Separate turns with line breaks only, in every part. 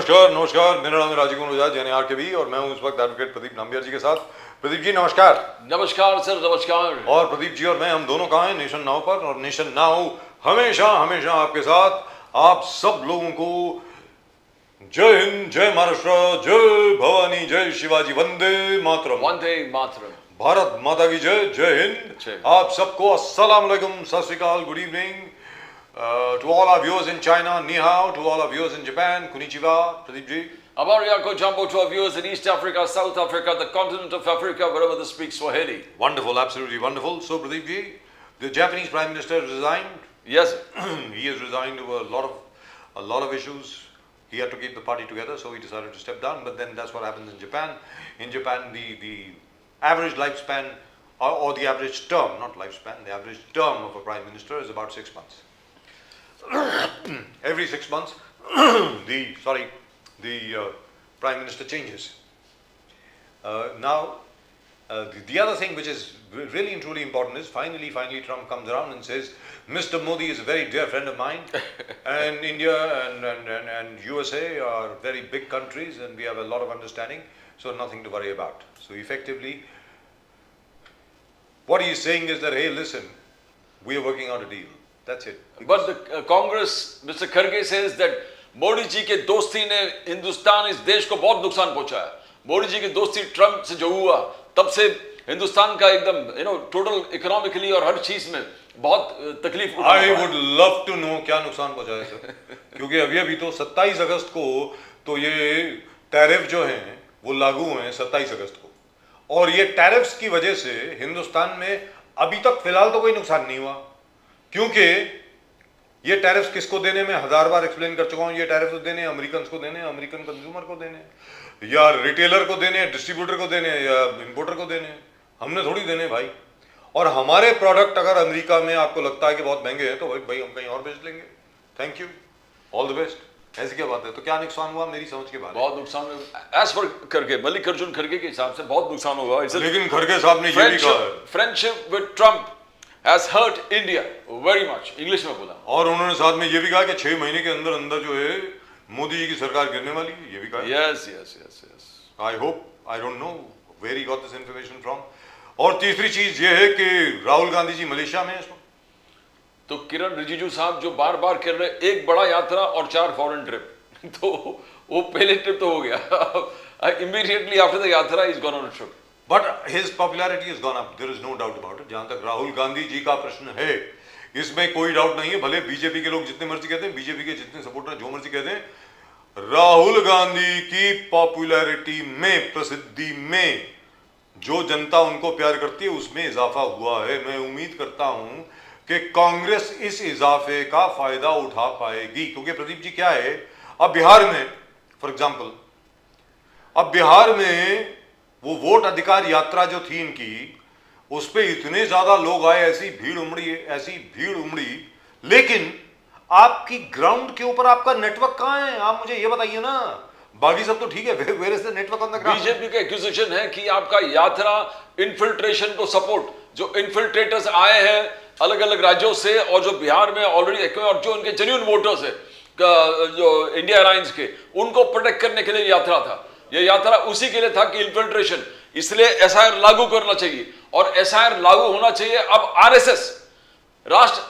नमस्कार नमस्कार, मेरा नाम है राजीव कुमार ओझा, JNR के भी, और मैं हूं इस वक्त एडवोकेट प्रदीप नाम्बियार जी के साथ। प्रदीप जी नमस्कार।
नमस्कार सर, नमस्कार।
और प्रदीप जी और मैं, हम दोनों कहाँ हैं? नेशन नाउ पर, और नेशन नाउ हमेशा हमेशा आपके साथ। आप सब लोगों को जय हिंद, जय महाराष्ट्र, जय भवानी, जय शिवाजी, वंदे मातरम।
वंदे मातरम।
भारत माता की जय, जय हिंद। आप सबको अस्सलाम वालेकुम, सत श्री अकाल, good evening to all our viewers in China, ni hao, to all our viewers in Japan, konnichiwa, Pradeep ji.
Abariyako Jumbo to our viewers in East Africa, South Africa, the continent of Africa, wherever they speak Swahili.
Wonderful, absolutely wonderful. So Pradeep ji, the Japanese Prime Minister resigned.
Yes.
He has resigned over a lot of issues. He had to keep the party together, so he decided to step down. But then that's what happens in Japan. In Japan, the average lifespan, or the average term, not lifespan, the average term of a Prime Minister is about 6 months. Every 6 months, the Prime Minister changes. Now, the other thing which is really and truly important is finally Trump comes around and says, Mr. Modi is a very dear friend of mine, and India and USA are very big countries, and we have a lot of understanding, so nothing to worry about. So effectively, what he is saying is that, hey, listen, we are working out a deal. That's it.
But the Congress, Mr. Kharge says that Modi ji के दोस्ती ने हिंदुस्तान, इस देश को बहुत नुकसान पहुंचाया। मोदी जी की दोस्ती ट्रम्प से जो हुआ, तब से हिंदुस्तान का एकदम टोटल इकोनॉमिकली और हर चीज में बहुत तकलीफ उठा।
I would love to know क्या नुकसान पहुंचाया सर, क्योंकि अभी तो 27 अगस्त को तो ये टैरिफ जो हैं वो लागू हुए हैं 27 अगस्त को, और ये टैरिफ्स की वजह से हिंदुस्तान में अभी तक फिलहाल तो कोई नुकसान नहीं हुआ, क्योंकि ये टैरिफ्स किसको देने में 1000 बार एक्सप्लेन कर चुका हूं। ये टैरिफ्स देने अमेरिकन को देने, अमेरिकन कंज्यूमर को देने, या रिटेलर को देने, डिस्ट्रीब्यूटर को देने, या इंपोर्टर को देने, हमने थोड़ी देने भाई। और हमारे प्रोडक्ट अगर अमेरिका में आपको लगता है कि बहुत महंगे हैं तो भाई हम कहीं और बेच लेंगे। Thank you, all the best. ऐसी क्या बात है? तो क्या नुकसान हुआ मेरी समझ के बाद?
बहुत नुकसान, एज पर खड़गे, मल्लिकार्जुन खड़गे के हिसाब से बहुत नुकसान हुआ।
लेकिन खड़गे साहब ने ये भी कहा,
friendship with Trump has hurt India very much, English में बोला।
और उन्होंने साथ में ये भी कहा कि 6 महीने के अंदर अंदर जो है मोदी जी की सरकार गिरने वाली है, ये भी कहा।
Yes.
I hope, I don't know where he got this information from. और तीसरी चीज ये है कि राहुल गांधी जी मलेशिया में हैं इस वक्त।
तो किरण रिजिजू साहब जो बार बार कर रहे, एक बड़ा यात्रा और 4 फॉरेन ट्रिप, तो वो पहले ट्रिप तो हो गया। Immediately after the yatra he's gone on a trip.
But his popularity has gone up. There is no doubt about it. जहां तक राहुल गांधी जी का प्रश्न है, इसमें कोई डाउट नहीं है। भले बीजेपी के लोग जितने मर्जी कहते हैं, बीजेपी के जितने सपोर्टर जो मर्जी कहते हैं, राहुल गांधी की पॉपुलैरिटी में, प्रसिद्धि में, जो जनता उनको प्यार करती है उसमें इजाफा हुआ है। मैं उम्मीद करता हूं कि कांग्रेस इस इजाफे का फायदा उठा पाएगी, क्योंकि प्रदीप जी क्या है, अब बिहार में फॉर एग्जाम्पल, अब बिहार में वो वोट अधिकार यात्रा जो थी इनकी, उस पे इतने ज्यादा लोग आए, ऐसी भीड़ उमड़ी, लेकिन आपकी ग्राउंड के ऊपर आपका नेटवर्क कहां है? आप मुझे ये बताइए ना। बाकी सब तो ठीक है, where is the network on the ground?
BJP का एक्यूजेशन है कि आपका यात्रा इन्फिल्ट्रेशन को सपोर्ट, जो इन्फिल्ट्रेटर्स आए हैं अलग अलग राज्यों से और जो बिहार में ऑलरेडी, और जो उनके जेन्युइन वोटर्स है जो इंडिया अलायंस के, उनको प्रोटेक्ट करने के लिए यात्रा था। ये यात्रा उसी के लिए था कि इन्फिल्ट्रेशन, इसलिए एसआईआर लागू करना चाहिए, और एसआईआर लागू होना चाहिए। अब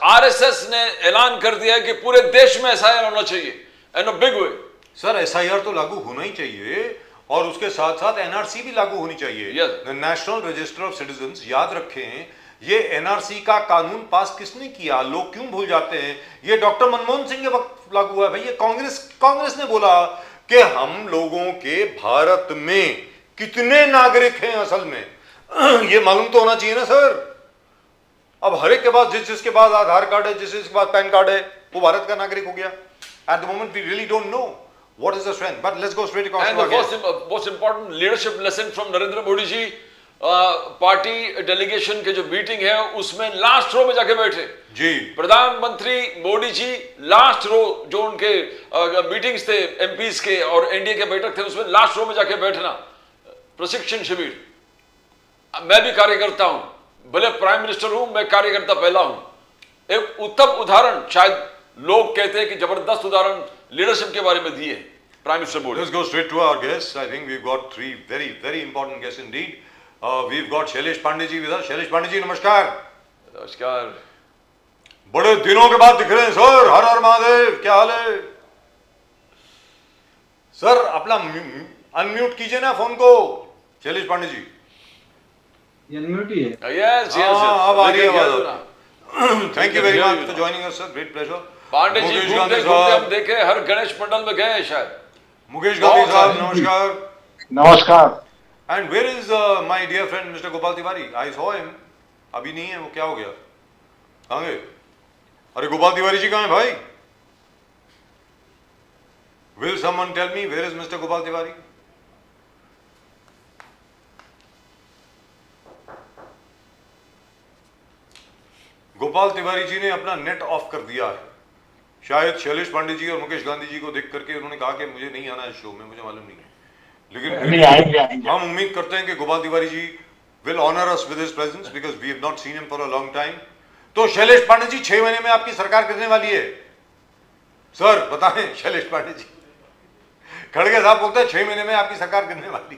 आरएसएस ने ऐलान कर दिया है कि पूरे देश में एसआईआर होना चाहिए in a big way.
Sir SIR तो लागू होना ही चाहिए, और उसके साथ साथ एनआरसी भी लागू होनी चाहिए, नेशनल रजिस्टर ऑफ सिटीजन्स। याद रखें, ये एनआरसी का कानून पास किसने किया? लोग क्यों भूल जाते हैं? ये डॉक्टर मनमोहन सिंह के वक्त लागू हुआ है भाई। ये कांग्रेस ने बोला कि हम लोगों के भारत में कितने नागरिक हैं असल में ये मालूम तो होना चाहिए ना सर। अब हर एक के पास, जिसके पास आधार कार्ड है, जिसके पास पैन कार्ड है, वो भारत का नागरिक हो गया। At the moment we really don't know what is the strength, but let's go straight to
the most important leadership lesson from Narendra Modi ji. Party delegation के जो मीटिंग है उसमें लास्ट रो में जाके बैठे
जी
प्रधानमंत्री मोदी जी। लास्ट रो जो उनके मीटिंग्स थे एमपीज के और एनडीए के बैठक थे, उसमें लास्ट रो में जाके बैठना। प्रशिक्षण शिविर, मैं भी कार्यकर्ता हूं, भले प्राइम मिनिस्टर हूं, मैं कार्यकर्ता पहला हूं। एक उत्तम उदाहरण, शायद लोग कहते हैं कि जबरदस्त उदाहरण लीडरशिप के बारे में दिए। Prime Minister Modi.
Let's go straight to our guests. I think we've got three very, very important guests indeed. We've got Shailesh Pandey ji with us. Shailesh Pandey ji, namaskar.
नमस्कार।
बड़े दिनों के बाद दिख रहे हैं सर। हर हर महादेव, क्या हाल है सर? अपना अनम्यूट कीजिए ना फोन को, शैलेश पांडे जी।
अनम्यूट ही है।
Yes, yes,
अब आ रही है
yes.
आवाज। Thank you very much for joining us sir, great pleasure.
Pande ji
Mukesh
घूमते
गांधी
घूमते
साहब,
हम देखे हर गणेश मंडल में गए शायद।
मुकेश गांधी साहब नमस्कार।
नमस्कार।
And where is my dear friend mister Gopal Tiwari? I saw him, अभी नहीं है वो, क्या हो गया? कहाँ गए? अरे गोपाल तिवारी जी कहाँ हैं भाई? Will someone tell me where is Mr. Gopal Tiwari? Gopal Tiwari जी ने अपना नेट ऑफ कर दिया है। शायद शैलेश पांडे जी और मुकेश गांधी जी को देख करके उन्होंने कहा कि मुझे नहीं आना है शो में, मुझे मालूम नहीं है, लेकिन हम उम्मीद करते हैं कि गोपाल तिवारी जी will honor us with his presence because we have not seen him for a long time. तो शैलेश पांडे जी 6 महीने में आपकी सरकार गिरने वाली है सर, बताएं शैलेश पांडे जी। खड़गे साहब बोलते हैं 6 महीने में आपकी सरकार गिरने वाली,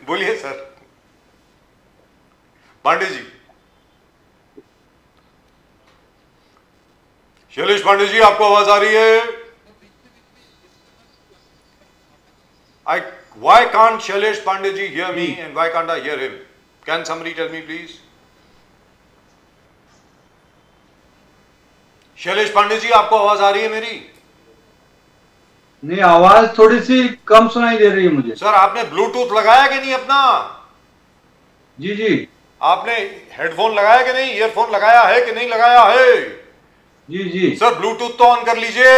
बोलिए सर। पांडे जी, शैलेश पांडे जी आपको आवाज आ रही है? Why can't Shailesh Pandey ji hear me and why can't I hear him? Can somebody tell me please? Shailesh Pandey ji आपको आवाज आ रही है मेरी?
नहीं, आवाज थोड़ी सी कम सुनाई दे रही है मुझे।
सर आपने ब्लूटूथ लगाया कि नहीं अपना?
जी जी।
आपने हेडफोन लगाया कि नहीं? ईयरफोन लगाया है कि नहीं लगाया है?
जी जी।
सर ब्लूटूथ तो ऑन कर लीजिए।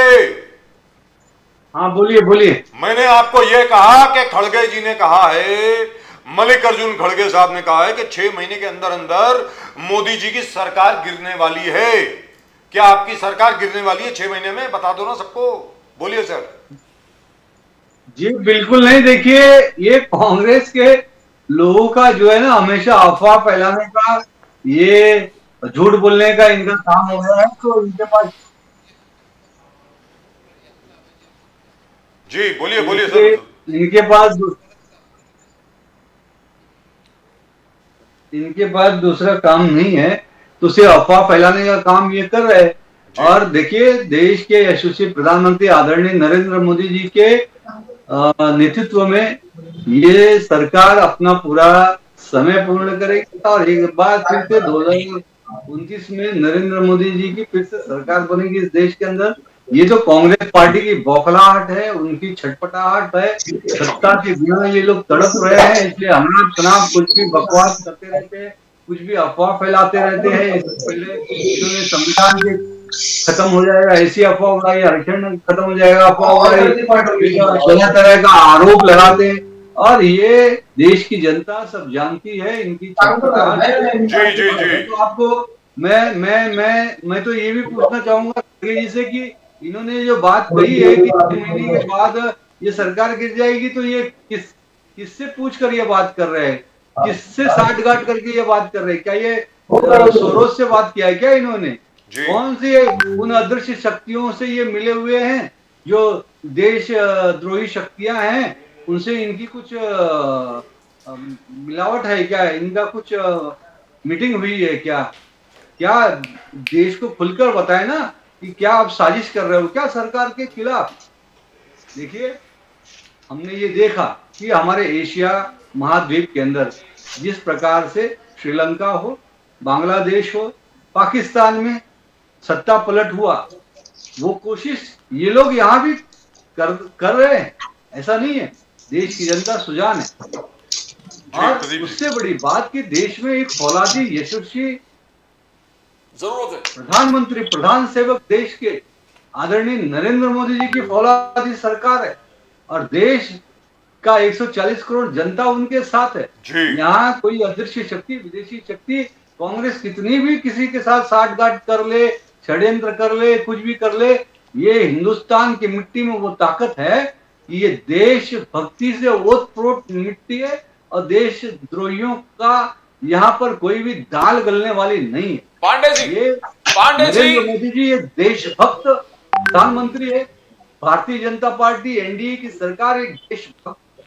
हाँ बोलिए बोलिए।
मैंने आपको यह कहा कि खड़गे जी ने कहा है, मल्लिकार्जुन खड़गे साहब ने कहा है कि 6 महीने के अंदर अंदर मोदी जी की सरकार गिरने वाली है। क्या आपकी सरकार गिरने वाली है 6 महीने में? बता दो ना सबको, बोलिए सर।
जी बिल्कुल नहीं। देखिए, ये कांग्रेस के लोगों का जो है ना, हमेशा अफवाह फैलाने का, ये झूठ बोलने का इनका काम हो गया है। तो इनके पास
जी बोलिए बोलिए सर।
इनके पास दूसरा काम नहीं है, तो सिर्फ अफवाह फैलाने का काम ये कर रहे हैं। और देखिए, देश के यशस्वी प्रधानमंत्री आदरणीय नरेंद्र मोदी जी के नेतृत्व में ये सरकार अपना पूरा समय पूर्ण करेगी और एक बार फिर से 2029 में नरेंद्र मोदी जी की फिर से सरकार बनेगी इस देश के अंदर। ये तो कांग्रेस पार्टी की बौखलाहट है, उनकी छटपटाहट है। सत्ता के बिना ये लोग तड़प रहे हैं, इसलिए अनाप शनाप कुछ भी बकवास करते रहते हैं, कुछ भी अफवाह फैलाते रहते हैं। इससे पहले इन्होंने संविधान के खत्म हो जाएगा ऐसी अफवाह उड़ाई, आरक्षण खत्म हो जाएगा अफवाह उड़ाई, तरह तरह का आरोप लगाते हैं। और ये देश की जनता सब जानती है इनकी छटपटाहट।
जी जी जी।
तो आपको मैं तो ये भी पूछना चाहूंगा जी से कि इन्होंने जो बात कही है कि 6 महीने के बाद ये सरकार गिर जाएगी, तो ये किससे पूछ कर ये बात कर रहे हैं? किससे साठगांठ करके ये बात कर रहे हैं? क्या ये सोरोस से बात किया है क्या इन्होंने? कौन सी उन अदृश्य शक्तियों से ये मिले हुए हैं जो देश द्रोही शक्तियां हैं? उनसे इनकी कुछ मिलावट है क्या? इनका कुछ मीटिंग हुई है क्या? क्या देश को खुलकर बताए ना कि क्या आप साजिश कर रहे हो क्या सरकार के खिलाफ? देखिए, हमने ये देखा कि हमारे एशिया महाद्वीप के अंदर जिस प्रकार से श्रीलंका हो, बांग्लादेश हो, पाकिस्तान में सत्ता पलट हुआ, वो कोशिश ये लोग यहाँ भी कर रहे हैं। ऐसा नहीं है, देश की जनता सुजान है। और उससे बड़ी बात कि देश में एक फौलादी यशस्वी
जरूरत है
प्रधानमंत्री, प्रधान सेवक देश के आदरणीय नरेंद्र मोदी जी की फौलादी सरकार है और देश का 140 करोड़ जनता उनके साथ है। यहाँ कोई अदृश्य शक्ति, विदेशी शक्ति, कांग्रेस कितनी भी किसी के साथ साठगांठ कर ले, षड्यंत्र कर ले, कुछ भी कर ले, ये हिंदुस्तान की मिट्टी में वो ताकत है कि ये देश भक्ति से ओतप्रोत मिट्टी है और देश द्रोहियों का यहाँ पर कोई भी दाल गलने वाली नहीं है।
पांडे जी,
ये
पांडे जी,
नरेंद्र मोदी जी ये देशभक्त प्रधानमंत्री है भारतीय जनता पार्टी एनडीए की सरकार एक देशभक्त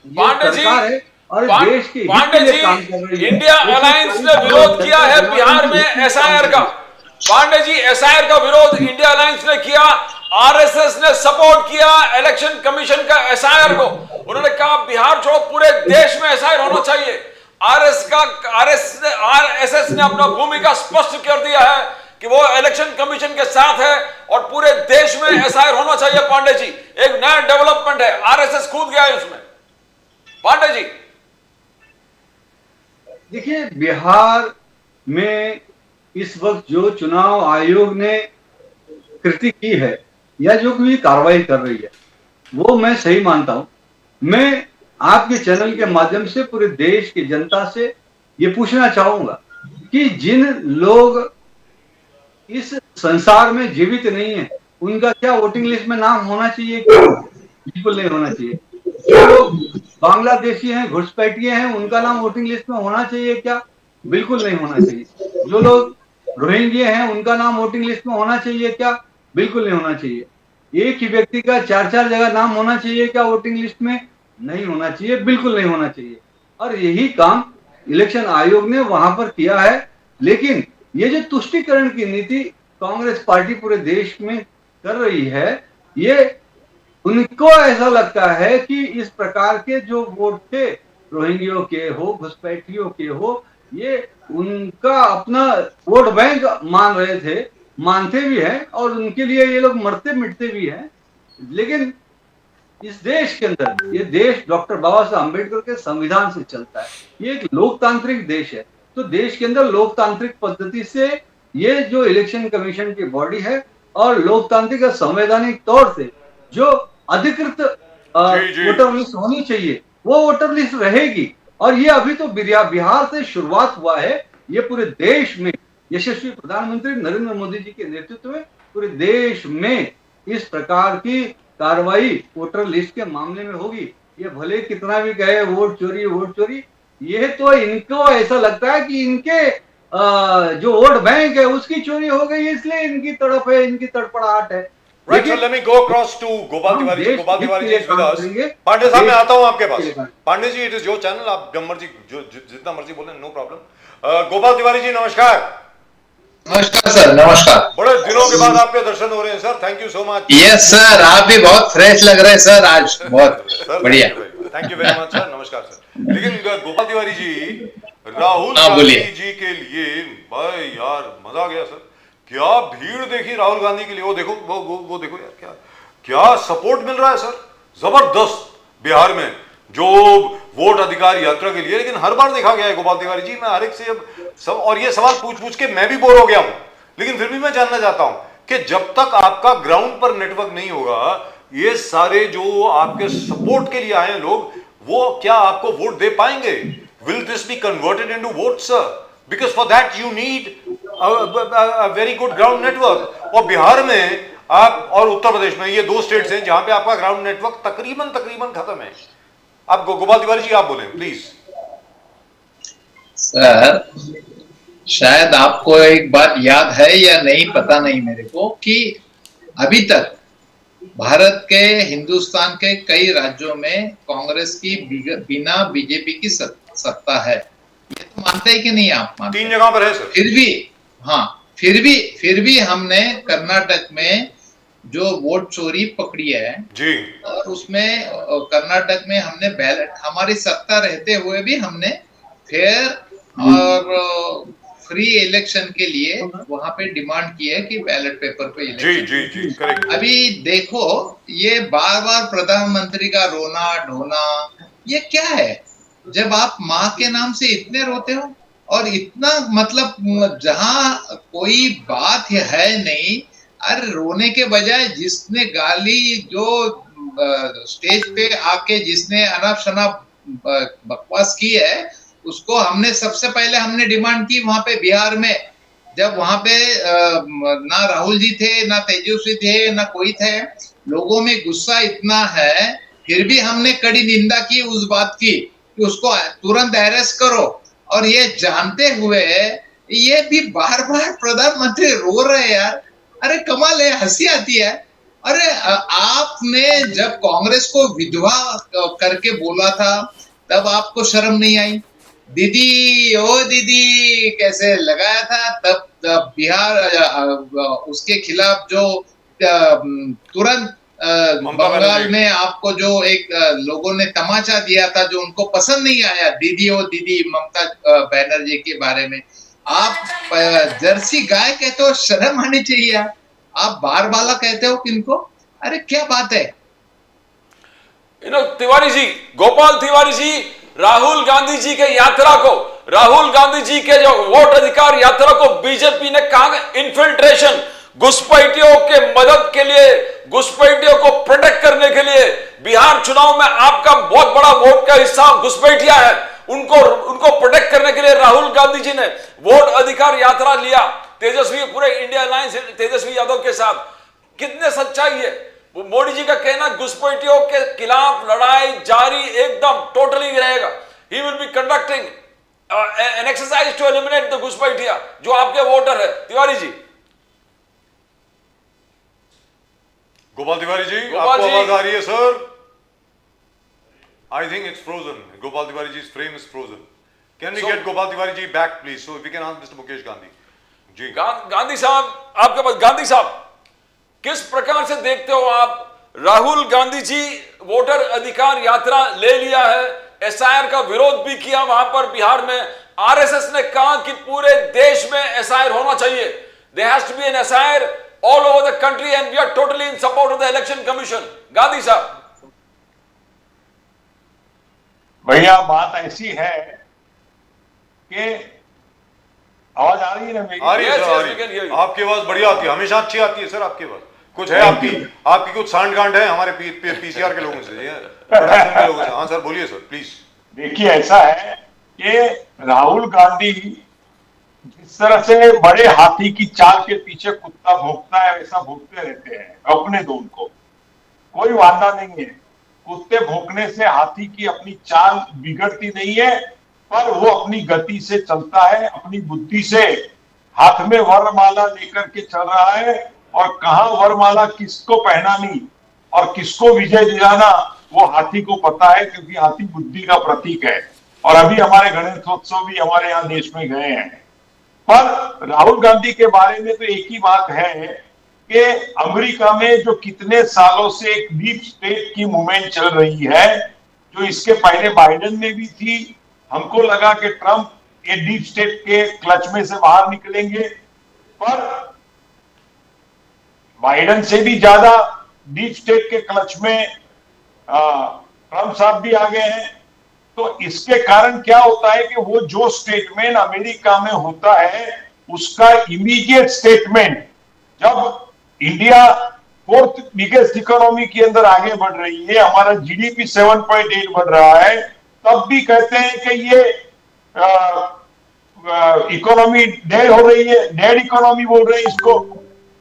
पांडे जी,
सरकार है और देश के हित
पांडे
के लिए
जी,
काम कर रही है।
इंडिया अलायंस ने विरोध किया है बिहार में एसआईआर का। पांडे जी, एसआईआर का विरोध इंडिया अलायंस ने किया, आरएसएस ने सपोर्ट किया इलेक्शन कमीशन का एसआईआर को। उन्होंने कहा बिहार छोड़ो, पूरे देश में एसआईआर होना चाहिए। आरएसएस ने अपना भूमिका स्पष्ट कर दिया है कि वो इलेक्शन कमीशन के साथ है और पूरे देश में एसआईआर होना चाहिए। पांडे जी, एक नया डेवलपमेंट है, आरएसएस कूद गया है उसमें। पांडे जी,
देखिए, बिहार में इस वक्त जो चुनाव आयोग ने कृति की है या जो भी कार्रवाई कर रही है वो मैं सही मानता हूं। मैं आपके चैनल के माध्यम से पूरे देश की जनता से ये पूछना चाहूंगा कि जिन लोग इस संसार में जीवित नहीं है उनका क्या वोटिंग लिस्ट में नाम होना चाहिए? क्या? बिल्कुल नहीं होना चाहिए। जो लोग बांग्लादेशी हैं, घुसपैठिए हैं, उनका नाम वोटिंग लिस्ट में होना चाहिए क्या? बिल्कुल नहीं होना चाहिए। जो लोग रोहिंग्या हैं उनका नाम वोटिंग लिस्ट में होना चाहिए क्या? बिल्कुल नहीं होना चाहिए। एक ही व्यक्ति का 4-4 जगह नाम होना चाहिए क्या वोटिंग लिस्ट में? नहीं होना चाहिए, बिल्कुल नहीं होना चाहिए। और यही काम इलेक्शन आयोग ने वहां पर किया है। लेकिन ये जो तुष्टीकरण की नीति कांग्रेस पार्टी पूरे देश में कर रही है, ये उनको ऐसा लगता है कि इस प्रकार के जो वोट थे, रोहिंग्यों के हो, घुसपैठियों के हो, ये उनका अपना वोट बैंक मान रहे थे, मानते भी हैं और उनके लिए ये लोग मरते मिटते भी हैं। लेकिन इस देश के अंदर, ये देश डॉक्टर बाबा साहब अम्बेडकर के संविधान से चलता है। ये एक लोकतांत्रिक देश है, तो देश के अंदर लोकतांत्रिक पद्धति से ये जो इलेक्शन कमीशन की बॉडी है और लोकतांत्रिक संवैधानिक तौर से जो अधिकृत वोटर लिस्ट होनी चाहिए वो वोटर लिस्ट रहेगी। और ये अभी तो बिहार से शुरुआत हुआ है, ये पूरे देश में यशस्वी प्रधानमंत्री नरेंद्र मोदी जी के नेतृत्व में पूरे देश में इस प्रकार की कार्रवाई वोटर लिस्ट के मामले में होगी। ये भले कितना भी कहे वोट चोरी, ये तो इनको ऐसा लगता है कि इनके जो वोट बैंक है उसकी चोरी हो गई, इसलिए इनकी तड़प है, इनकी तड़पड़ाहट है।
Right, so let me go across to Gopal Tiwari ji. Gopal Tiwari ji is with us. Pandey साहब, मैं आता हूं आपके पास। Pandey ji, it is your channel, आप जब मर्जी जितना मर्जी बोलें, नो प्रॉब्लम। गोपाल तिवारी जी, नमस्कार।
नमस्कार सर, नमस्कार।
बड़े दिनों के बाद आपके दर्शन हो रहे हैं sir, thank you so much.
Yes sir, आप भी बहुत फ्रेश लग रहे हैं सर आज, बहुत बढ़िया।
Thank you very much sir, नमस्कार सर। लेकिन गोपाल तिवारी जी, राहुल गांधी जी के लिए भाई यार मजा आ गया सर। क्या भीड़ देखी राहुल गांधी के लिए, वो देखो वो देखो यार, क्या सपोर्ट मिल रहा है सर, जबरदस्त बिहार में जो वोट अधिकार यात्रा के लिए। लेकिन हर बार देखा गया है गोपाल तिवारी जी, मैं हर एक से अब सब और ये सवाल पूछ के मैं भी बोर हो गया हूं, लेकिन फिर भी मैं जानना चाहता हूं कि जब तक आपका ग्राउंड पर नेटवर्क नहीं होगा, ये सारे जो आपके सपोर्ट के लिए आए हैं लोग, वो क्या आपको वोट दे पाएंगे? Will this be converted into vote sir? Because for that you need a very good ground network। और बिहार में आप और उत्तर प्रदेश में, ये दो स्टेट्स हैं जहां पे आपका ग्राउंड नेटवर्क तकरीबन खत्म है। आप गोपाल तिवारी जी आप बोलें प्लीज।
सर, शायद आपको एक बात याद है या नहीं पता नहीं मेरे को, कि अभी तक भारत के, हिंदुस्तान के कई राज्यों में कांग्रेस की बिना बीजेपी की सत्ता है। ये तो मानते हैं कि नहीं आप? मानते?
3 जगह पर है सर।
फिर भी हमने कर्नाटक में जो वोट चोरी पकड़ी है
जी,
और उसमें कर्नाटक में हमने बैलेट, हमारी सत्ता रहते हुए भी हमने फेयर और फ्री इलेक्शन के लिए वहां पे डिमांड की है कि बैलेट पेपर पे इलेक्शन।
जी करेक्ट।
अभी देखो, ये बार बार प्रधानमंत्री का रोना ढोना, ये क्या है? जब आप माँ के नाम से इतने रोते हो और इतना, मतलब जहां कोई बात है नहीं, अरे रोने के बजाय जिसने गाली, जो स्टेज पे आके जिसने अनाप शनाप बकवास की है, उसको हमने सबसे पहले हमने डिमांड की वहां पे बिहार में, जब वहां पे ना राहुल जी थे, ना तेजस्वी थे, ना कोई थे। लोगों में गुस्सा इतना है, फिर भी हमने कड़ी निंदा की उस बात की कि उसको तुरंत अरेस्ट करो। और ये जानते हुए ये भी बार बार प्रधानमंत्री रो रहे हैं यार। अरे कमाल है, हंसी आती है। अरे आपने जब कांग्रेस को विधवा करके बोला था तब आपको शर्म नहीं आई? दीदी ओ दीदी कैसे लगाया था तब बिहार उसके खिलाफ जो तुरंत
ममता
बंगाल
बनर्जी।
में आपको जो एक लोगों ने तमाचा दिया था जो उनको पसंद नहीं आया, दीदी ओ दीदी ममता बनर्जी के बारे में आप जर्सी गाय कहते हो, शर्म आनी चाहिए यार। आप बारबाला कहते हो किनको? अरे क्या बात है।
तिवारी जी, गोपाल तिवारी जी, राहुल गांधी जी के यात्रा को, राहुल गांधी जी के जो वोट अधिकार यात्रा को बीजेपी ने कहा इन्फिल्ट्रेशन, घुसपैठियों के मदद के लिए, घुसपैठियों को प्रोटेक्ट करने के लिए। बिहार चुनाव में आपका बहुत बड़ा वोट का हिस्सा घुसपैठिया है, उनको प्रोटेक्ट करने के लिए राहुल गांधी जी ने वोट अधिकार यात्रा लिया, तेजस्वी पूरे इंडिया अलायंस तेजस्वी यादव के साथ। कितने सच्चाई है वो मोदी जी का कहना, घुसपैठियों के खिलाफ लड़ाई जारी एकदम टोटली रहेगा। He will be conducting an exercise to eliminate the घुसपैठिया जो आपके वोटर है। तिवारी जी,
गोपाल तिवारी जी,
गोपाल
आपको
जी।
आवाज आ रही है sir? I think it's frozen. Gopal Tiwari ji frame is frozen. Can we
So-
get Gopal Tiwari ji back please, so we can ask mister Mukesh Gandhi ji.
Gandhi साहब आपके पास, गांधी साहब किस प्रकार से देखते हो आप? राहुल गांधी जी वोटर अधिकार यात्रा ले लिया है, एसआईआर का विरोध भी किया वहां पर बिहार में। आरएसएस ने कहा कि पूरे देश में एसआईआर होना चाहिए, there has to be an SIR all over the country and we are totally in support of the election commission. Gandhi साहब,
भैया बात ऐसी है कि आवाज आ रही है ना मेरी?
आ रही है
Yes,
सर,
yes,
आ
we
रही
can hear
है.
you.
आपकी आवाज बढ़िया आती है, हमेशा अच्छी आती है सर आपकी आवाज. कुछ है आपकी कुछ सांड गांड है हमारे पीसीआर के लोगों से, ये प्रोडक्शन के लोगों से. हाँ सर बोलिए सर प्लीज.
देखिए ऐसा है कि राहुल गांधी जिस तरह से बड़े हाथी की चाल के पीछे कुत्ता भौंकता है वैसा भौंकते रहते हैं, रोकने दो उनको, कोई वादा नहीं है। कुत्ते भौंकने से हाथी की अपनी चाल बिगड़ती नहीं है, पर वो अपनी गति से चलता है, अपनी बुद्धि से। हाथ में वरमाला लेकर के चल रहा है और कहां वरमाला किसको पहनानी और किसको विजय दिलाना वो हाथी को पता है, क्योंकि हाथी बुद्धि का प्रतीक है। और अभी हमारे गणेशोत्सव भी हमारे यहाँ देश में गए हैं। पर राहुल गांधी के बारे में तो एक ही बात है कि अमेरिका में जो कितने सालों से एक डीप स्टेट की मूवमेंट चल रही है, जो इसके पहले बाइडेन में भी थी, हमको लगा कि ट्रंप ये डीप स्टेट के क्लच में से बाहर निकलेंगे, पर बाइडेन से भी ज्यादा डीप स्टेट के क्लच में ट्रंप साहब भी आ गए हैं। तो इसके कारण क्या होता है कि वो जो स्टेटमेंट अमेरिका में होता है उसका इमीडिएट स्टेटमेंट, जब इंडिया 4th बिगेस्ट इकोनॉमी के अंदर आगे बढ़ रही है, हमारा जीडीपी 7.8 बढ़ रहा है, तब भी कहते हैं कि ये इकोनॉमी डेड हो रही है, डेड इकोनॉमी बोल रहे हैं इसको।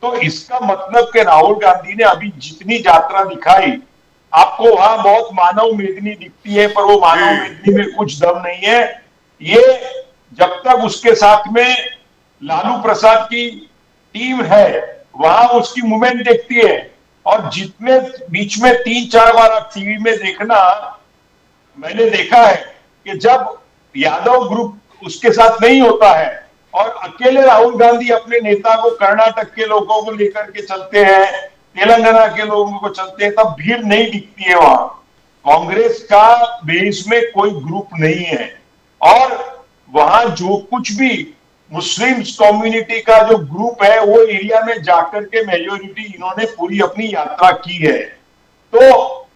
तो इसका मतलब कि राहुल गांधी ने अभी जितनी यात्रा दिखाई, आपको वहां बहुत मानव मेदनी दिखती है, पर वो मानव मेदनी में कुछ दम नहीं है। ये जब तक उसके साथ में लालू प्रसाद की टीम है वहां उसकी मूवमेंट देखती है। और जितने बीच में 3-4 बार आप टीवी में देखना, मैंने देखा है कि जब यादव ग्रुप उसके साथ नहीं होता है और अकेले राहुल गांधी अपने नेता को, कर्नाटक के लोगों को लेकर के चलते हैं, तेलंगाना के लोगों को चलते हैं, तब भीड़ नहीं दिखती है वहां। कांग्रेस का बेस में कोई ग्रुप नहीं है और वहां जो कुछ भी मुस्लिम कम्युनिटी का जो ग्रुप है वो एरिया में जाकर के मेजोरिटी इन्होंने पूरी अपनी यात्रा की है। तो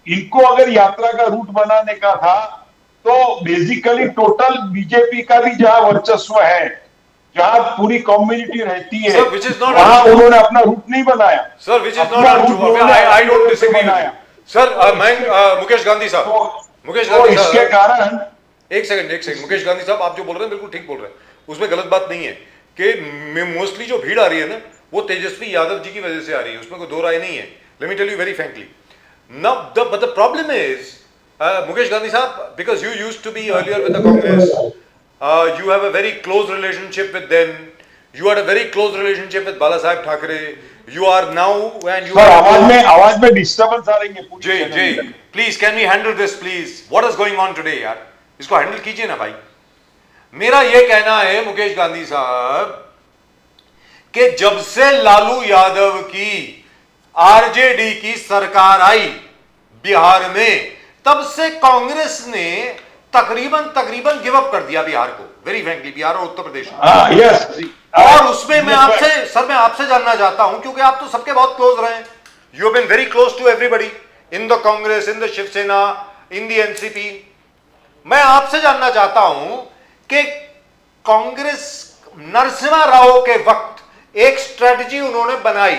इनको अगर यात्रा का रूट बनाने का था तो बेसिकली टोटल बीजेपी का भी जहां वर्चस्व है, जहां पूरी कम्युनिटी रहती है,
Sir, which is not
वहां
true.
उन्होंने अपना रूट नहीं बनाया।
सर विच इज
अपना
नॉट
रूट
ट्रू.
उन्होंने
आई डोंट
अपने
डिसएग्री विद
बनाया।
You sir. मैं मुकेश गांधी साहब, मुकेश
तो
गांधी
इसके
साहब
कारण
एक सेकंड मुकेश गांधी साहब, आप जो बोल रहे हैं बिल्कुल ठीक बोल रहे हैं, उसमें गलत बात नहीं है कि मोस्टली जो भीड़ आ रही है ना वो तेजस्वी यादव जी की वजह से आ रही है, उसमें कोई दो राय नहीं है. Let me tell you very frankly. Now the problem is Mukesh Gandhi sahab, because you used to be earlier with the Congress, you have a very close relationship with them, You had a very close relationship with Bala Saheb Thackeray. You are now when you
sir
are
आवाज में disturbance आ रही है पूरी
Jay,
channel
Jay,
में।
please can we handle this please? What is going on today यार? इसको handle कीजिए ना भाई। मेरा ये कहना है मुकेश गांधी साहब कि जब से लालू यादव की आरजेडी की सरकार आई बिहार में, तब से कांग्रेस ने तकरीबन गिव अप कर दिया बिहार को, वेरी फ्रैंकली, बिहार और उत्तर प्रदेश को।
हाँ यस
और उसमें मैं आपसे जानना चाहता हूं, क्योंकि आप तो सबके बहुत क्लोज रहे हैं, you have been very close to everybody in the Congress, in the Shiv Sena, in the NCP. मैं आपसे जानना चाहता हूं कि कांग्रेस नरसिम्हा राव के वक्त एक स्ट्रेटजी उन्होंने बनाई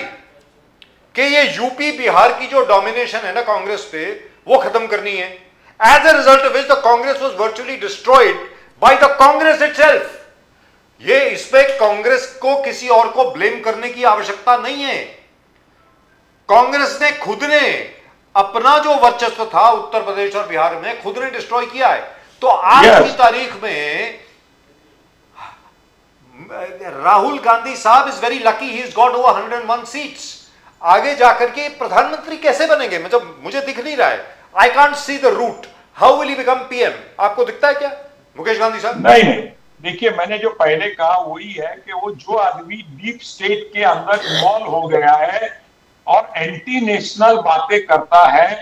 कि ये यूपी बिहार की जो डोमिनेशन है ना कांग्रेस पे, वो खत्म करनी है। As a result of which the Congress was virtually destroyed by the Congress itself. ये इसपे कांग्रेस को किसी और को ब्लेम करने की आवश्यकता नहीं है। कांग्रेस ने खुद ने अपना जो वर्चस्व था उत्तर प्रदेश और बिहार में खुद ने डिस्ट्रॉय किया है। तो आज की तारीख में राहुल गांधी साहब is very lucky, he is got over 101 seats. आगे जाकर के प्रधानमंत्री कैसे बनेंगे, मतलब मुझे दिख नहीं रहा है। I can't see the route, how will he become PM? आपको दिखता है क्या मुकेश गांधी साहब?
नहीं, देखिए मैंने जो पहले कहा वही है कि वो जो आदमी डीप स्टेट के अंदर इन्वॉल्व हो गया है और एंटी नेशनल बातें करता है,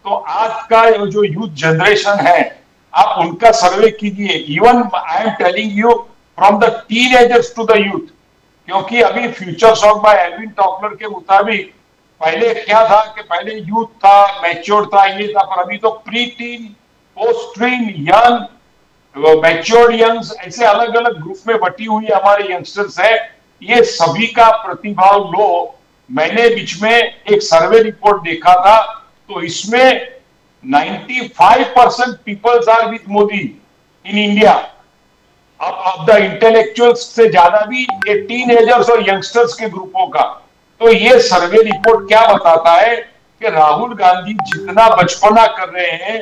तो आज का जो यूथ जनरेशन है, आप उनका सर्वे कीजिए। Even I am telling you from the teenagers to the youth, क्योंकि अभी future shock by Alvin Toffler के मुताबिक पहले क्या था कि पहले यूथ था, मैच्योर था, ये था, पर अभी तो pre teen, post teen, young, matured youngs, ऐसे अलग अलग ग्रुप में बटी हुई हमारे यंगस्टर्स है। ये सभी का प्रतिभाव लो। मैंने बीच में एक सर्वे रिपोर्ट देखा था, तो इसमें 95% peoples are with Modi in India. अब द इंटेलेक्चुअल्स से ज्यादा भी ये टीनेजर्स और यंगस्टर्स के ग्रुपों का। तो ये सर्वे रिपोर्ट क्या बताता है कि राहुल गांधी जितना बचपना कर रहे हैं,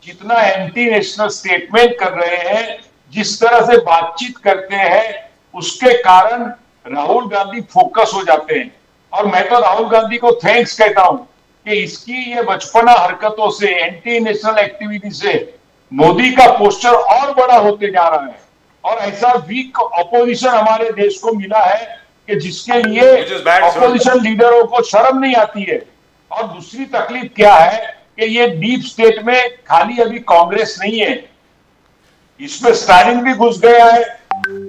जितना एंटी नेशनल स्टेटमेंट कर रहे हैं, जिस तरह से बातचीत करते हैं, उसके कारण राहुल गांधी फोकस हो जाते हैं। और मैं तो राहुल गांधी को थैंक्स कहता हूं कि इसकी ये बचपना हरकतों से, एंटी नेशनल एक्टिविटी से मोदी का पोस्टर और बड़ा होते जा रहा है। और ऐसा वीक ऑपोजिशन हमारे देश को मिला है कि जिसके लिए ऑपोजिशन लीडरों को शर्म नहीं आती है। और दूसरी तकलीफ क्या है कि ये डीप स्टेट में खाली अभी कांग्रेस नहीं है, इसमें स्टालिन भी घुस गया है।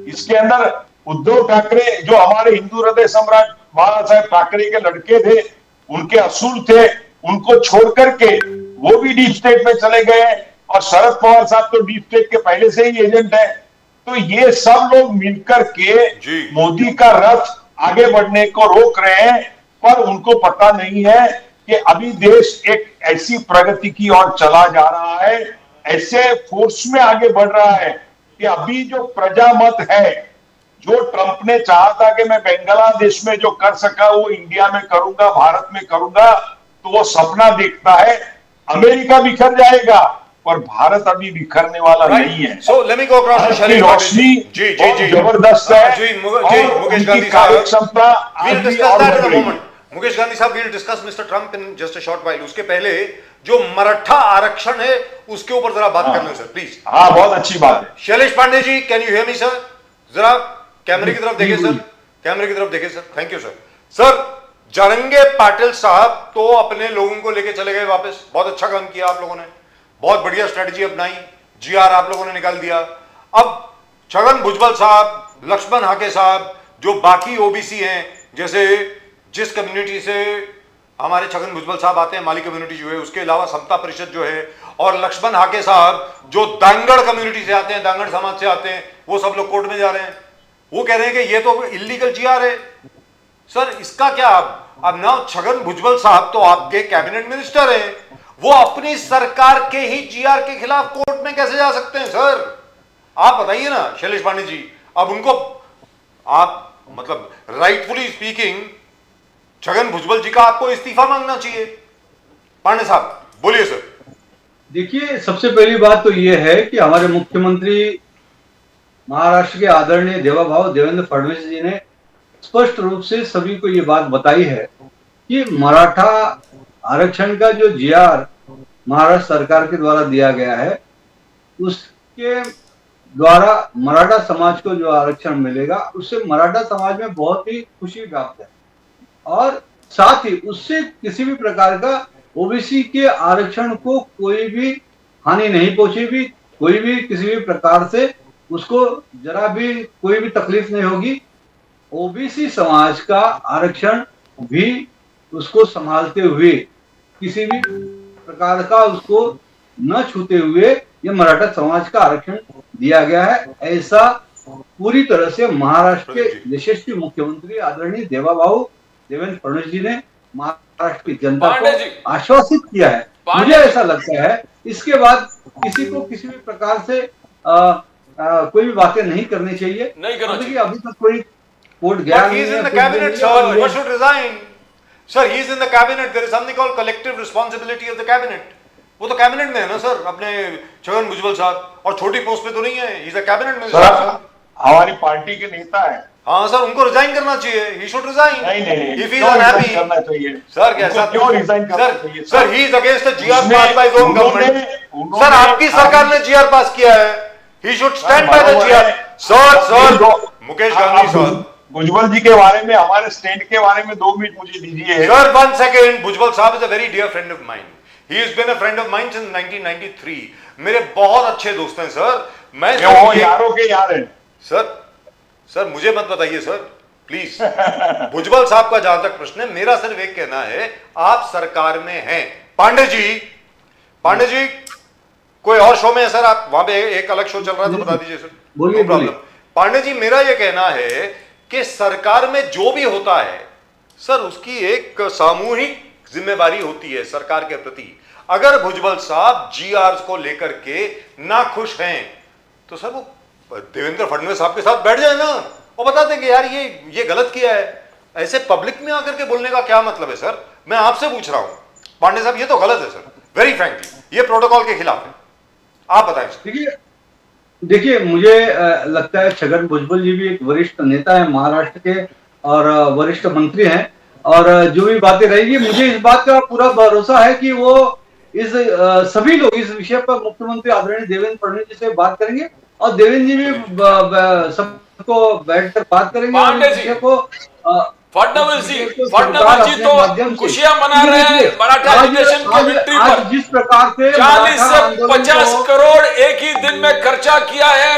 इसके अंदर उद्धव ठाकरे, जो हमारे हिंदू हृदय सम्राट बाला साहेब ठाकरे के लड़के थे, उनके असूल थे, उनको छोड़ करके वो भी डीप स्टेट में चले गए। और शरद पवार साहब तो डीप स्टेट के पहले से ही एजेंट है। तो ये सब लोग मिलकर के मोदी का रथ आगे बढ़ने को रोक रहे हैं, पर उनको पता नहीं है कि अभी देश एक ऐसी प्रगति की ओर चला जा रहा है, ऐसे फोर्स में आगे बढ़ रहा है कि अभी जो प्रजा मत है, जो ट्रंप ने चाहा था कि मैं बांग्लादेश में जो कर सका वो इंडिया में करूंगा, भारत में करूंगा, तो वो सपना देखता है। अमेरिका बिखर जाएगा, पर भारत अभी बिखरने वाला नहीं है।
So let me go across to Shailesh
रोशनी
जी
जबरदस्त है।
जी मुकेश गांधी साहब, we'll discuss that in a moment. Mukesh Gandhi साहब, we'll discuss Mr. Trump in just a short while. उसके पहले जो मराठा आरक्षण है उसके ऊपर जरा बात करना सर प्लीज।
हाँ, बहुत अच्छी बात है।
Shailesh Pandey ji, can you hear me sir? जरा कैमरे की तरफ देखिए सर, कैमरे की तरफ देखिए sir. Thank you sir. Sir, Jarange Patil साहब तो अपने लोगों को लेके चले गए वापस। बहुत अच्छा काम किया आप लोगों ने, बहुत बढ़िया स्ट्रेटजी अपनाई, जीआर आप लोगों ने निकाल दिया। अब छगन भुजबल साहब, लक्ष्मण हाके साहब, जो बाकी ओबीसी हैं, जैसे जिस कम्युनिटी से हमारे छगन भुजबल साहब आते हैं, माली कम्युनिटी जो है, उसके अलावा समता परिषद जो है, और लक्ष्मण हाके साहब जो दांगड़ कम्युनिटी से आते हैं, दांगड़ समाज से आते हैं, वो सब लोग कोर्ट में जा रहे हैं। वो कह रहे हैं कि ये तो इलीगल जीआर है। सर, इसका क्या? अब ना छगन भुजबल साहब तो आपके कैबिनेट मिनिस्टर हैं, वो अपनी सरकार के ही जीआर के खिलाफ कोर्ट में कैसे जा सकते हैं? सर आप बताइए ना शैलेश पांडे जी। अब उनको आप मतलब राइटफुली स्पीकिंग छगन भुजबल जी का आपको इस्तीफा मांगना चाहिए। पांडे साहब बोलिए सर।
देखिए, सबसे पहली बात तो यह है कि हमारे मुख्यमंत्री महाराष्ट्र के आदरणीय देवाभाव देवेंद्र फडणवीस जी ने स्पष्ट रूप से सभी को ये बात बताई है कि मराठा आरक्षण का जो जीआर महाराष्ट्र सरकार के द्वारा दिया गया है, उसके द्वारा मराठा समाज को जो आरक्षण मिलेगा उससे मराठा समाज में बहुत ही खुशी प्राप्त है, और साथ ही उससे किसी भी प्रकार का ओबीसी के आरक्षण को कोई भी हानि नहीं पहुंचेगी, कोई भी किसी भी प्रकार से उसको जरा भी कोई भी तकलीफ नहीं होगी। ओबीसी समाज का आरक्षण भी उसको संभालते हुए किसी भी प्रकार का उसको न छूते हुए ये मराठा समाज का आरक्षण दिया गया है, ऐसा पूरी तरह से महाराष्ट्र के यशस्वी मुख्यमंत्री आदरणीय देवेंद्र फडणवीस जी ने महाराष्ट्र की जनता को आश्वासित किया है। मुझे ऐसा लगता है इसके बाद किसी को किसी भी प्रकार से कोई भी बातें नहीं करनी चाहिए,
नहीं करना चाहिए।
अभी तक कोई कोर्ट गया
But he is in the cabinet, sir. What should resign? Sir, he is in the cabinet. There is something called collective responsibility of the cabinet. वो तो कैबिनेट में है ना सर, अपने छगन भुजबल साहब, और छोटी पोस्ट पे तो नहीं है। He is a cabinet minister.
Sir, हमारी पार्टी के नेता है।
हाँ सर, उनको रिजाइन करना चाहिए। He should resign.
नहीं।
If he is unhappy,
करना चाहिए।
सर कैसा?
क्यों रिजाइन करना चाहिए?
Sir, he is against the GR pass by his own government. Sir, आपकी सरकार ने GR पास किया है। He should stand by the GR. Sir, Mukesh Gandhi sir,
Bhujbal ji के बारे में, हमारे स्टैंड के बारे में 2 मिनट मुझे दीजिए।
Sir, 1 second. भुजबल साहब is a very dear friend of mine. He has been a friend of mine since 1993. मेरे बहुत अच्छे दोस्त हैं सर। मैं
वो यारों के यार हैं।
सर मुझे मत बताइए सर, प्लीज। भुजबल साहब का जहां तक प्रश्न है, मेरा सिर्फ एक कहना है, आप सरकार में हैं। पांडे जी कोई और शो में है सर? आप वहां पे एक अलग शो चल रहा है तो बता दीजिए सर।
बोलिए,
नो प्रॉब्लम। पांडे जी, मेरा यह कहना है कि सरकार में जो भी होता है सर, उसकी एक सामूहिक जिम्मेवारी होती है सरकार के प्रति। अगर भुजबल साहब जीआर को लेकर के ना खुश हैं तो सर वो देवेंद्र फडणवीस साहब के साथ बैठ जाए ना और बता देंगे यार ये गलत किया है। ऐसे पब्लिक में आकर के बोलने का क्या मतलब है सर? मैं आपसे पूछ रहा हूं पांडे साहब, ये तो गलत है सर, वेरी फ्रैंकली, ये प्रोटोकॉल के खिलाफ है। आप बताएं।
देखिए मुझे लगता है छगन भुजबल जी भी एक वरिष्ठ नेता है महाराष्ट्र के और वरिष्ठ मंत्री हैं, और जो भी बातें रहेगी मुझे इस बात का पूरा भरोसा है कि वो इस सभी लोग इस विषय पर मुख्यमंत्री आदरणीय देवेंद्र फडणवीस जी से बात करेंगे, और देवेंद्र जी भी सबको बैठकर बात करेंगे।
पांडे जी
को
फडणवीस जी तो खुशियां मना रहे हैं मराठा एजुकेशन की विक्ट्री पर।
जिस प्रकार से
40 से 50 करोड़ एक ही दिन में खर्चा किया है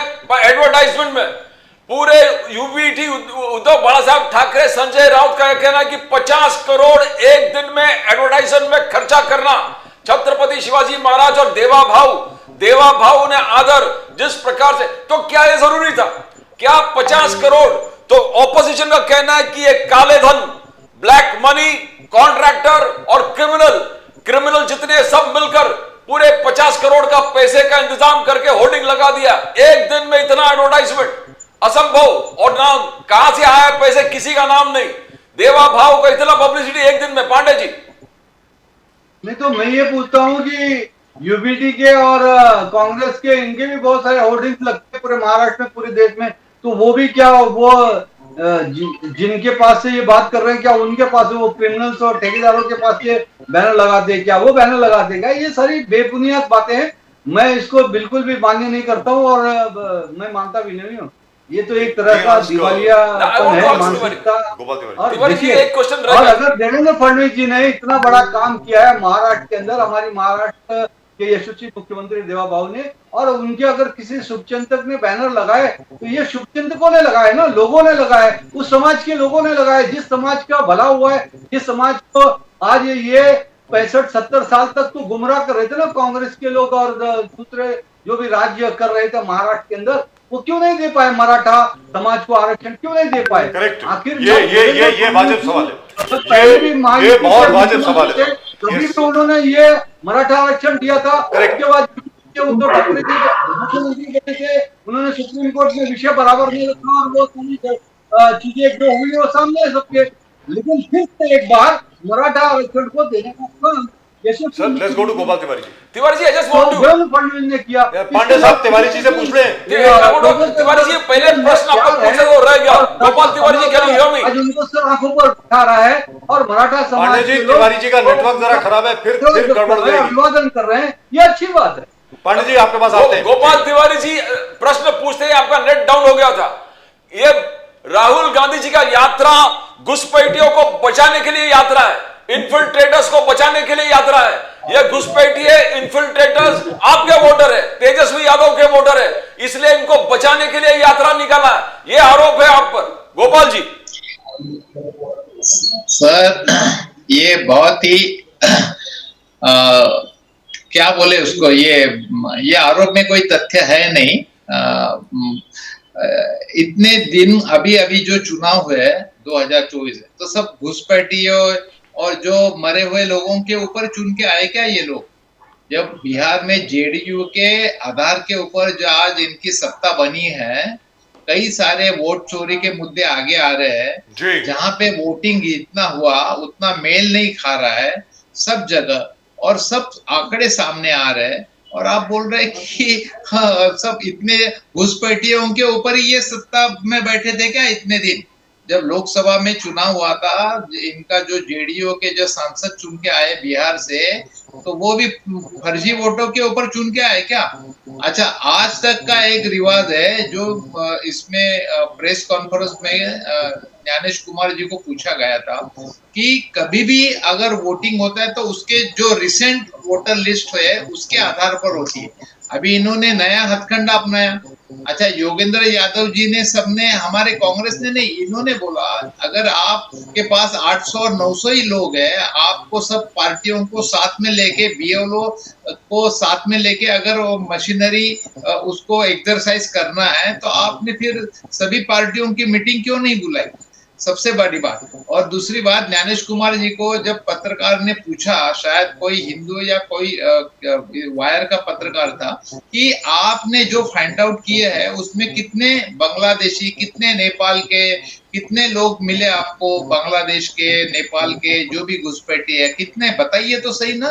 एडवर्टाइजमेंट में। पूरे यूबीटी उद्धव बाला साहब ठाकरे, संजय राउत का कहना है कि 50 करोड़ एक दिन में एडवर्टाइजमेंट में खर्चा करना। छत्रपति शिवाजी महाराज और देवा भाव ने आदर जिस प्रकार से, तो क्या ये जरूरी था? क्या 50 करोड़? तो ऑपोजिशन का कहना है कि ये काले धन, ब्लैक मनी, कॉन्ट्रैक्टर और क्रिमिनल जितने सब मिलकर पूरे 50 करोड़ का पैसे का इंतजाम करके होर्डिंग लगा दिया। एक दिन में इतना एडवर्टाइजमेंट असंभव। और नाम कहां से आया पैसे, किसी का नाम नहीं। देवा भाव का इतना पब्लिसिटी एक दिन में। पांडे जी
नहीं, तो मैं ये पूछता हूं कि यूबीटी के और कांग्रेस के इनके भी बहुत सारे होर्डिंग्स लगते हैं पूरे महाराष्ट्र में, पूरे देश में, तो वो भी क्या वो जिनके पास से ये बात कर रहे हैं क्या उनके पास वो क्रिमिनल्स और ठेकेदारों के पास ये बैनर लगाते हैं क्या? वो बैनर लगाते हैं क्या? ये सारी बेबुनियाद बातें हैं। मैं इसको बिल्कुल भी मान्य नहीं करता हूँ और मैं मानता भी नहीं हूँ। ये तो एक तरह का दिवालिया है मानसिकता। और देखिए, और अगर देवेंद्र फडणवीस जी ने इतना बड़ा काम किया है महाराष्ट्र के अंदर, हमारी महाराष्ट्र के यशस्वी मुख्यमंत्री देवा भाव ने, और उनके अगर किसी शुभचिंतक ने बैनर लगाए तो ये शुभचिंतकों ने लगाए ना, लोगों ने लगाए, उस समाज के लोगों ने लगाए जिस समाज का भला हुआ है, जिस समाज को आज ये 65-70 साल तक तो गुमराह कर रहे थे ना कांग्रेस के लोग और दूसरे जो भी राज्य कर रहे थे महाराष्ट्र के अंदर, वो क्यों नहीं दे पाए मराठा समाज को आरक्षण? क्यों नहीं दे पाए?
आखिर ये वाजिब सवाल है। पहले भी ये बहुत वाजिब सवाल है।
कभी तो उन्होंने ये मराठा आरक्षण दिया था, उसके बाद उद्धव ठाकरे जी मुख्यमंत्री बने थे, उन्होंने सुप्रीम कोर्ट में विषय बराबर नहीं रखा और वो चीजें जो हुई वो सामने सबके। लेकिन फिर से एक बार मराठा आरक्षण को देने का काम
sir let's go to Gopal Tiwari ji.
Tiwari ji, I just want to
Devendra Fadnavis ने किया।
पांडे साहब तिवारी जी से पूछ ले।
तिवारी जी, पहले प्रश्न आपको पूछे वो रह गया। गोपाल तिवारी जी, कैन यू हियर मी?
आज उनको सब आंखों पर उठा रहा है और मराठा समाज
पांडे जी,
के लोग
तिवारी जी का नेटवर्क जरा खराब है, फिर गड़बड़ जाएगी।
अभिवादन कर रहे हैं, ये अच्छी बात है।
पांडे जी आपके पास आते हैं।
गोपाल तिवारी जी, प्रश्न पूछते ही आपका नेट डाउन हो गया था। ये राहुल गांधी जी का यात्रा घुसपैठियों को बचाने के लिए यात्रा है, इन्फिल्ट्रेटर्स को बचाने के लिए यात्रा है। ये घुसपैठिए इन्फिल्ट्रेटर्स आपके वोटर है, तेजस्वी यादव के वोटर है, इसलिए इनको बचाने के लिए यात्रा निकाला है। ये आरोप है आप पर गोपाल जी।
सर, ये बहुत ही क्या बोले उसको, ये आरोप में कोई तथ्य है नहीं। इतने दिन अभी जो चुनाव हुए 2024 है, तो सब घुसपैठियों और जो मरे हुए लोगों के ऊपर चुन के आए क्या ये लोग? जब बिहार में जेडीयू के आधार के ऊपर जो आज इनकी सत्ता बनी है, कई सारे वोट चोरी के मुद्दे आगे आ रहे हैं, जहां पे वोटिंग इतना हुआ उतना मेल नहीं खा रहा है सब जगह, और सब आंकड़े सामने आ रहे हैं, और आप बोल रहे हैं कि सब इतने घुसपैठियों के ऊपर ही ये सत्ता में बैठे थे क्या इतने दिन? जब लोकसभा में चुनाव हुआ था, इनका जो जेडीयू के जो सांसद चुन के आए बिहार से, तो वो भी फर्जी वोटों के ऊपर चुन के आए क्या? अच्छा, आज तक का एक रिवाज है जो इसमें प्रेस कॉन्फ्रेंस में ज्ञानेश कुमार जी को पूछा गया था कि कभी भी अगर वोटिंग होता है तो उसके जो रिसेंट वोटर लिस्ट है उसके आधार पर होती है। अभी इन्होंने नया हथकंडा अपनाया। अच्छा, योगेंद्र यादव जी ने, सबने, हमारे कांग्रेस ने नहीं, इन्होंने बोला अगर आपके पास 800 और 900 ही लोग हैं, आपको सब पार्टियों को साथ में लेके, बीएलओ को साथ में लेके अगर वो मशीनरी उसको एक्सरसाइज करना है, तो आपने फिर सभी पार्टियों की मीटिंग क्यों नहीं बुलाई? सबसे बड़ी बात। और दूसरी बात, ज्ञानेश कुमार जी को जब पत्रकार ने पूछा, शायद कोई हिंदू या कोई वायर का पत्रकार था, कि आपने जो फाइंड आउट किए हैं उसमें कितने बांग्लादेशी, कितने नेपाल के, कितने लोग मिले आपको बांग्लादेश के, नेपाल के, जो भी घुसपैठी है, कितने बताइए तो सही ना,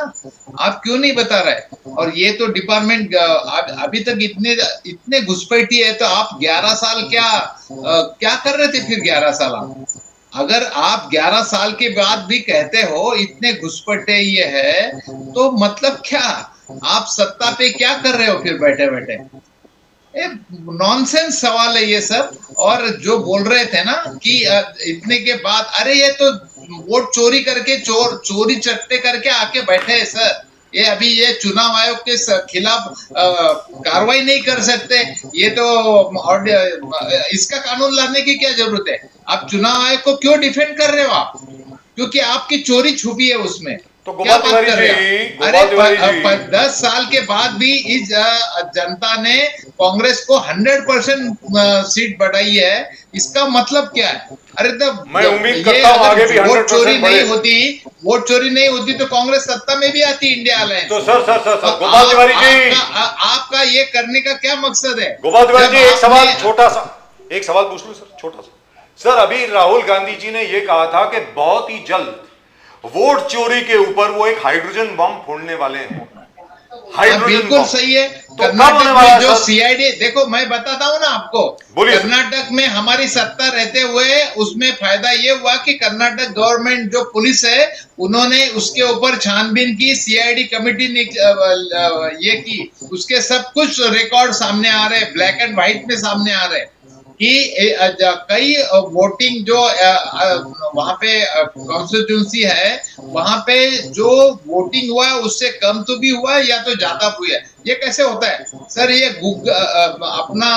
आप क्यों नहीं बता रहे? और ये तो डिपार्टमेंट अभी तक इतने घुसपैठी है, तो आप 11 साल क्या कर रहे थे फिर 11 साल आप? अगर आप 11 साल के बाद भी कहते हो इतने घुसपैठे ये है, तो मतलब क्या? आप सत्ता पे क्या कर रहे हो फिर बैठे बैठे? नॉनसेंस सवाल है ये सब। और जो बोल रहे थे ना कि इतने के बाद, अरे ये तो वोट चोरी करके, चोरी चट्टे करके आके बैठे हैं सर। ये अभी ये चुनाव आयोग के खिलाफ कार्रवाई नहीं कर सकते, ये तो और इसका कानून लाने की क्या जरूरत है? आप चुनाव आयोग को क्यों डिफेंड कर रहे हो आप? क्योंकि आपकी चोरी छुपी है उसमें।
तो क्या बात कर रहे हैं?
अरे 10 साल के बाद भी इस जनता ने कांग्रेस को 100% सीट बढ़ाई है, इसका मतलब क्या है? अरे
मैं उम्मीद करता हूं आगे भी 100%
वोट चोरी नहीं होती तो कांग्रेस सत्ता में भी आती इंडिया अलायंस।
तो सर गोपाल तिवारी जी,
आपका ये करने का क्या मकसद है?
गोपाल तिवारी जी, एक सवाल पूछ लूं सर, छोटा सा। सर, अभी राहुल गांधी जी ने यह कहा था कि बहुत ही जल्द वोट चोरी के ऊपर वो एक हाइड्रोजन बम फोड़ने वाले हैं।
बिल्कुल सही है।
तो
कर्नाटक में जो सीआईडी, देखो मैं बताता हूँ ना आपको,
बोलिए।
कर्नाटक में हमारी सत्ता रहते हुए उसमें फायदा ये हुआ कि कर्नाटक गवर्नमेंट जो पुलिस है उन्होंने उसके ऊपर छानबीन की, सीआईडी कमेटी ने ये की, उसके सब कुछ रिकॉर्ड सामने आ रहे हैं, ब्लैक एंड व्हाइट में सामने आ रहे हैं कि कई वोटिंग जो वहां पे कॉन्स्टिट्यूंसी है, वहां पे जो वोटिंग हुआ है उससे कम तो भी हुआ है या तो ज्यादा हुआ है। ये कैसे होता है सर? ये अपना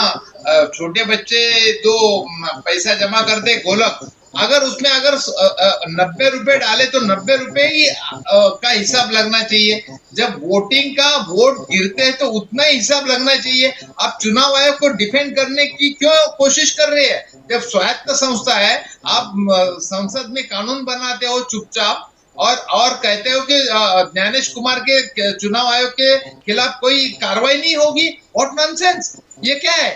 छोटे बच्चे जो पैसा जमा करते गोलक, अगर उसमें 90 रुपए डाले तो 90 रुपए ही का हिसाब लगना चाहिए। जब वोटिंग का वोट गिरते हैं तो उतना ही हिसाब लगना चाहिए। आप चुनाव आयोग को डिफेंड करने की क्यों कोशिश कर रहे हैं? जब स्वायत्त संस्था है, आप संसद में कानून बनाते हो चुपचाप और कहते हो कि ज्ञानेश कुमार के चुनाव आयोग के खिलाफ कोई कार्रवाई नहीं होगी। व्हाट नॉनसेंस, ये क्या है?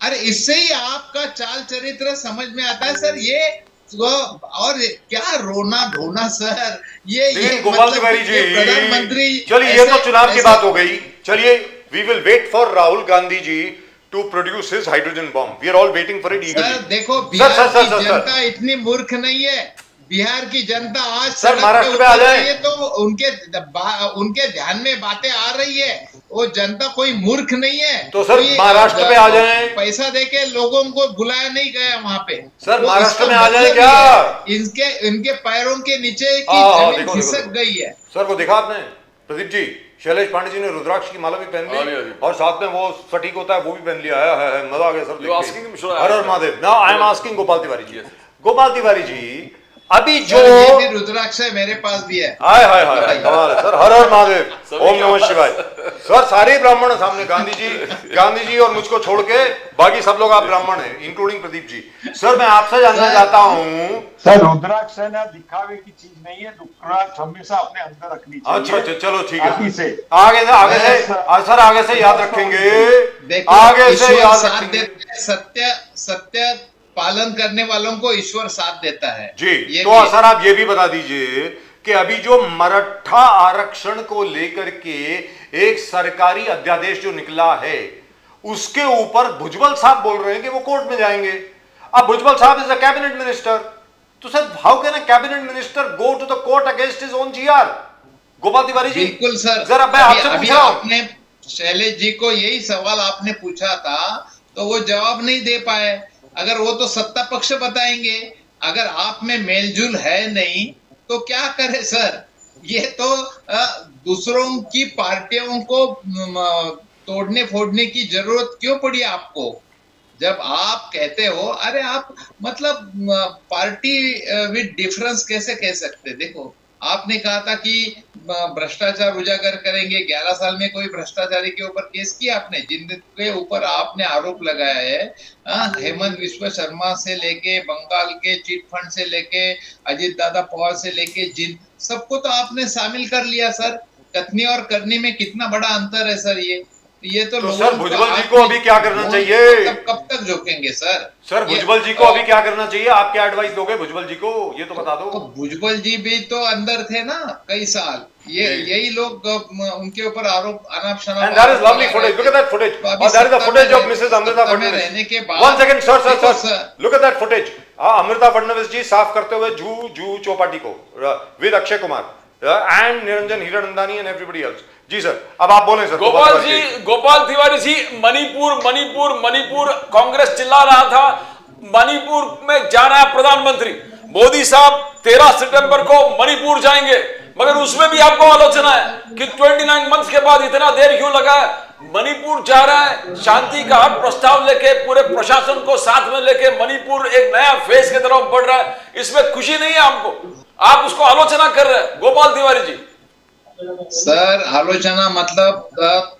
अरे इससे ही आपका चाल चरित्र समझ में आता है सर। ये और क्या रोना धोना सर, ये
लेकिन गोपाल तिवारी जी,
प्रधानमंत्री
चलिए ये तो चुनाव की बात हो गई, चलिए we will wait for Rahul Gandhi ji to produce his hydrogen bomb, we are all waiting for it
sir
eagerly.
देखो, बिहार की जनता इतनी मूर्ख नहीं है। बिहार की जनता आज
सर,
सड़क पे
महाराष्ट्र में आ
उतर
जाए।
रही है तो उनके ध्यान में बातें आ रही है। वो जनता कोई मूर्ख नहीं है।
तो सर,
कोई,
महाराष्ट्र में आ जाएं।
पैसा देके लोगों को बुलाया नहीं गया वहां पे।
सर,
तो
महाराष्ट्र
इसका
में आ जाए
मतलब
क्या?
ये है, इनके पैरों के नीचे की जमीन
देखो,
खिसक
देखो।
गई है।
सर वो देखा आपने प्रदीप जी, शैलेश पांडे जी ने रुद्राक्ष की माला भी पहन
हाँ
ली
जी।
और साथ में वो स्फटिक होता है वो भी पहन लिया है, मजा आ गया sir.
You asking him, should I
her
ask
her
him?
Mahadev. Now I am asking Gopal Tiwari ji. Gopal Tiwari ji, अभी जो
सर, ये भी रुद्राक्ष है, मेरे पास भी है।
हाय हाय हाय, कमाल है सर, हर हर महादेव,
सभी
ओम
के
नमः
पास।
शिवाय। सर सारे ब्राह्मण हैं सामने, गांधी जी और मुझको छोड़ के बाकी सब लोग आप ब्राह्मण हैं, इंक्लूडिंग प्रदीप जी। सर मैं आपसे जानना चाहता हूँ।
सर रुद्राक्ष है ना दिखावे की चीज नहीं है, रुद्राक्ष हमेशा अपने अंदर रखनी चाहिए।
अच्छा अच्छा, चलो ठीक है,
आगे से
सर आगे से याद रखेंगे,
देखो,
आगे से
ईश्वर
याद
साथ
रखेंगे
देता है, सत्य पालन करने वालों को ईश्वर साथ देता है
जी।
ये
तो
भी
सर आप ये भी बता दीजिए कि अभी जो मराठा आरक्षण को लेकर के एक सरकारी अध्यादेश जो निकला है उसके ऊपर भुजबल साहब बोल रहे हैं कि वो कोर्ट में जाएंगे। अब भुजबल साहब इज अ कैबिनेट मिनिस्टर, तो sir how can a cabinet minister go to the court against his own GR? Gopal Tiwari ji
बिल्कुल सर।
जरा मैं आपसे
अभी
पूछ रहा हूं।
आपने शैलेश जी को यही सवाल आपने पूछा था तो वो जवाब नहीं दे पाए। अगर वो तो सत्ता पक्ष बताएंगे, अगर आप में मेलजोल है नहीं तो क्या करे सर? ये तो दूसरों की पार्टियों को तोड़ने फोड़ने की जरूरत क्यों पड़ी आपको? जब आप कहते हो, अरे आप मतलब पार्टी विद डिफरेंस कैसे कह सकते? देखो, आपने कहा था कि भ्रष्टाचार उजागर करेंगे। 11 साल में कोई भ्रष्टाचारी के ऊपर केस किया आपने? जिनके ऊपर आपने आरोप लगाया है, हेमंत विश्व शर्मा से लेके, बंगाल के चिट फंड से लेके, अजीत दादा पवार से लेके, जिन सबको तो आपने शामिल कर लिया सर। कथनी और करनी में कितना बड़ा अंतर है सर। ये तो
तो
लोगों
सर भुजबल जी को अभी क्या करना चाहिए?
कब तक झोंकेंगे सर?
सर भुजबल जी को अभी क्या करना चाहिए? आप क्या एडवाइस दोगे भुजबल जी को, ये तो बता दो।
तो भुजबल जी भी तो अंदर थे ना कई साल। यही लोग उनके ऊपर आरोप अनाप शनाप।
And that is lovely footage. Look at that footage.
अभी
That is the
सत्ता
footage
में
of Mrs. Amrita
सत्ता में
Fadnavis.
रहने के बाद-
One second, sir.
देखो sir.
Look at that footage. Amrita Fadnavis ji साफ करते हुए जू चौपाटी को with Akshay Kumar and Niranjan Hiranandani and everybody else. जी सर, अब आप बोलें सर।
गोपाल तिवारी जी, मणिपुर कांग्रेस चिल्ला रहा था, मणिपुर में जा रहा है प्रधानमंत्री मोदी साहब 13 सितंबर को मणिपुर जाएंगे, मगर उसमें भी आपको आलोचना है कि 29 मंथ्स के बाद इतना देर क्यों लगा है? मणिपुर जा रहा है, शांति का हर प्रस्ताव लेके, पूरे प्रशासन को साथ में लेके मणिपुर एक नया फेज की तरफ बढ़ रहा है। इसमें खुशी नहीं है आपको? आप उसको आलोचना कर रहे हैं गोपाल तिवारी जी।
सर आलोचना मतलब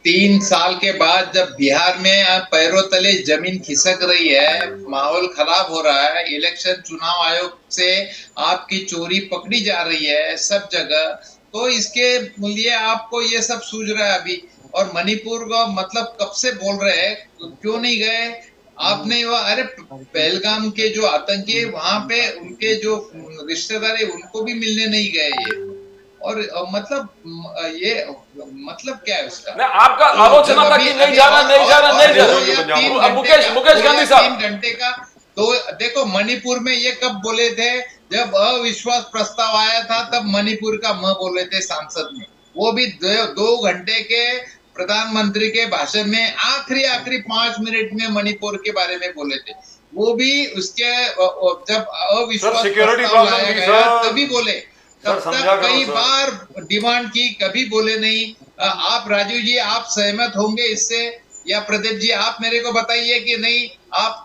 3 साल के बाद जब बिहार में पैरों तले जमीन खिसक रही है, माहौल खराब हो रहा है, इलेक्शन चुनाव आयोग से आपकी चोरी पकड़ी जा रही है सब जगह, तो इसके लिए आपको ये सब सूझ रहा है अभी। और मणिपुर का मतलब कब से बोल रहे हैं, क्यों नहीं गए आपने? अरे पहलगाम के जो आतंकी है वहां पे उनके जो रिश्तेदार है उनको भी मिलने नहीं गए ये। और मतलब क्या है उसका?
नहीं, आपका आलोचना था कि नहीं जाना। मुकेश गांधी साहब
3 घंटे का तो देखो, मणिपुर में ये कब बोले थे? जब अविश्वास प्रस्ताव आया था तब मणिपुर का म बोले थे सांसद में, वो भी 2 घंटे के प्रधानमंत्री के भाषण में आखिरी 5 मिनट में मणिपुर के बारे में बोले थे। वो भी उसके जब अविश्वास प्रस्ताव लाया गया तभी बोले। तब तक कई बार डिमांड की, कभी बोले नहीं। आप राजीव जी, आप सहमत होंगे इससे? या प्रदीप जी आप मेरे को बताइए कि नहीं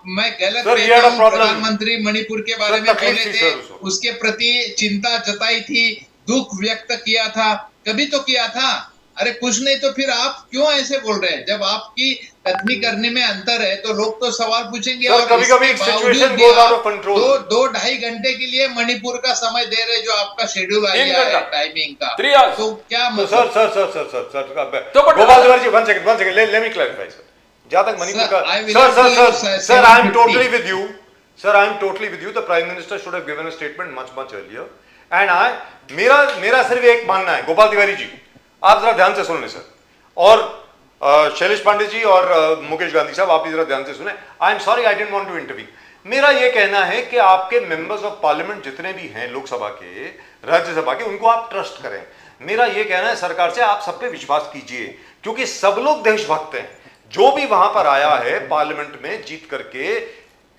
मैं गलत कहता हूं? प्रधानमंत्री मणिपुर के बारे में बोले थे, उसके प्रति चिंता जताई थी, दुख व्यक्त किया था, कभी तो किया था। अरे कुछ नहीं तो फिर आप क्यों ऐसे बोल रहे हैं? जब आपकी कथनी करने में अंतर है तो लोग तो सवाल पूछेंगे। और
कभी-कभी situation goes out of control.
2-2.5 घंटे के लिए मणिपुर का समय दे रहे, जो आपका शेड्यूल आ गया है टाइमिंग का, तो क्या मतलब?
Sir Gopal Tiwari ji, one second, let me clarify sir. जहां तक मणिपुर का, sir I am totally with you Sir, I am totally with you. The Prime Minister should have given a statement much earlier. And मेरा सिर्फ एक मानना है, गोपाल तिवारी जी, आप जरा ध्यान से सुन लें सर, और शैलेश पांडे जी और मुकेश गांधी साहब, आप भी जरा ध्यान से सुने. I am sorry, I didn't want to intervene. मेरा ये कहना है कि आपके मेंबर्स ऑफ पार्लियामेंट जितने भी हैं लोकसभा के, राज्यसभा के, उनको आप ट्रस्ट करें. मेरा ये कहना है सरकार से, आप सब पे विश्वास कीजिए, क्योंकि सब लोग देशभक्त हैं. जो भी वहां पर आया है पार्लियामेंट में जीत करके,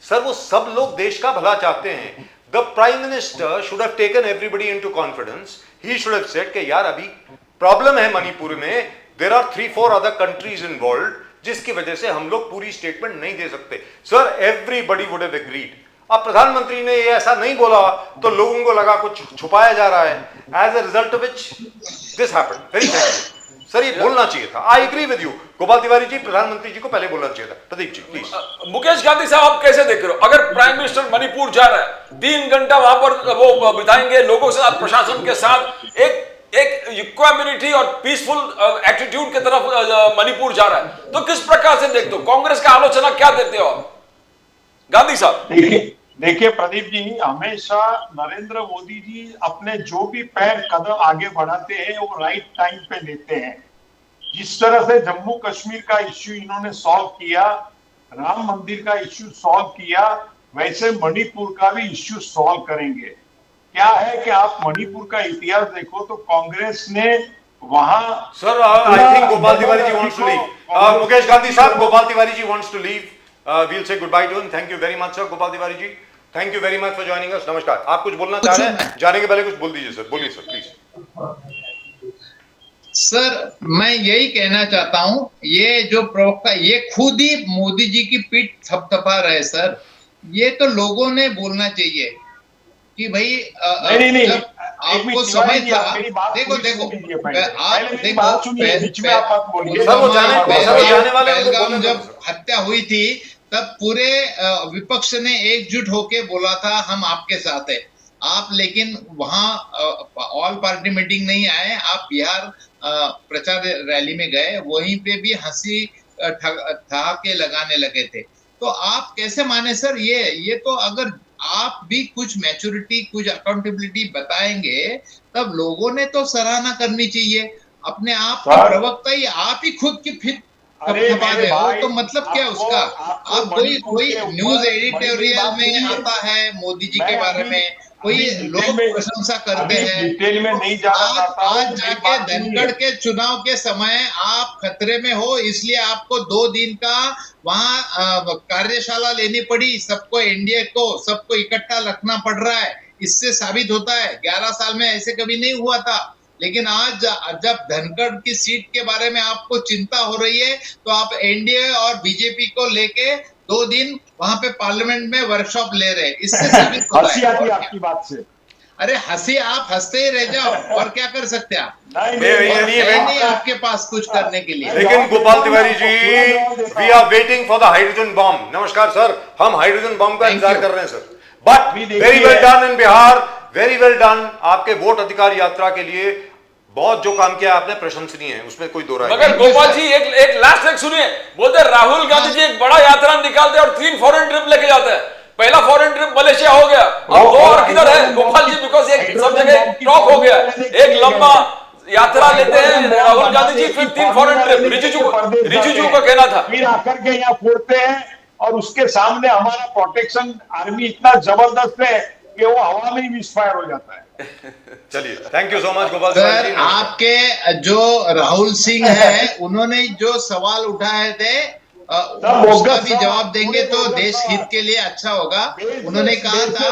सर वो सब लोग देश का भला चाहते हैं. The prime minister should have taken everybody into confidence. He should have said कि यार अभी प्रॉब्लम है मणिपुर में, there are 3-4 other countries involved, जिसकी वजह से हम लोग पूरी स्टेटमेंट नहीं दे सकते. Sir everybody would have agreed. अब प्रधानमंत्री ने ये ऐसा नहीं बोला तो लोगों को लगा कुछ छुपाया जा रहा है. As a result of which this happened. Very sad. Sir ये बोलना चाहिए था. I agree with you. Gopal Tiwari ji, प्रधानमंत्री जी को पहले बोलना चाहिए था. प्रदीप जी प्लीज.
मुकेश गांधी साहब, आप कैसे देख रहे हो? अगर प्राइम मिनिस्टर मणिपुर जा रहा है, 3 घंटा वहां पर वो बिताएंगे लोगों के साथ, प्रशासन के साथ, एक इक्वानिटी और पीसफुल एटीट्यूड की तरफ मणिपुर जा रहा है, तो किस प्रकार से देखते हो? कांग्रेस का आलोचना क्या देते हो आप, गांधी साहब?
देखिए प्रदीप जी, हमेशा नरेंद्र मोदी जी अपने जो भी कदम आगे बढ़ाते हैं वो राइट टाइम पे लेते हैं. जिस तरह से जम्मू कश्मीर का इश्यू इन्होंने सॉल्व किया, राम मंदिर का इश्यू सॉल्व किया, वैसे मणिपुर का भी इश्यू सॉल्व करेंगे. क्या है कि आप मणिपुर का इतिहास देखो तो कांग्रेस ने वहां,
sir I think Gopal Tiwari ji wants to leave. Mukesh Gandhi साहब, Gopal Tiwari ji wants to leave. We'll say goodbye to him. Thank you very much, sir. Gopal Tiwari ji, thank you very much for joining us. नमस्कार. आप कुछ बोलना चाह रहे हैं? जाने के पहले कुछ बोल दीजिए सर. बोलिए सर प्लीज.
सर मैं यही कहना चाहता हूं, ये जो प्रवक्ता ये खुद ही मोदी जी की पीठ थपथपा रहे सर. ये तो लोगों ने बोलना चाहिए कि भाई
नहीं,
आपको समझ था. देखो
सर वो जाने वाले
पहलगाम जब हत्या हुई थी तब पूरे विपक्ष ने एकजुट होके बोला था हम आपके साथ है. आप लेकिन वहां ऑल पार्टी मीटिंग नहीं आए, आप बिहार प्रचार रैली में गए, वहीं पे भी हंसी ठहाके लगाने लगे थे. तो आप कैसे माने सर? ये तो अगर आप भी कुछ मैच्योरिटी, कुछ अकाउंटेबिलिटी बताएंगे तब लोगों ने तो सराहना करनी चाहिए. अपने आप के प्रवक्ता ही आप ही खुद की फिर रहे हो तो मतलब क्या उसका? आप कोई न्यूज एडिटोरियल में आता है मोदी जी के बारे में, कोई लोग प्रशंसा करते हैं.
डिटेल में नहीं जाना.
आज जाके धनखड़ के चुनाव के समय आप खतरे में हो, इसलिए आपको 2 दिन का वहां कार्यशाला लेनी पड़ी. सबको एनडीए को सबको इकट्ठा रखना पड़ रहा है. इससे साबित होता है 11 साल में ऐसे कभी नहीं हुआ था. लेकिन आज जब धनखड़ की सीट के बारे में आपको चिंता हो रही है तो आप एनडीए और बीजेपी को लेके 2 दिन वहां पे पार्लियामेंट में वर्कशॉप ले रहे हैं. इससे साबित होता है.
आती आपकी बात से.
अरे हंसी, आप हंसते ही रह जाओ, और क्या कर सकते हैं आप?
नहीं
आपके पास कुछ करने के लिए.
लेकिन Gopal Tiwari ji, we are waiting for the hydrogen bomb. नमस्कार सर, हम हाइड्रोजन बॉम्ब का इंतजार कर रहे हैं sir. But very well done in Bihar, very well done. आपके वोट अधिकार यात्रा के लिए बहुत जो काम किया आपने प्रशंसनीय है, उसमें कोई दो राय नहीं.
मगर गोपाल जी एक लास्ट एक सुनिए. बोलते राहुल गांधी जी एक बड़ा यात्रा निकालते हैं और 3 फॉरेन ट्रिप लेके जाते हैं. पहला फॉरेन ट्रिप मलेशिया हो गया, अब 2 और किधर है गोपाल जी? बिकॉज एक सब जगह टॉक हो गया. एक लंबा यात्रा लेते हैं राहुल गांधी जी, फिर 3 फॉरेन ट्रिप. रिजिजू को कहना था,
फिर आकर के यहाँ फोड़ते हैं और उसके सामने हमारा प्रोटेक्शन आर्मी इतना जबरदस्त है कि वो हवा में ही मिसफायर हो जाता है.
चलिए, thank you so much Gopal
sir. आपके जो राहुल सिंह है, उन्होंने जो सवाल उठाए थे उसका भी जवाब देंगे तो देश हित के लिए अच्छा होगा. उन्होंने कहा था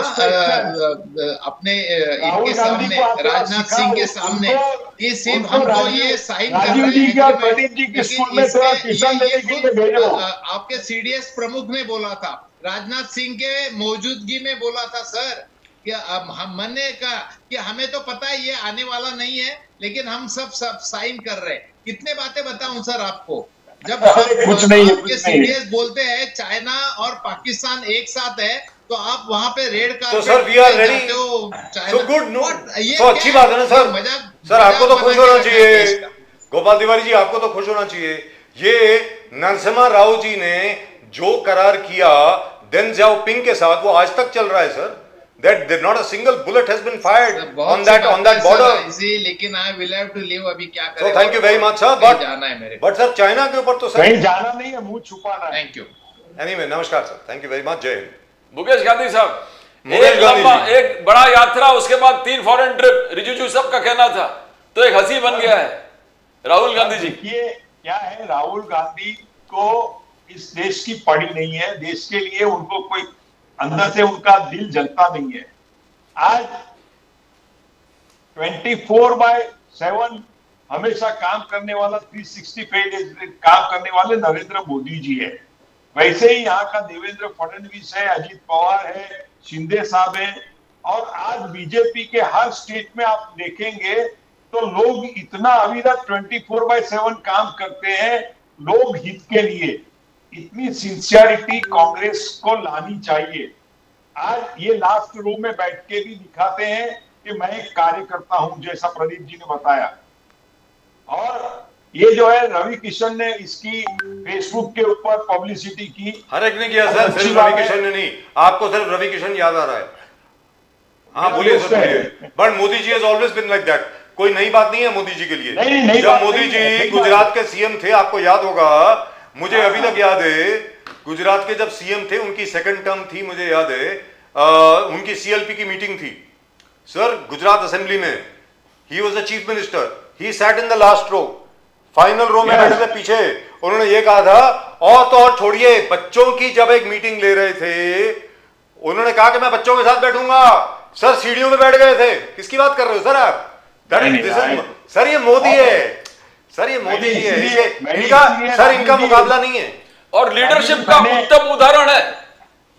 अपने इनके सामने, राजनाथ सिंह के सामने, कि सिर्फ हमको ये साइन आपके सीडीएस प्रमुख ने बोला था, राजनाथ सिंह के मौजूदगी में बोला था सर, कि मैंने कहा कि हमें तो पता है ये आने वाला नहीं है, लेकिन हम सब साइन कर रहे हैं. कितने बातें बताऊं सर आपको? जब
कुछ नहीं
आपके सीडीएस बोलते हैं चाइना और पाकिस्तान एक साथ है, तो आप वहां पे रेड कर,
तो sir we are ready. So good. No तो अच्छी बात है ना सर. सर आपको तो खुश होना चाहिए गोपाल तिवारी जी, आपको तो खुश होना चाहिए. ये नरसिम्हा राव जी ने जो करार किया देन जाओपिंग के साथ वो आज तक चल रहा है sir. That not a single bullet has been fired on that border.
लेकिन I will have to leave, अभी क्या करें.
So thank you very much sir.
जाना है मेरे.
But sir चाइना के ऊपर तो सर
कहीं जाना नहीं है, मुंह छुपाना है.
Thank you.
Anyway, नमस्कार sir. Thank you very much. जय हिंद.
मुकेश गांधी साहब,
मुकेश गांधी जी.
एक बड़ा यात्रा, उसके बाद 3 फॉरेन ट्रिप, रिजिजू सबका कहना था, तो एक हंसी बन गया है राहुल गांधी जी.
देखिए क्या है, राहुल गांधी को इस देश की पड़ी नहीं है. देश के लिए उनको कोई अंदर से उनका दिल जलता नहीं है. आज 24/7 हमेशा काम करने वाला 365 डेज काम करने वाले नरेंद्र मोदी जी है. वैसे ही यहाँ का देवेंद्र फडणवीस है, अजीत पवार है, शिंदे साहब है, और आज बीजेपी के हर स्टेट में आप देखेंगे तो लोग इतना अविरत 24/7 काम करते हैं लोग हित के लिए. इतनी सिंसियरिटी कांग्रेस को लानी चाहिए. आज ये लास्ट रो में बैठ के भी दिखाते हैं कि मैं एक कार्यकर्ता हूं, जैसा प्रदीप जी ने बताया. और ये जो है रवि किशन ने इसकी फेसबुक के ऊपर पब्लिसिटी की.
हर एक ने किया सर, सिर्फ रवि किशन ने नहीं. आपको सिर्फ रवि किशन याद आ रहा है. हाँ बोलिए सर, बोलिए. But Modi ji has always been like that. कोई नई बात नहीं है मोदी जी के लिए.
नहीं,
जब मोदी जी गुजरात के सीएम थे, आपको याद होगा, मुझे अभी तक याद है, गुजरात के जब सीएम थे, उनकी सेकंड टर्म थी, मुझे याद है, उनकी सीएलपी की मीटिंग थी सर गुजरात असेंबली में. He was the chief minister. He sat in the last row, final row में बैठे थे पीछे. उन्होंने ये कहा था, और तो और छोड़िए, बच्चों की जब एक मीटिंग ले रहे थे, उन्होंने कहा कि मैं बच्चों के साथ बैठूंगा. सर सीढ़ियों में बैठ गए थे. किसकी बात कर रहे हो सर आप? सर ये मोदी है. सर ये मोदी जी है. इनका मुकाबला नहीं है.
और लीडरशिप का उत्तम उदाहरण है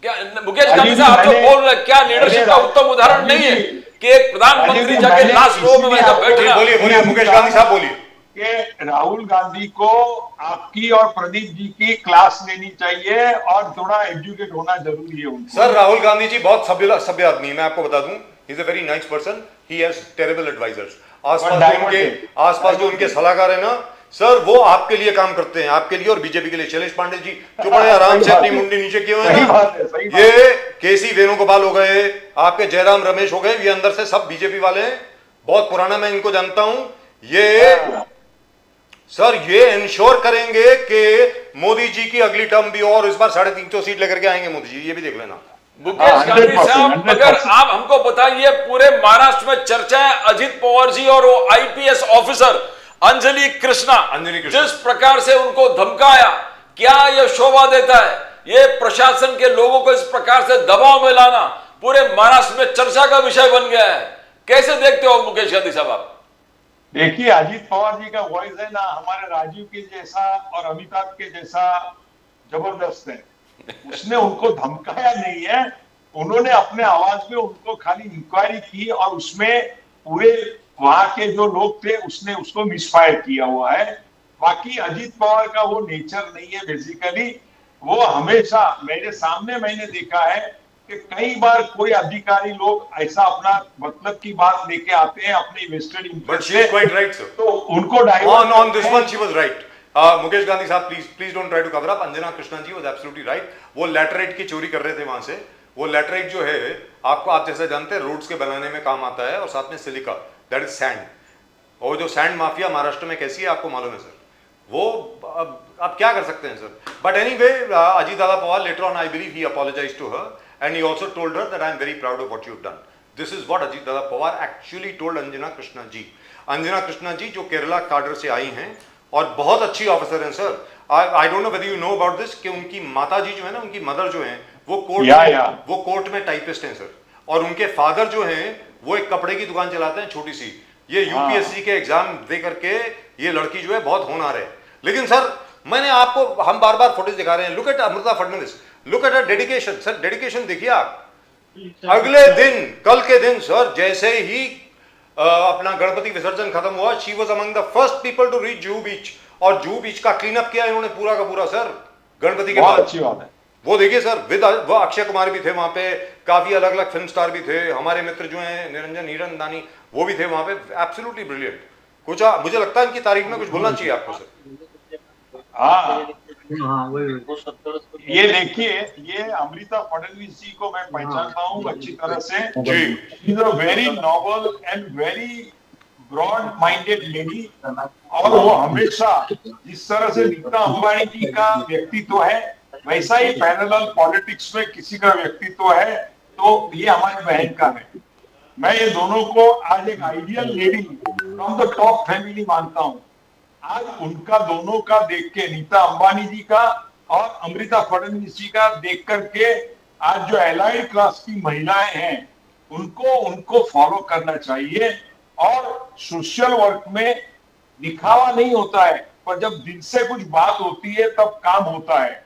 क्या मुकेश गांधी साहब? आप जो बोल रहे हैं, क्या लीडरशिप का उत्तम उदाहरण नहीं है कि एक प्रधानमंत्री जाके लास्ट रो में बैठना?
बोलिए बोलिए मुकेश गांधी साहब, बोलिए.
कि राहुल गांधी को आपकी और प्रदीप जी की क्लास लेनी चाहिए और थोड़ा एजुकेट होना जरूरी है उनको.
सर राहुल गांधी जी बहुत सभ्य आदमी है. मैं आपको बता दूं, he is a very nice person. He has terrible advisers. आसपास जो उनके सलाहकार है ना सर, वो आपके लिए काम करते हैं, आपके लिए और बीजेपी के लिए. शैलेश पांडे जी जो बड़े आराम से अपनी मुंडी नीचे किए हुए हैं. ये केसी वेणुगोपाल हो गए, आपके जयराम रमेश हो गए, ये अंदर से सब बीजेपी वाले हैं. बहुत पुराना मैं इनको जानता हूं. ये सर ये इंश्योर करेंगे कि मोदी जी की अगली टर्म भी, और इस बार 350 सीट लेकर के आएंगे मोदी जी. ये भी देख लेना.
मुकेश गांधी साहब, अगर आप हमको बताइए, पूरे महाराष्ट्र में चर्चा है अजित पवार जी और वो आईपीएस ऑफिसर अंजलि कृष्णा, जिस प्रकार से उनको धमकाया, क्या यह शोभा देता है? ये प्रशासन के लोगों को इस प्रकार से दबाव में लाना पूरे महाराष्ट्र में चर्चा का विषय बन गया है. कैसे देखते हो मुकेश गांधी साहब आप?
देखिए, अजीत पवार जी का वॉइस है ना हमारे राजीव के जैसा और अमिताभ के जैसा जबरदस्त है. उसने उनको धमकाया नहीं है, उन्होंने अपने आवाज में उनको खाली इंक्वायरी की और उसमें पूरे वहां के जो लोग थे उसने उसको मिसफायर किया हुआ है. बाकी अजीत पवार का वो नेचर नहीं है. बेसिकली वो हमेशा मेरे सामने मैंने देखा है कि कई बार कोई अधिकारी लोग ऐसा अपना मतलब की बात लेके आते हैं अपने वेस्टेड इंटरेस्ट से.
Quite right sir.
तो उनको divert
on this one she was right. Mukesh Gandhi साहब please don't try to cover up. Anjana Krishna ji was absolutely right. वो लैटराइट की चोरी कर रहे थे वहां से. वो लैटराइट जो है आपको, आप जैसे जानते हैं, रोड्स के बनाने में काम आता है, और साथ में सिलिका, दैट इज सैंड. और जो सैंड माफिया महाराष्ट्र में कैसी है आपको मालूम है सर. वो अब क्या कर सकते हैं sir. But anyway, Ajit Dada Pawar later on I believe he apologised to her and he also told her that I am very proud of what you have done. This is what Ajit Dada Pawar actually told Anjana Krishna ji. Anjana Krishna ji जो Kerala cadre से आई हैं और बहुत अच्छी officer हैं sir. I don't know whether you know about this कि उनकी माता जी जो है ना, उनकी मदर जो हैं, वो कोर्ट में टाइपिस्ट हैं सर. और उनके फादर जो हैं वो एक कपड़े की दुकान चलाते हैं छोटी सी. ये यूपीएससी के एग्जाम दे करके ये लड़की जो है बहुत होनहार है. लेकिन सर मैंने आपको, हम बार बार फुटेज दिखा रहे हैं. Look at Amruta Fadnavis, look at dedication. Sir dedication देखिए आप. अगले दिन, कल के दिन सर, जैसे ही अपना गणपति विसर्जन खत्म हुआ, she was among the first people to reach Juhu beach. और जुहू बीच का क्लीन अप किया इन्होंने पूरा का पूरा सर, गणपति के बाद.
अच्छी बात है.
वो देखिए सर, विद वो अक्षय कुमार भी थे वहां पे, काफी अलग अलग फिल्म स्टार भी थे, हमारे मित्र जो हैं निरंजन हीरनदानी, वो भी थे वहां पे. Absolutely brilliant. कुछ मुझे लगता है इनकी तारीफ में कुछ बोलना चाहिए आपको सर.
हाँ,
हाँ वही
ये देखिए, ये अमृता फडणवीस जी को मैं पहचानता हूँ अच्छी तरह से।
She
is a very novel and very broad minded lady, और वो हमेशा जिस तरह से नीता अंबानी जी का व्यक्तित्व है वैसा ही पैरेलल पॉलिटिक्स में किसी का व्यक्तित्व है, तो ये हमारी बहन का है। मैं ये दोनों को आज एक ideal lady from the top family मानता हूँ। आज उनका दोनों का देख के, नीता अंबानी जी का और अमृता फडणवीस जी का देख करके, आज जो एलाइड क्लास की महिलाएं हैं उनको फॉलो करना चाहिए। और सोशल वर्क में दिखावा नहीं होता है, पर जब दिल से कुछ बात होती है तब काम होता है।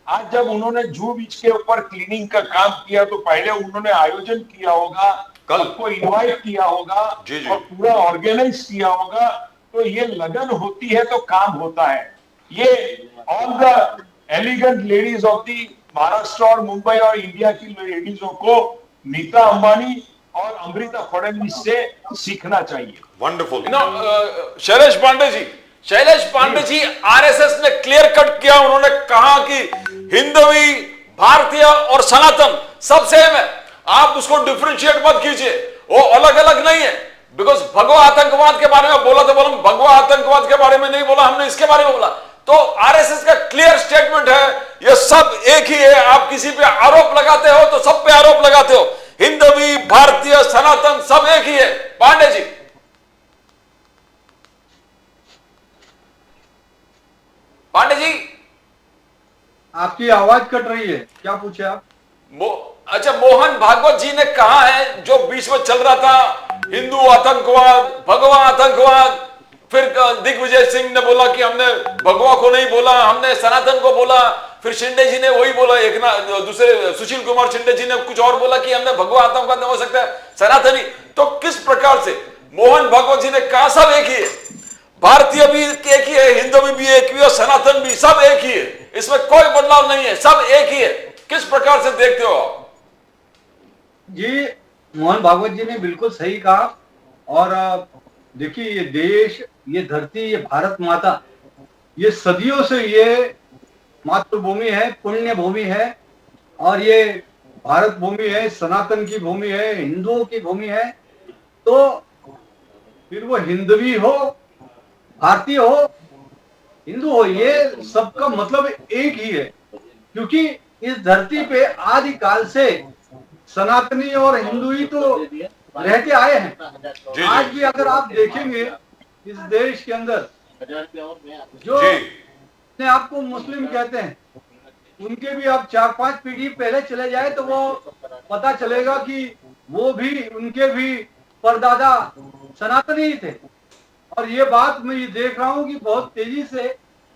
आज जब उन्होंने जूहू बीच के ऊपर क्लीनिंग का काम किया तो पहले उन्होंने आयोजन किया होगा,
कल
सबको इनवाइट किया होगा
जी, जी।
और पूरा ऑर्गेनाइज किया होगा, तो ये लगन होती है तो काम होता है। ये all the elegant ladies of the Maharashtra और मुंबई और इंडिया की लेडीजों को नीता अंबानी और अमृता फडणवीस से सीखना चाहिए।
वंडरफुल।
शैलेश पांडे जी आरएसएस ने क्लियर कट किया, उन्होंने कहा कि हिंदवी, भारतीय और सनातन सब सेम है, आप उसको डिफरेंशिएट मत कीजिए, वो अलग अलग नहीं है। बिकॉज भगवा आतंकवाद के बारे में बोला तो बोला, भगवा आतंकवाद के बारे में नहीं बोला, हमने इसके बारे में बोला। तो आरएसएस का क्लियर स्टेटमेंट है, ये सब एक ही है। आप किसी पे आरोप लगाते हो तो सब पे आरोप लगाते हो, हिंदवी, भारतीय, सनातन सब एक ही है। पांडे जी, पांडे जी
आपकी आवाज कट रही है, क्या पूछे आप?
अच्छा, मोहन भागवत जी ने कहा है, जो बीच में चल रहा था हिंदू आतंकवाद, भगवा आतंकवाद, फिर दिग्विजय सिंह ने बोला कि हमने भगवा को नहीं बोला, हमने सनातन को बोला, फिर शिंदे जी ने वही बोला, एक ना दूसरे सुशील कुमार शिंदे जी ने कुछ और बोला कि हमने भगवा आतंकवाद नहीं हो सकता है, सनातनी। तो किस प्रकार से मोहन भागवत जी ने कहा सब एक ही है, भारतीय भी एक ही है, हिंदू भी एक ही है, सनातन भी सब एक ही है, इसमें कोई बदलाव नहीं है, सब एक ही है। किस प्रकार से देखते हो आप?
जी, मोहन भागवत जी ने बिल्कुल सही कहा। और देखिए, ये देश, ये धरती, ये भारत माता, ये सदियों से ये मातृभूमि है, पुण्य भूमि है, और ये भारत भूमि है, सनातन की भूमि है, हिंदुओं की भूमि है। तो फिर वो हिंदवी हो, भारतीय हो, हिंदू हो, ये सबका मतलब एक ही है। क्योंकि इस धरती पे आदि काल से सनातनी और हिंदू ही तो रहते आए हैं। आज भी अगर आप देखेंगे इस देश के अंदर जो अपने आप को मुस्लिम कहते हैं, उनके भी आप 4-5 पीढ़ी पहले चले जाए तो वो पता चलेगा कि वो भी, उनके भी परदादा सनातनी ही थे। और ये बात मैं ये देख रहा हूँ कि बहुत तेजी से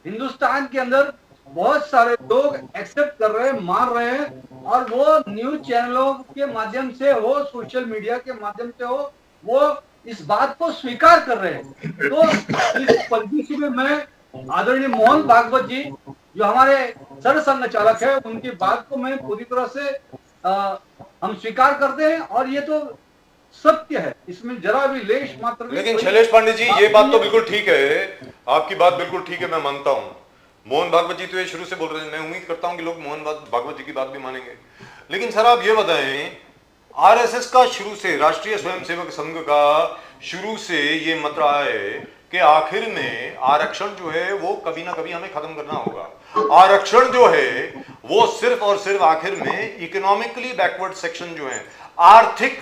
हिंदुस्तान के अंदर बहुत सारे लोग एक्सेप्ट कर रहे हैं, मान रहे हैं, और वो न्यूज चैनलों के माध्यम से हो, सोशल मीडिया के माध्यम से हो, वो इस बात को स्वीकार कर रहे हैं। तो इस परिदृश्य में मैं आदरणीय मोहन भागवत जी, जो हमारे सरसंघचालक है, उनकी बात को मैं पूरी तरह से हम स्वीकार करते हैं, और ये तो सत्य है, इसमें जरा भी लेश मात्र भी।
लेकिन शैलेश पांडे जी, ये बात तो बिल्कुल ठीक है, आपकी बात बिल्कुल ठीक है, मैं मानता हूं। मोहन भागवत जी तो ये शुरू से बोल रहे हैं, मैं उम्मीद करता हूं कि लोग मोहन भागवत जी की बात भी मानेंगे। लेकिन सर आप ये बताएं, आरएसएस का शुरू से, राष्ट्रीय स्वयंसेवक संघ का शुरू से ये मत रहा है कि आखिर में आरक्षण जो है वो कभी ना कभी हमें खत्म करना होगा। आरक्षण जो है वो सिर्फ और सिर्फ आखिर में इकोनॉमिकली बैकवर्ड सेक्शन जो है, आर्थिक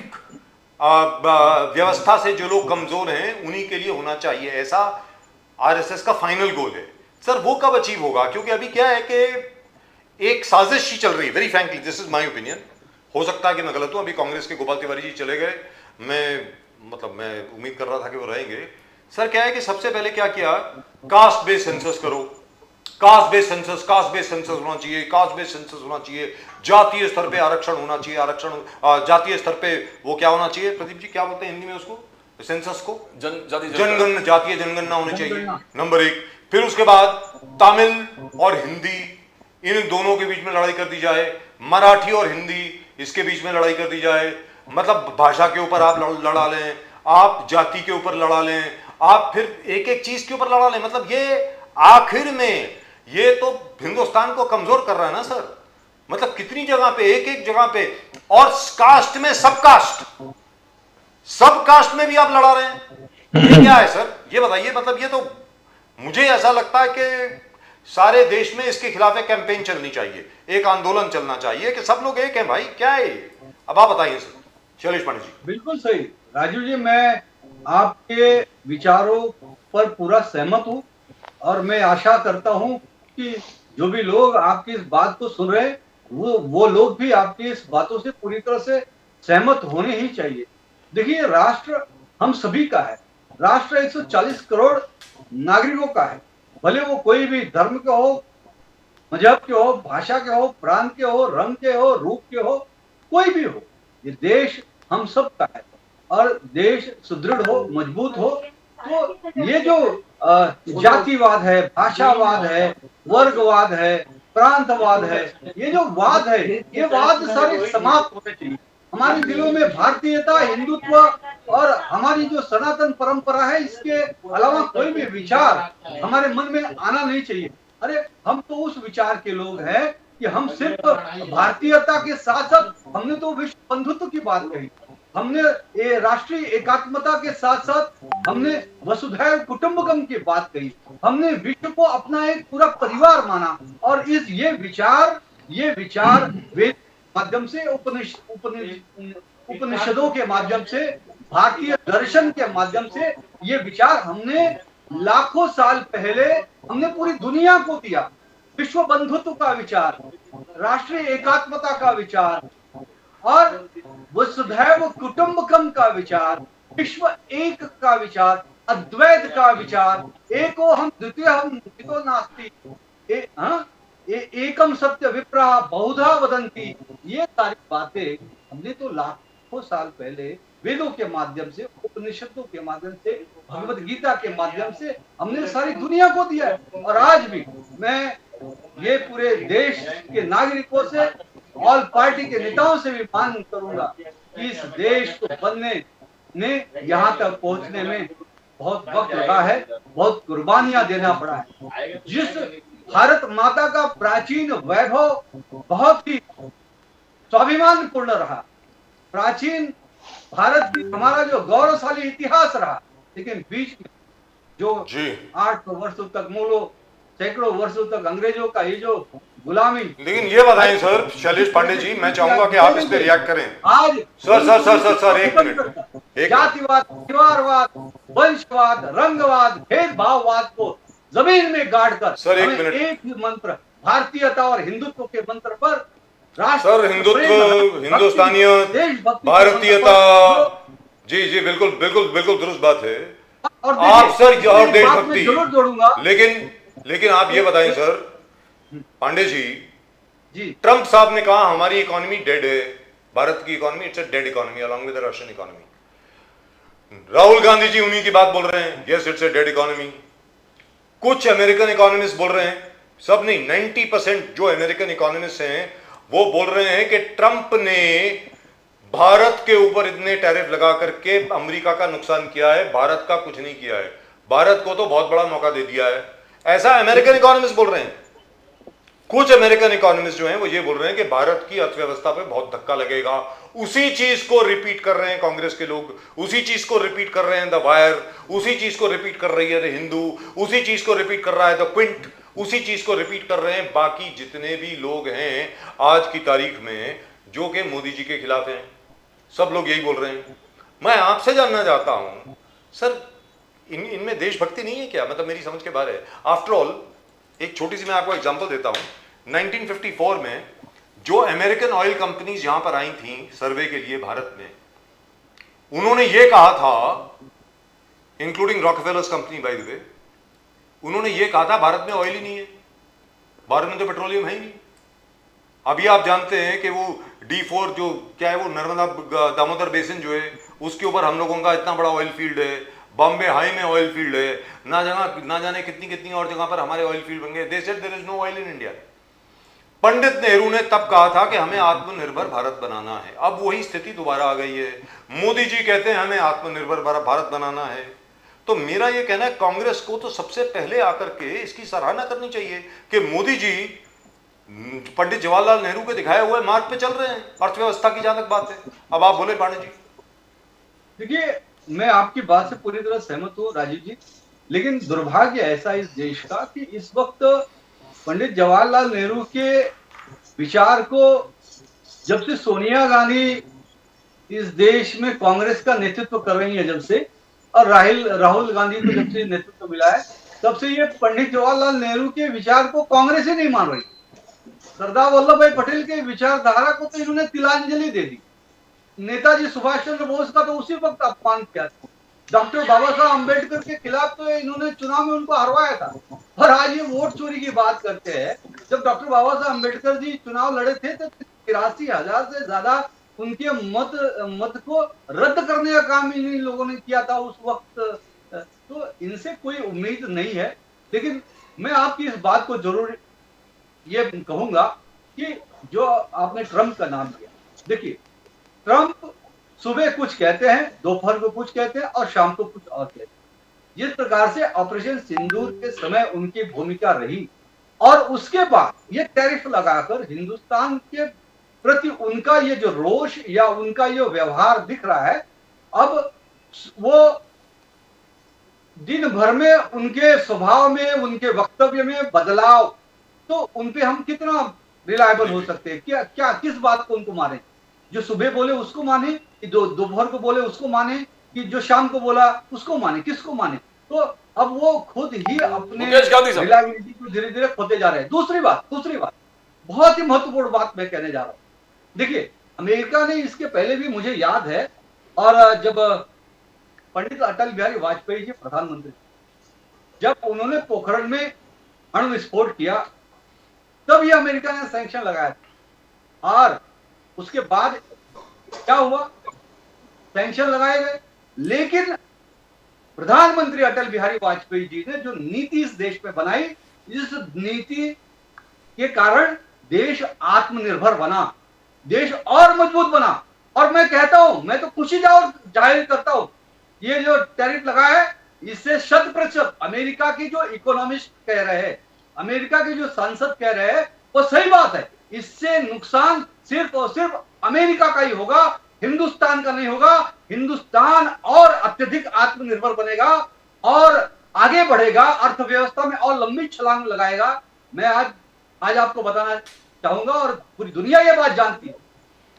व्यवस्था से जो लोग कमजोर हैं उन्हीं के लिए होना चाहिए, ऐसा आरएसएस का फाइनल गोल है। सर वो कब अचीव होगा? क्योंकि अभी क्या है कि एक साजिश ही चल रही है, very frankly this is my opinion, हो सकता है कि मैं गलत हूं। अभी कांग्रेस के गोपाल तिवारी जी चले गए, मैं उम्मीद कर रहा था कि वो रहेंगे। सर क्या है कि सबसे पहले क्या किया, कास्ट बेस्ड सेंसस करो, कास्ट बेस्ड सेंसस होना चाहिए, कास्ट बेस्ड सेंसस होना चाहिए, जातीय स्तर पे आरक्षण होना चाहिए, आरक्षण जातीय स्तर पे वो क्या होना चाहिए, प्रदीप जी क्या बोलते हैं हिंदी में उसको, सेंसस को जनगणना, जातीय जनगणना होनी चाहिए, नंबर 1। फिर उसके बाद तमिल और हिंदी, इन दोनों के बीच में लड़ाई कर दी जाए, मराठी और हिंदी इसके बीच में लड़ाई कर दी जाए। मतलब भाषा के ऊपर आप लड़ा लें, आप जाति के ऊपर लड़ा लें, आप फिर एक एक चीज के ऊपर लड़ा लें। मतलब ये आखिर में ये तो हिंदुस्तान को कमजोर कर रहा है ना सर। मतलब कितनी जगह पे, एक एक जगह पे, और कास्ट में सब कास्ट में भी आप लड़ा रहे हैं। ये क्या है सर, ये बताइए। मतलब ये तो मुझे ऐसा लगता है कि सारे देश में इसके खिलाफ एक कैंपेन चलनी चाहिए, एक आंदोलन चलना चाहिए कि सब लोग एक हैं भाई। क्या है ये? अब आप बताइए सर। शैलेश पांडे जी।
बिल्कुल सही राजू जी, मैं आपके विचारों पर पूरा सहमत हूं और मैं आशा करता हूं कि जो भी लोग आपकी इस बात को सुन रहे हैं वो लोग भी आपकी इस बातों से पूरी तरह से सहमत होने ही चाहिए। देखिए, राष्ट्र हम सभी का है। राष्ट्र 140 करोड़ नागरिकों का है, भले वो कोई भी धर्म के हो, मजहब के हो, भाषा के हो, प्रांत के हो, रंग के हो, रूप के हो, कोई भी हो। ये देश हम सब का है और देश सुदृढ़ हो, मजबूत हो तो ये जो जातिवाद है, भाषावाद है, वर्गवाद है, प्रांतवाद है, ये जो वाद है, ये वाद सारे समाप्त होने चाहिए। हमारे दिलों में भारतीयता, हिंदुत्व और हमारी जो सनातन परंपरा है, इसके अलावा कोई भी विचार हमारे मन में आना नहीं चाहिए। अरे हम तो उस विचार के लोग हैं कि हम सिर्फ भारतीयता के साथ साथ हमने तो विश्व बंधुत्व की बात कही, हमने ये राष्ट्रीय एकात्मता के साथ साथ हमने वसुधैव कुटुंबकम की बात कही, हमने विश्व को अपना एक पूरा परिवार माना। और ये विचार वेद माध्यम से, उपनिषदों के माध्यम से, भारतीय दर्शन के माध्यम से ये विचार हमने लाखों साल पहले हमने पूरी दुनिया को दिया। विश्व बंधुत्व का विचार, राष्ट्रीय एकात्मता का विचार और वसुधैव कुटुंबकम का विचार, विश्व एक का विचार, अद्वैत का विचार, एको हम द्वितीय हम द्वितीयो नास्ति, एकम सत्य विप्रहा बहुधा वदंती। ये सारी बातें हमने तो लाखों साल पहले वेदों के माध्यम से, उपनिषदों के माध्यम से, भगवत गीता के माध्यम से हमने सारी दुनिया को दिया है। और आज भी मैं ये पूरे देश के नागरिकों से, ऑल पार्टी के नेताओं से भी मांग करूंगा कि इस देश को बनने ने यहाँ तक पहुंचने में बहुत वक्त लगा है, बहुत कुर्बानियां देना पड़ा है। जिस भारत माता का प्राचीन वैभव बहुत ही स्वाभिमान पूर्ण रहा, प्राचीन भारत की हमारा जो गौरवशाली इतिहास रहा, लेकिन बीच में जो 800 वर्षों तक, मूलों सैकड़ों वर्षों तक अंग्रेजों का ये जो गुलामी।
लेकिन ये बताएं सर, शैलेश पांडे जी, मैं चाहूंगा कि आप इस पे रिएक्ट करें।
आज
सर एक मिनट।
जातिवाद, परिवारवाद, वंशवाद, रंगवाद, भेदभाववाद को जमीन में गाड़कर
सर एक मिनट,
एक ही मंत्र, भारतीयता और हिंदुत्व के मंत्र पर
सर हिंदुत्व, हिंदुस्तानियत, भारतीयता, जी बिल्कुल बिल्कुल बिल्कुल दुरुस्त बात है। आप सर और देशभक्ति
जरूर जोड़ूंगा,
लेकिन आप ये बताएं सर पांडे जी, ट्रंप साहब ने कहा हमारी इकोनॉमी डेड है, भारत की economy it's a dead economy along with the Russian economy. Rahul Gandhi ji उन्हीं की बात बोल रहे हैं, yes it's a dead economy. कुछ अमेरिकन इकोनॉमिस्ट बोल रहे हैं, सब नहीं, 90% जो अमेरिकन इकोनॉमिस्ट हैं वो बोल रहे हैं कि ट्रंप ने भारत के ऊपर इतने टैरिफ लगा करके अमेरिका का नुकसान किया है, भारत का कुछ नहीं किया है, भारत को तो बहुत बड़ा मौका दे दिया है। ऐसा अमेरिकन इकोनॉमिस्ट बोल रहे हैं। कुछ अमेरिकन इकोनॉमिस्ट जो हैं वो ये बोल रहे हैं कि भारत की अर्थव्यवस्था पे बहुत धक्का लगेगा। उसी चीज को रिपीट कर रहे हैं कांग्रेस के लोग, उसी चीज को रिपीट कर रहे हैं द वायर, उसी चीज को रिपीट कर रही है द हिंदू, उसी चीज को रिपीट कर रहा है द क्विंट, उसी चीज को रिपीट कर रहे हैं बाकी जितने भी लोग हैं आज की तारीख में जो कि मोदी जी के खिलाफ हैं। सब लोग यही बोल रहे हैं। मैं आपसे जानना चाहता हूं सर, इनमें देशभक्ति नहीं है क्या? मतलब मेरी समझ के बाहर है। आफ्टर ऑल एक छोटी सी मैं आपको एग्जांपल देता हूं। 1954 में जो अमेरिकन ऑयल कंपनीज यहां पर आई थी सर्वे के लिए भारत में, उन्होंने ये कहा था, including Rockefellers company by the वे, उन्होंने ये कहा था भारत में ऑयल ही नहीं है, भारत में तो पेट्रोलियम है ही नहीं। अभी आप जानते हैं कि वो D4 जो क्या है, वो नर्मदा दामोदर बेसिन जो है उसके ऊपर हम लोगों का इतना बड़ा ऑयल फील्ड है, बॉम्बे हाई में ऑयल फील्ड है, ना जाने कितनी कितनी और जगह पर हमारे ऑयल फील्ड बन गए। They said there is no oil in India. Pandit Nehru ने तब कहा था कि हमें आत्मनिर्भर भारत बनाना है। अब वही स्थिति दोबारा आ गई है। मोदी जी कहते हैं हमें आत्मनिर्भर भारत बनाना है। तो मेरा ये कहना है कांग्रेस को तो सबसे पहले आकर के इसकी सराहना करनी चाहिए कि मोदी जी पंडित जवाहरलाल नेहरू के दिखाए हुए मार्ग पे चल रहे हैं अर्थव्यवस्था की, जहां तक बात है। अब आप बोले पांडे जी।
देखिए, मैं आपकी बात से पूरी तरह सहमत हूँ राजीव जी, लेकिन दुर्भाग्य ऐसा इस देश का कि इस वक्त पंडित जवाहरलाल नेहरू के विचार को, जब से सोनिया गांधी इस देश में कांग्रेस का नेतृत्व कर रही है, जब से, और राहुल गांधी को जब से नेतृत्व मिला है, तब से ये पंडित जवाहरलाल नेहरू के विचार को कांग्रेस ही नहीं मान रही। सरदार वल्लभ भाई पटेल के विचारधारा को तो इन्होंने तिलांजलि दे दी। नेताजी सुभाष चंद्र बोस का तो उसी वक्त अपमान किया था। डॉक्टर बाबा साहब अम्बेडकर के खिलाफ तो इन्होंने चुनाव में उनको हरवाया था। और आज ये वोट चोरी की बात करते हैं। जब डॉक्टर बाबा साहब अम्बेडकर जी चुनाव लड़े थे तो 83,000 से ज्यादा उनके मत को रद्द करने का काम इन लोगों ने किया था उस वक्त। तो इनसे कोई उम्मीद नहीं है। लेकिन मैं आपकी इस बात को जरूर ये कहूंगा कि जो आपने ट्रंप का नाम लिया, देखिए, ट्रंप सुबह कुछ कहते हैं, दोपहर को कुछ कहते हैं और शाम को कुछ और कहते हैं। जिस प्रकार से ऑपरेशन सिंदूर के समय उनकी भूमिका रही और उसके बाद ये टैरिफ लगाकर हिंदुस्तान के प्रति उनका ये जो रोष या उनका ये व्यवहार दिख रहा है, अब वो दिन भर में उनके स्वभाव में, उनके वक्तव्य में बदलाव, तो उनपे हम कितना रिलायबल हो सकते हैं? क्या किस बात को उनको माने? जो सुबह बोले उसको माने कि दोपहर को बोले उसको माने कि जो शाम को बोला उसको माने? किसको माने? तो अब वो खुद ही अपने रिलायबिलिटी को धीरे धीरे खोते जा रहे हैं। दूसरी बात बहुत ही महत्वपूर्ण बात मैं कहने जा रहा हूं। देखिए, अमेरिका ने इसके पहले भी मुझे याद है, और जब पंडित अटल बिहारी वाजपेयी जी प्रधानमंत्री, जब उन्होंने पोखरण में अणु विस्फोट किया, तब ये अमेरिका ने सैंक्शन लगाया था। और उसके बाद क्या हुआ? सैंक्शन लगाए गए, लेकिन प्रधानमंत्री अटल बिहारी वाजपेयी जी ने जो नीति इस देश में बनाई, इस नीति के कारण देश आत्मनिर्भर बना, देश और मजबूत बना। और मैं कहता हूं, मैं तो खुशी जाहिर करता हूं, ये जो टैरिफ लगा है, इससे 100% अमेरिका की जो इकोनॉमिस्ट कह रहे हैं, अमेरिका के जो सांसद कह रहे हैं, वो सही बात है। इससे नुकसान सिर्फ और सिर्फ अमेरिका का ही होगा, हिंदुस्तान का नहीं होगा। हिंदुस्तान और अत्यधिक आत्मनिर्भर बनेगा और आगे बढ़ेगा, अर्थव्यवस्था में और लंबी छलांग लगाएगा। मैं आज आपको बताना चाहूंगा, और पूरी दुनिया ये बात जानती है,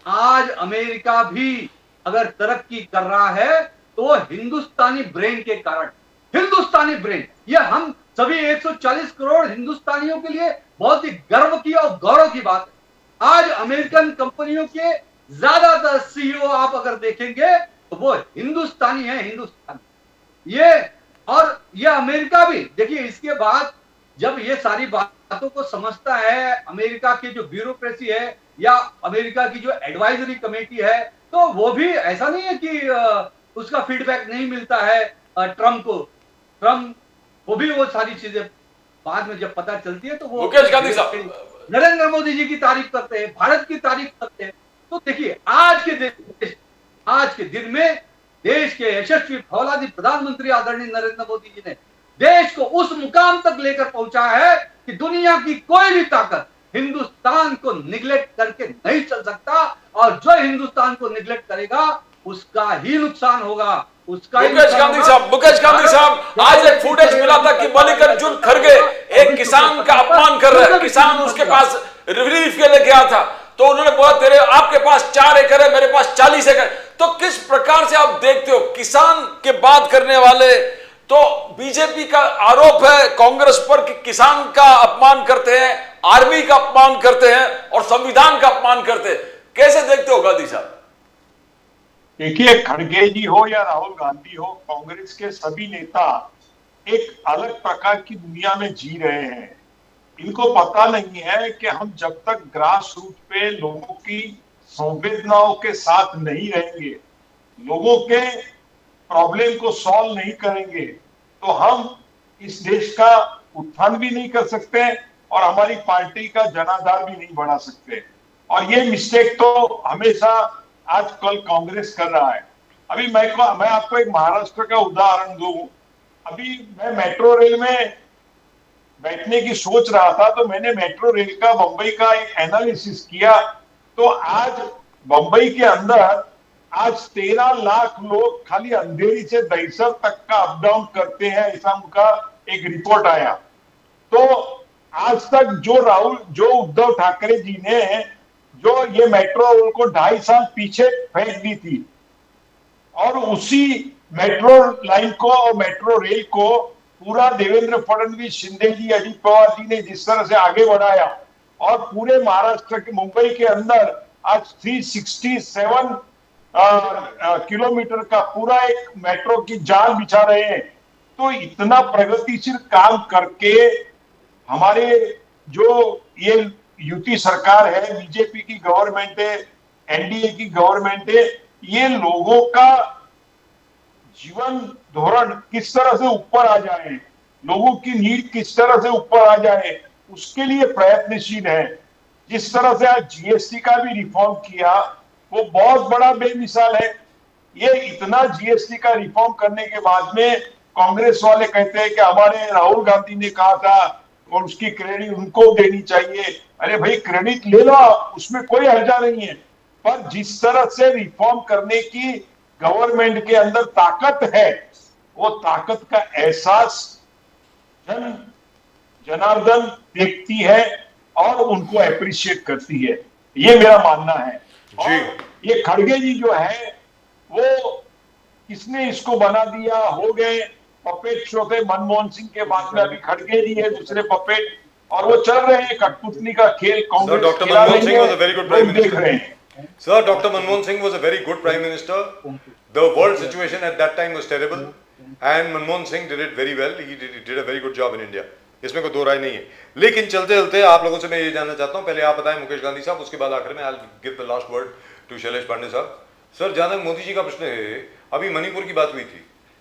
आज अमेरिका भी अगर तरक्की कर रहा है तो हिंदुस्तानी ब्रेन के कारण। हिंदुस्तानी ब्रेन, ये हम सभी 140 करोड़ हिंदुस्तानियों के लिए बहुत ही गर्व की और गौरव की बात है। आज अमेरिकन कंपनियों के ज्यादातर सीईओ आप अगर देखेंगे तो वो हिंदुस्तानी है, हिंदुस्तानी। ये अमेरिका भी, देखिए, इसके बाद जब ये सारी बातों को समझता है, अमेरिका की जो ब्यूरोक्रेसी है या अमेरिका की जो एडवाइजरी कमेटी है, तो वो भी ऐसा नहीं है कि उसका फीडबैक नहीं मिलता है ट्रंप को। ट्रंप वो भी वो सारी चीजें बाद में जब पता चलती है तो वो नरेंद्र मोदी जी की तारीफ करते हैं, भारत की तारीफ करते हैं। तो देखिए, आज के दिन में देश के यशस्वी फौलादी प्रधानमंत्री आदरणीय नरेंद्र मोदी जी ने देश को उस मुकाम तक लेकर पहुंचा है कि दुनिया की कोई भी ताकत हिंदुस्तान को निगलेक्ट करके नहीं चल सकता, और जो हिंदुस्तान को निगलेक्ट करेगा उसका ही नुकसान होगा।
मुकेश गांधी साहब, आज एक फुटेज मिला था कि मल्लिकार्जुन खड़गे एक किसान का अपमान कर रहे हैं। किसान उसके पास रिलीफ के लिए गया था, तो उन्होंने बोला आपके पास 4 एकड़ है, मेरे पास 40 एकड़। तो किस प्रकार से आप देखते हो किसान के बात करने वाले? तो बीजेपी का आरोप है कांग्रेस पर कि किसान का अपमान करते हैं, आर्मी का अपमान करते हैं और संविधान का अपमान करते हैं। कैसे देखते हो गांधी साहब?
देखिए, खड़गे जी हो या राहुल गांधी हो, कांग्रेस के सभी नेता एक अलग प्रकार की दुनिया में जी रहे हैं। इनको पता नहीं है कि हम जब तक ग्रास रूट पे लोगों की संवेदनाओं के साथ नहीं रहेंगे, लोगों के प्रॉब्लम को सॉल्व नहीं करेंगे, तो हम इस देश का उत्थान भी नहीं कर सकते और हमारी पार्टी का जनाधार भी नहीं बढ़ा सकते। और ये मिस्टेक तो हमेशा आजकल कांग्रेस कर रहा है। अभी मैं आपको एक महाराष्ट्र का उदाहरण दूं अभी मैं मेट्रो रेल में बैठने की सोच रहा था, तो मैंने मेट्रो रेल का मुंबई का एक एनालिसिस किया। तो आज मुंबई के अंदर आज 13 लाख लोग खाली अंधेरी से दहिसर तक का अप डाउन करते हैं, ऐसा उनका एक रिपोर्ट आया। तो आज तक जो उद्धव ठाकरे जी ने जो ये मेट्रो रेल को 2.5 साल पीछे फेंक दी थी, और उसी मेट्रो लाइन को और मेट्रो रेल को पूरा देवेंद्र फडणवीस, शिंदे जी, अजित पवार जी ने जिस तरह से आगे बढ़ाया, और पूरे महाराष्ट्र के मुंबई के अंदर आज 367 किलोमीटर का पूरा एक मेट्रो की जाल बिछा रहे हैं। तो इतना प्रगतिशील काम करके हमारे जो ये यूटी सरकार है, बीजेपी की गवर्नमेंट है, एनडीए की गवर्नमेंट है, ये लोगों का जीवन धोरण किस तरह से ऊपर आ जाए, लोगों की नीड किस तरह से ऊपर आ जाए, उसके लिए प्रयत्नशील है। जिस तरह से आज जीएसटी का भी रिफॉर्म किया, वो बहुत बड़ा बेमिसाल है। ये इतना जीएसटी का रिफॉर्म करने के बाद में कांग्रेस वाले कहते हैं कि हमारे राहुल गांधी ने कहा था और उसकी क्रेडिट उनको देनी चाहिए। अरे भाई, क्रेडिट ले लो, उसमें कोई हर्जा नहीं है, पर जिस तरह से रिफॉर्म करने की गवर्नमेंट के अंदर ताकत है, वो ताकत का एहसास जनार्दन देखती है और उनको अप्रिशिएट करती है, ये मेरा मानना है। और ये खड़गे जी जो है, वो किसने इसको बना दिया, हो गए पपेट शो थे मनमोहन सिंह के बाद में, अभी खड़गे जी है दूसरे पपेट, और वो चल रहे हैं कठपुतली का खेल। Congress
doctor Manmohan Singh was a very good prime
देख रहे
मिनिस्टर।
हैं।
Sir, Dr. Manmohan Singh was a very good prime minister. The world situation at that time was terrible, and Manmohan Singh did it very well. He did a very good job in India. इसमें कोई दो राय नहीं है। लेकिन चलते चलते आप लोगों से मैं ये जानना चाहता हूँ, पहले आप बताएं मुकेश गांधी साहब, उसके बाद आखिर में I'll give the last word to Shailesh Pandey साहब। सर, जहाँ तक मोदी जी का प्रश्न है, अभी मणिपुर की बात हुई थी।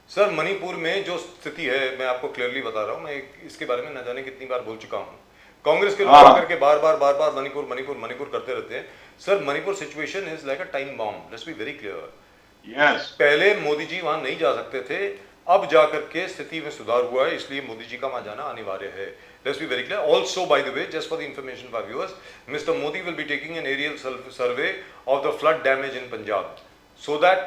सर, मणिपुर में जो स्थिति है, मैं आपको क्लियरली बता रहा हूँ, मैं इसके बारे में न जाने कितनी बार बोल चुका हूँ। कांग्रेस के लोग आकर के बार बार मणिपुर मणिपुर मणिपुर करते रहते हैं। Sir, Manipur situation is like a time bomb, let's be very clear.
Yes,
पहले मोदी जी वहां नहीं जा सकते थे, अब जाकर के स्थिति में सुधार हुआ है, इसलिए मोदी जी का वहां जाना अनिवार्य है। Let's be very clear. Also by the way, just for the information for viewers, mister Modi will be taking an aerial survey of the flood damage in Punjab, so that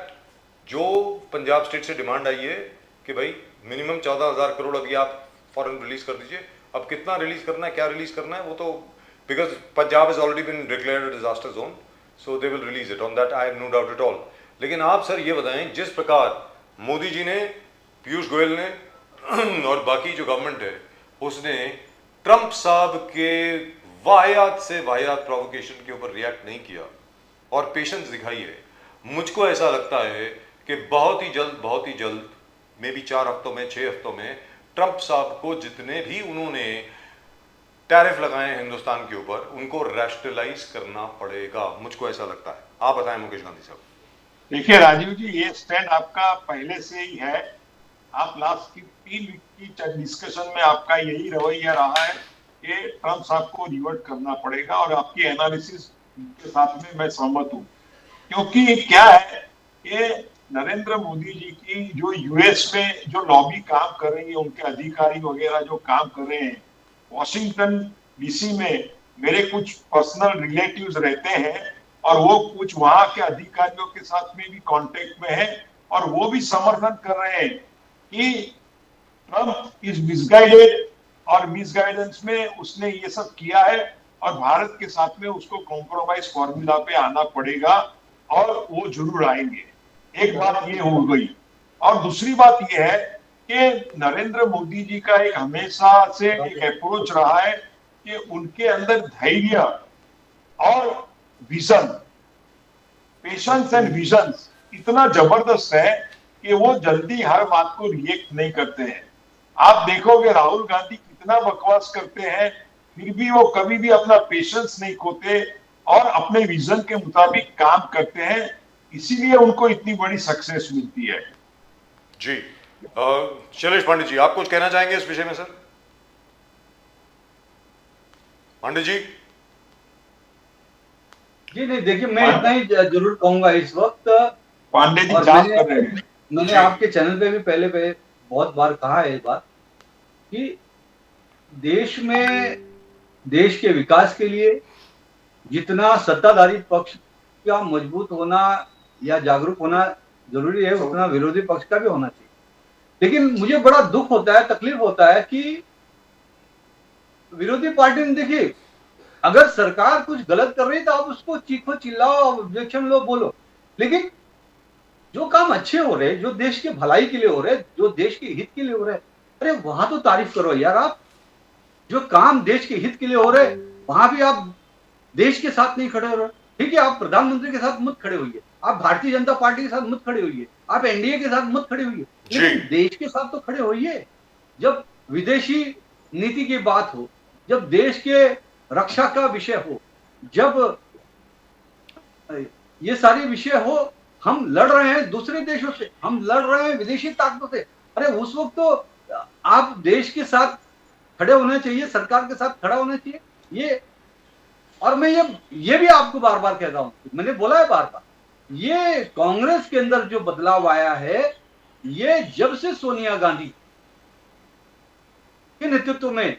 जो पंजाब स्टेट से डिमांड आई है कि भाई मिनिमम 14,000 करोड़ अभी आप फॉरन release कर दीजिए, अब कितना रिलीज करना है, क्या रिलीज करना है, वो तो because Punjab is already been declared a disaster zone, so they will release it, on that I have no doubt at all. लेकिन आप सर ये बताएं, जिस प्रकार मोदी जी ने, पीयूष गोयल ने और बाकी जो गवर्नमेंट है उसने ट्रंप साहब के वाहियात से वाहियात प्रोवोकेशन के ऊपर रिएक्ट नहीं किया और पेशेंस दिखाई है, मुझको ऐसा लगता है कि बहुत ही जल्द मे बी 4 हफ्तों में, 6 हफ्तों में ट्रंप साहब को जितने भी उन्होंने टैरिफ लगाए हैं हिंदुस्तान के ऊपर, उनको रैशनलाइज करना पड़ेगा, मुझको ऐसा लगता है। आप बताएं मुकेश गांधी साहब।
देखिए राजीव जी, ये स्टैंड आपका पहले से ही है। आप लास्ट की 3 वीक की डिस्कशन में आपका यही रवैया रहा है कि ट्रंप साहब को रिवर्ट करना पड़ेगा, और आपकी एनालिसिस के साथ में मैं सहमत हूँ। क्योंकि क्या है, ये नरेंद्र मोदी जी की जो यूएस में जो लॉबी काम कर रही है, उनके अधिकारी वगैरह जो काम कर रहे हैं, वॉशिंगटन डीसी में मेरे कुछ पर्सनल रिलेटिव्स रहते हैं, और वो कुछ वहां के अधिकारियों के साथ में भी कांटेक्ट में है, और वो भी समर्थन कर रहे हैं कि ट्रंप इज मिसगाइडेड, और मिसगाइडेंस में उसने ये सब किया है, और भारत के साथ में उसको कॉम्प्रोमाइज फॉर्मूला पे आना पड़ेगा, और वो जरूर आएंगे। एक बात ये हो गई, और दूसरी बात ये है कि नरेंद्र मोदी जी का एक हमेशा से एक अप्रोच रहा है कि उनके अंदर धैर्य और विजन, पेशेंस एंड विजन इतना जबरदस्त है कि वो जल्दी हर बात को रिएक्ट नहीं करते हैं। आप देखोगे राहुल गांधी कितना बकवास करते हैं, फिर भी वो कभी भी अपना पेशेंस नहीं खोते और अपने विजन के मुताबिक काम करते हैं, इसीलिए उनको इतनी बड़ी सक्सेस मिलती है।
जी, शैलेश पांडे जी, आप कुछ कहना चाहेंगे इस विषय में? सर पांडे जी।
जी नहीं, देखिए मैं इतना ही जरूर कहूंगा इस वक्त,
पांडे जी
और
जांच कर रहे हैं।
मैंने आपके चैनल पे भी पहले बहुत बार कहा है इस बात कि देश में देश के विकास के लिए जितना सत्ताधारी पक्ष का मजबूत होना या जागरूक होना जरूरी है, उतना विरोधी पक्ष का भी होना चाहिए। लेकिन मुझे बड़ा दुख होता है, तकलीफ होता है कि विरोधी पार्टी ने, देखिए, अगर सरकार कुछ गलत कर रही है तो आप उसको चीखो, चिल्लाओ, ऑब्जेक्शन लो, बोलो, लेकिन जो काम अच्छे हो रहे, जो देश के भलाई के लिए हो रहे, जो देश के हित के लिए हो रहे, अरे वहां तो तारीफ करो यार। आप जो काम देश के हित के लिए हो रहे, वहां भी आप देश के साथ नहीं खड़े हो रहे। ठीक है, आप प्रधानमंत्री के साथ मत खड़े होइए, आप भारतीय जनता पार्टी के साथ मत खड़े होइए, आप एनडीए के साथ मत खड़े होइए, लेकिन देश के साथ तो खड़े होइए। जब विदेशी नीति की बात हो, जब देश के रक्षा का विषय हो, जब ये सारे विषय हो, हम लड़ रहे हैं दूसरे देशों से, हम लड़ रहे हैं विदेशी ताकतों से, अरे उस वक्त तो आप देश के साथ खड़े होने चाहिए, सरकार के साथ खड़ा होना चाहिए। ये, और मैं ये भी आपको बार बार कहता हूं, मैंने बोला है बार बार, ये कांग्रेस के अंदर जो बदलाव आया है, ये जब से सोनिया गांधी के नेतृत्व में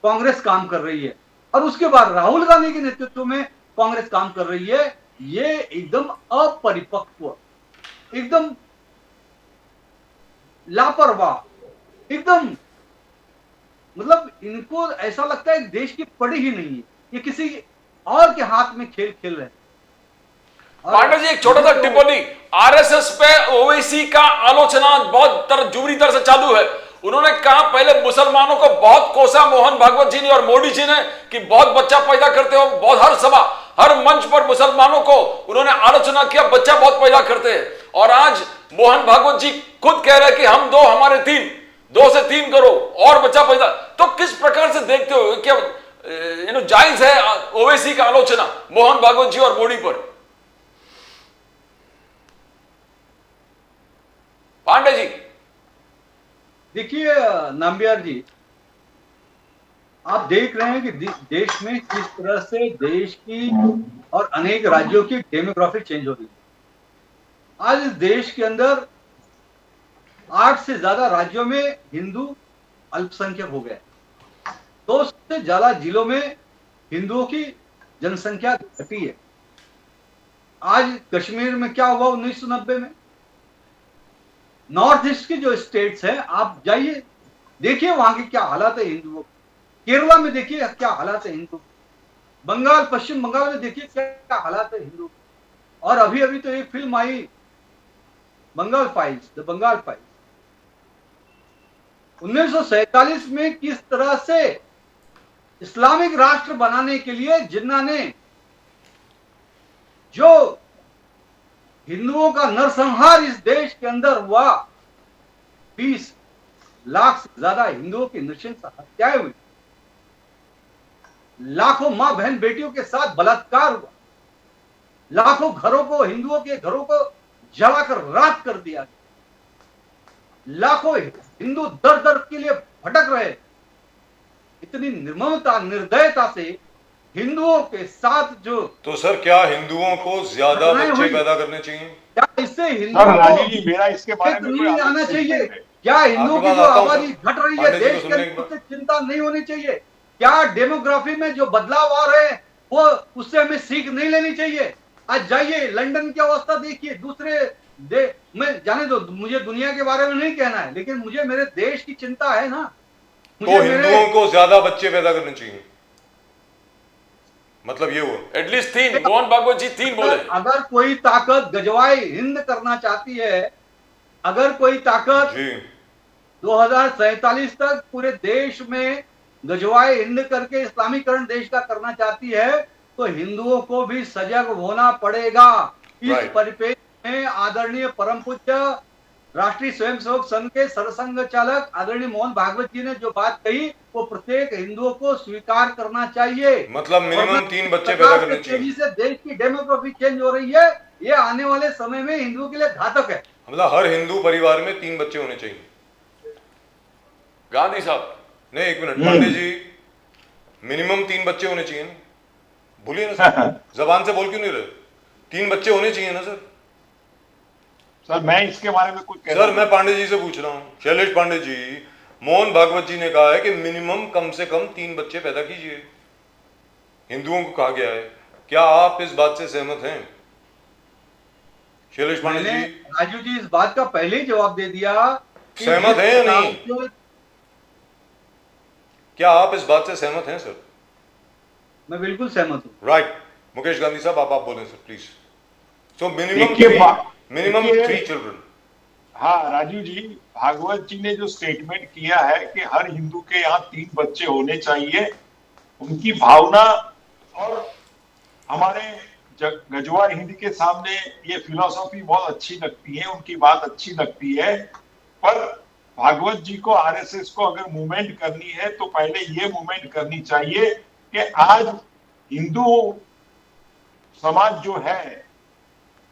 कांग्रेस काम कर रही है और उसके बाद राहुल गांधी के नेतृत्व में कांग्रेस काम कर रही है, ये एकदम अपरिपक्व, एकदम लापरवाह, एकदम, मतलब इनको ऐसा लगता है देश की पड़ी ही नहीं है, ये किसी और के हाथ में खेल खेल रहे हैं।
पांडे जी, एक छोटा सा टिप्पणी, आरएसएस पे ओवैसी का आलोचना बहुत जुबरी तरह से चालू है। उन्होंने कहा पहले मुसलमानों को बहुत कोसा मोहन भागवत जी ने और मोदी जी ने कि बहुत बच्चा पैदा करते हो, बहुत, हर सभा, हर मंच पर मुसलमानों को उन्होंने आलोचना किया, बच्चा बहुत पैदा करते हैं। और आज मोहन भागवत जी खुद कह रहे हैं कि हम दो, हमारे तीन, 2 से 3 करो और बच्चा पैदा। तो किस प्रकार से देखते हो, क्या जायज है ओवैसी का आलोचना मोहन भागवत जी और मोदी पर? पांडे जी,
देखिए नाम्बियार जी, आप देख रहे हैं कि देश में किस तरह से देश की और अनेक राज्यों की डेमोग्राफी चेंज हो रही है। आज इस देश के अंदर 8 से ज्यादा राज्यों में हिंदू अल्पसंख्यक हो गए, 2 से ज्यादा जिलों में हिंदुओं की जनसंख्या घटी है। आज कश्मीर में क्या हुआ 1990 में, नॉर्थ ईस्ट की जो स्टेट्स हैं, आप जाइए देखिए वहां के क्या हालात है हिंदुओं। केरला में देखिए क्या हालात है हिंदू, बंगाल, पश्चिम बंगाल में देखिए क्या हालात है हिंदू। और अभी अभी तो एक फिल्म आई, Bengal files, the Bengal files, 1947 में किस तरह से इस्लामिक राष्ट्र बनाने के लिए जिन्ना ने जो हिंदुओं का नरसंहार इस देश के अंदर हुआ, 20 लाख से ज्यादा हिंदुओं की नृशंस हत्याएं हुई, लाखों मां बहन बेटियों के साथ बलात्कार हुआ, लाखों घरों को, हिंदुओं के घरों को जलाकर राख कर दिया गया, लाखों हिंदू दर दर के लिए भटक रहे। इतनी निर्ममता, निर्दयता से हिंदुओं के साथ जो,
तो सर क्या हिंदुओं को ज्यादा बच्चे पैदा करने चाहिए?
क्या इससे हिंदुओं
रानी जी, मेरा इसके बारे में
नहीं आना चाहिए? क्या हिंदुओं की जो आबादी घट रही है देश के अंदर, उससे चिंता नहीं होनी चाहिए? क्या डेमोग्राफी में जो बदलाव आ रहे हैं वो, उससे हमें सीख नहीं लेनी चाहिए? आज जाइए लंदन की अवस्था देखिए, दूसरे मैं जाने दो, मुझे दुनिया के बारे में नहीं कहना है, लेकिन मुझे मेरे देश की चिंता है ना।
तो हिंदुओं को ज्यादा बच्चे पैदा करने चाहिए, मतलब ये हुआ
एटलीस्ट 3, मोहन भागवत जी 3 बोले।
अगर कोई ताकत गजवाए हिंद करना चाहती है, अगर कोई ताकत 2047 तक पूरे देश में गजवाए हिंद करके इस्लामीकरण देश का करना चाहती है, तो हिंदुओं को भी सजग होना पड़ेगा। इस परिप्रेक्ष्य में आदरणीय परम पूज्य राष्ट्रीय स्वयंसेवक संघ के सरसंघ चालक आदरणीय मोहन भागवत जी ने जो बात कही, वो प्रत्येक हिंदुओं को स्वीकार करना चाहिए।
मतलब मिनिमम 3 बच्चे पैदा करने चाहिए।
तेजी से देश की डेमोग्राफी चेंज हो रही है, ये आने वाले समय में हिंदुओं के लिए घातक है।
मतलब हर हिंदू परिवार में 3 बच्चे होने चाहिए।
गांधी साहब,
नहीं, एक मिनट पांडे जी, मिनिमम 3 बच्चे होने चाहिए ना, भूलिए ना सर, जबान से बोल क्यों नहीं रहे? 3 बच्चे होने चाहिए ना सर।
सर मैं इसके बारे में कुछ
सर मैं पांडे जी से पूछ रहा हूँ, शैलेश पांडे जी, मोहन भागवत जी ने कहा है कि मिनिमम कम से कम 3 बच्चे पैदा कीजिए, हिंदुओं को कहा गया है। क्या आप इस बात से सहमत हैं शैलेश पांडे
मैंने
जी?
राजू जी इस बात का पहले ही जवाब दे दिया कि
सहमत हैं या
जिस
नहीं?
हिसाब से-
क्या आप इस बात से सहमत हैं सर?
मैं बिल्कुल सहमत हूँ।
राइट, मुकेश गांधी साहब आप बोलें सर प्लीज। सो मिनिमम
देखिए,
3 चिल्ड्रन।
हाँ राजू जी, भागवत जी ने जो स्टेटमेंट किया है कि हर हिंदू के यहाँ 3 बच्चे होने चाहिए, उनकी भावना और हमारे गजवा हिंद के सामने ये फिलॉसफी बहुत अच्छी लगती है, उनकी बात अच्छी लगती है। पर भागवत जी को, आरएसएस को अगर मूवमेंट करनी है तो पहले ये मूवमेंट करनी चाहिए कि आज हिंदू समाज जो है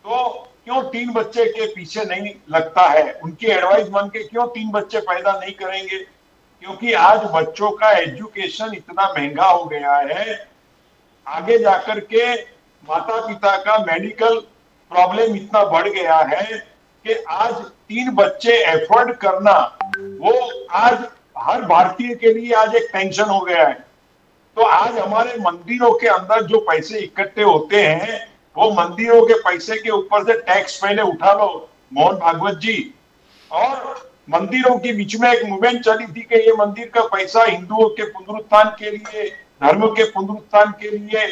तो क्यों 3 बच्चे के पीछे नहीं लगता है, उनकी एडवाइस मान के क्यों 3 बच्चे पैदा नहीं करेंगे? क्योंकि आज बच्चों का एजुकेशन इतना महंगा हो गया है, आगे जाकर के माता पिता का मेडिकल प्रॉब्लम इतना बढ़ गया है कि आज 3 बच्चे एफोर्ड करना वो आज हर भारतीय के लिए आज एक टेंशन हो गया है। तो आज हमारे मंदिरों के अंदर जो पैसे इकट्ठे होते हैं वो मंदिरों के पैसे के ऊपर से टैक्स पहले उठा लो मोहन भागवत जी। और मंदिरों के बीच में एक मूवमेंट चली थी कि ये मंदिर का पैसा हिंदुओं के पुनरुत्थान के लिए, धर्म के पुनरुत्थान के लिए,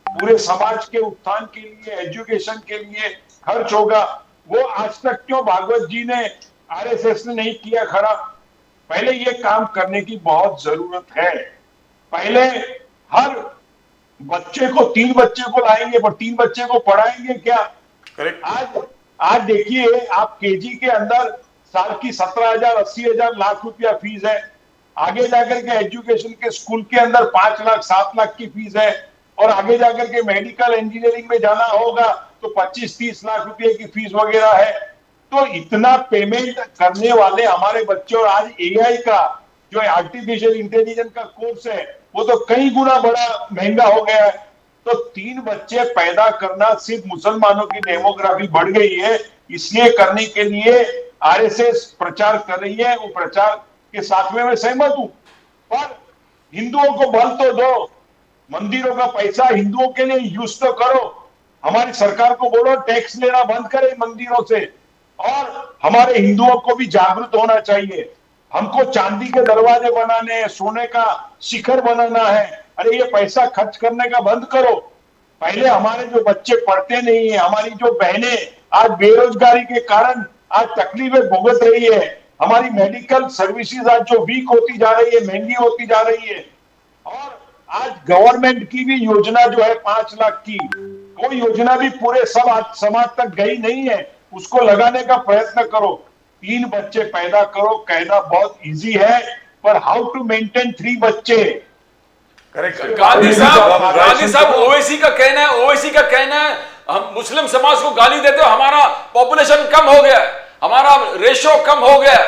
पूरे समाज के उत्थान के लिए, एजुकेशन के लिए खर्च होगा। वो आज तक क्यों भागवत जी ने, आरएसएस ने नहीं किया खड़ा? पहले ये काम करने की बहुत जरूरत है। पहले हर बच्चे को 3 बच्चे को लाएंगे पर 3 बच्चे को पढ़ाएंगे क्या?
करेक्ट।
आज देखिए आप केजी के अंदर साल की 17,000 80,000 लाख रुपया फीस है। आगे जाकर के एजुकेशन के स्कूल के अंदर 5 लाख 7 लाख की फीस है। और आगे जाकर के मेडिकल इंजीनियरिंग में जाना होगा तो 25-30 लाख रुपए की फीस वगैरह है। तो इतना पेमेंट करने वाले हमारे बच्चे, और आज एआई का जो आर्टिफिशियल इंटेलिजेंस का कोर्स है वो तो कई गुना बड़ा महंगा हो गया है। तो 3 बच्चे पैदा करना, सिर्फ मुसलमानों की डेमोग्राफी बढ़ गई है इसलिए करने के लिए आरएसएस प्रचार कर रही है, वो प्रचार के साथ में मैं सहमत हूं। पर हिंदुओं को बल तो दो, मंदिरों का पैसा हिंदुओं के लिए यूज तो करो। हमारी सरकार को बोलो टैक्स लेना बंद करे मंदिरों से। और हमारे हिंदुओं को भी जागरूक होना चाहिए। हमको चांदी के दरवाजे बनाने हैं, सोने का शिखर बनाना है, अरे ये पैसा खर्च करने का बंद करो। पहले हमारे जो बच्चे पढ़ते नहीं है, हमारी जो बहनें आज बेरोजगारी के कारण आज तकलीफें भुगत रही है, हमारी मेडिकल सर्विसेज आज जो वीक होती जा रही है, महंगी होती जा रही है। और आज गवर्नमेंट की भी योजना जो है 5 लाख की, वो योजना भी पूरे समाज तक गई नहीं है, उसको लगाने का प्रयत्न करो। 3 बच्चे पैदा करो, कहना बहुत इजी है, पर हाउ टू मेंटेन 3 बच्चे।
गांधी साहब ओवैसी का कहना है हम मुस्लिम समाज को गाली देते हो, हमारा पॉपुलेशन कम हो गया है, हमारा रेशो कम हो गया है,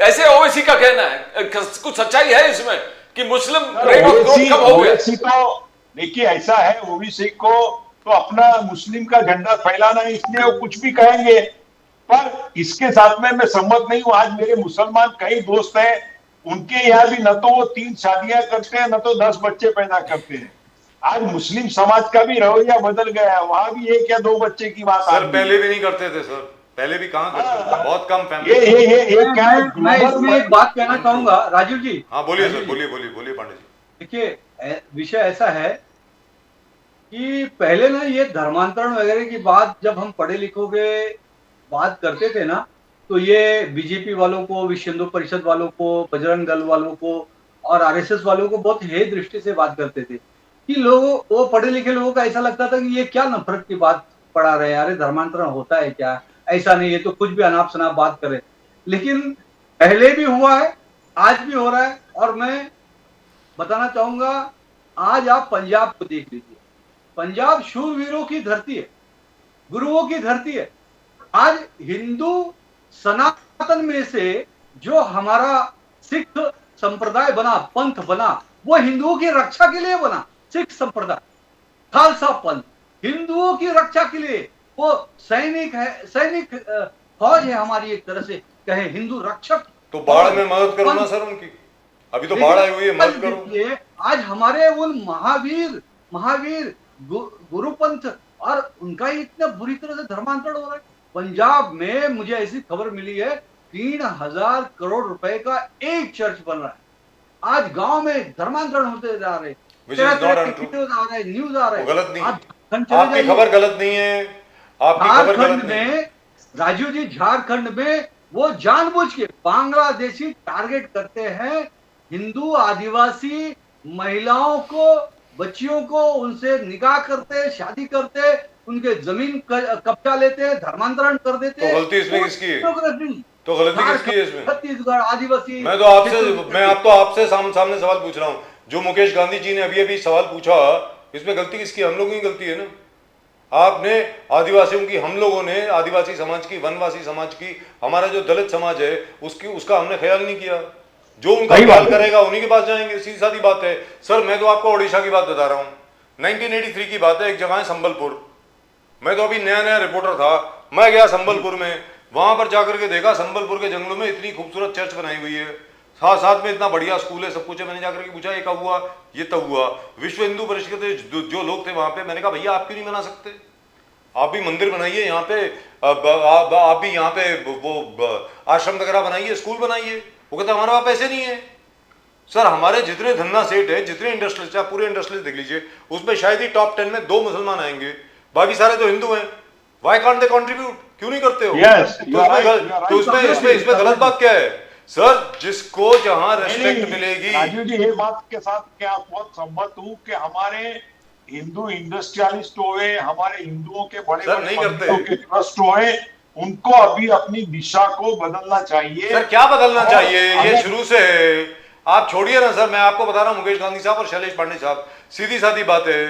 ऐसे ओवैसी का कहना है। कुछ सच्चाई है इसमें कि मुस्लिम रेट ऑफ ग्रोथ कम हो गया?
तो देखिए ऐसा है, ओवैसी को तो अपना मुस्लिम का झंडा फैलाना है इसलिए वो कुछ भी कहेंगे। पर इसके साथ में मैं सम्मत नहीं हूं। आज मेरे मुसलमान कई दोस्त हैं, उनके यहाँ भी न तो वो 3 शादियां करते हैं, न तो 10 बच्चे पैदा करते हैं। आज मुस्लिम समाज का भी रवैया बदल गया है, वहां भी 1 या 2 बच्चे की बात
सर पहले भी नहीं करते थे सर, पहले भी कहां करते थे, बहुत कम फैमिली।
मैं इसमें एक बात कहना चाहूंगा राजीव जी।
हाँ बोलिए सर, बोलिए पांडे जी।
देखिए विषय ऐसा है कि पहले ना ये धर्मांतरण वगैरह की बात जब हम पढ़े लिखों के बात करते थे ना, तो ये बीजेपी वालों को, विश्व हिंदू परिषद वालों को, बजरंग दल वालों को और आरएसएस वालों को बहुत हे दृष्टि से बात करते थे कि लोगों, वो पढ़े लिखे लोगों का ऐसा लगता था कि ये क्या नफरत की बात पढ़ा रहे हैं, अरे धर्मांतरण होता है क्या, ऐसा नहीं, ये तो कुछ भी अनाप शनाप बात करे। लेकिन पहले भी हुआ है, आज भी हो रहा है। और मैं बताना चाहूंगा, आज आप पंजाब को देख लीजिए, पंजाब शूरवीरों की धरती है, गुरुओं की धरती है। आज हिंदू सनातन में से जो हमारा सिख संप्रदाय बना, पंथ बना, वो हिंदुओं की रक्षा के लिए बना। सिख संप्रदाय, खालसा पंथ हिंदुओं की रक्षा के लिए, वो सैनिक है, सैनिक फौज है हमारी, एक तरह से कहे हिंदु रक्षक।
तो बाढ़ में मदद करो ना सर उनकी, अभी तो बाढ़ आई हुई है, मदद करो।
देखिए आज हमारे उन महावीर गुरुपंथ और उनका ही इतना बुरी तरह से धर्मांतरण हो रहा है। पंजाब में मुझे ऐसी खबर मिली है 3000 करोड़ रुपए का एक चर्च बन रहा है। आज गांव में धर्मांतरण होते जा रहे, न्यूज आ रहे,
गलत नहीं,
आपकी
आपकी खबर गलत नहीं है, आपकी खबर गलत नहीं है।
राजू जी झारखंड में वो जानबूझ के बांग्लादेशी टारगेट करते हैं हिंदू आदिवासी महिलाओं को, बच्चियों को, उनसे निकाह करते, शादी करते, उनके जमीन कब्जा लेते, धर्मांतरण कर देते।
तो गलती इसमें किसकी है? तो गलती किसकी है इसमें?
छत्तीसगढ़ आदिवासी।
मैं तो आपसे सामने सवाल पूछ रहा हूं, जो मुकेश गांधी जी ने अभी सवाल पूछा, इसमें गलती किसकी? हम लोगों की गलती है ना। आपने आदिवासियों की, हम लोगों ने आदिवासी समाज की, वनवासी समाज की, हमारा जो दलित समाज है उसका हमने ख्याल नहीं किया। जो उनका ख्याल करेगा उन्हीं के पास जाएंगे, सीधी सादी बात है। सर मैं तो आपको ओडिशा की बात बता रहा हूँ, 1983 की बात है। एक जगह है संबलपुर, मैं तो अभी नया रिपोर्टर था, मैं गया संबलपुर में, वहां पर जाकर के देखा संबलपुर के जंगलों में इतनी खूबसूरत चर्च बनाई हुई है, साथ में इतना बढ़िया स्कूल है, सब कुछ है। मैंने जाकर के पूछा ये कब हुआ? ये तब हुआ। विश्व हिंदू परिषद के जो लोग थे वहां पे, मैंने कहा भैया आप क्यों नहीं बना सकते? आप भी मंदिर बनाइए यहाँ पे, आप भी यहाँ पे वो आश्रम वगैरह बनाइए, स्कूल बनाइए। वो कहते हमारे वहां पैसे नहीं है। सर हमारे जितने धन्ना सेठ है, जितने इंडस्ट्रियलिस्ट है, पूरे इंडस्ट्रियलिस्ट देख लीजिए, उसमें शायद ही टॉप 10 में 2 मुसलमान आएंगे, बाकी सारे तो हिंदू हैं। Why can't they contribute? क्यों नहीं करते हो? तो इसमें गलत बात क्या है? सर जिसको जहां रेस्पेक्ट मिलेगी।
राजू जी ये बात के साथ क्या बहुत सहमत हूँ कि हमारे हिंदू इंडस्ट्रियलिस्ट हुए, हमारे हिंदुओं के बड़े ट्रस्ट हुए, उनको अभी अपनी दिशा को बदलना चाहिए।
सर क्या बदलना चाहिए? ये शुरू से है, आप छोड़िए ना सर। मैं आपको बता रहा हूँ, मुकेश गांधी साहब और शैलेश पांडे साहब, सीधी सादी बात है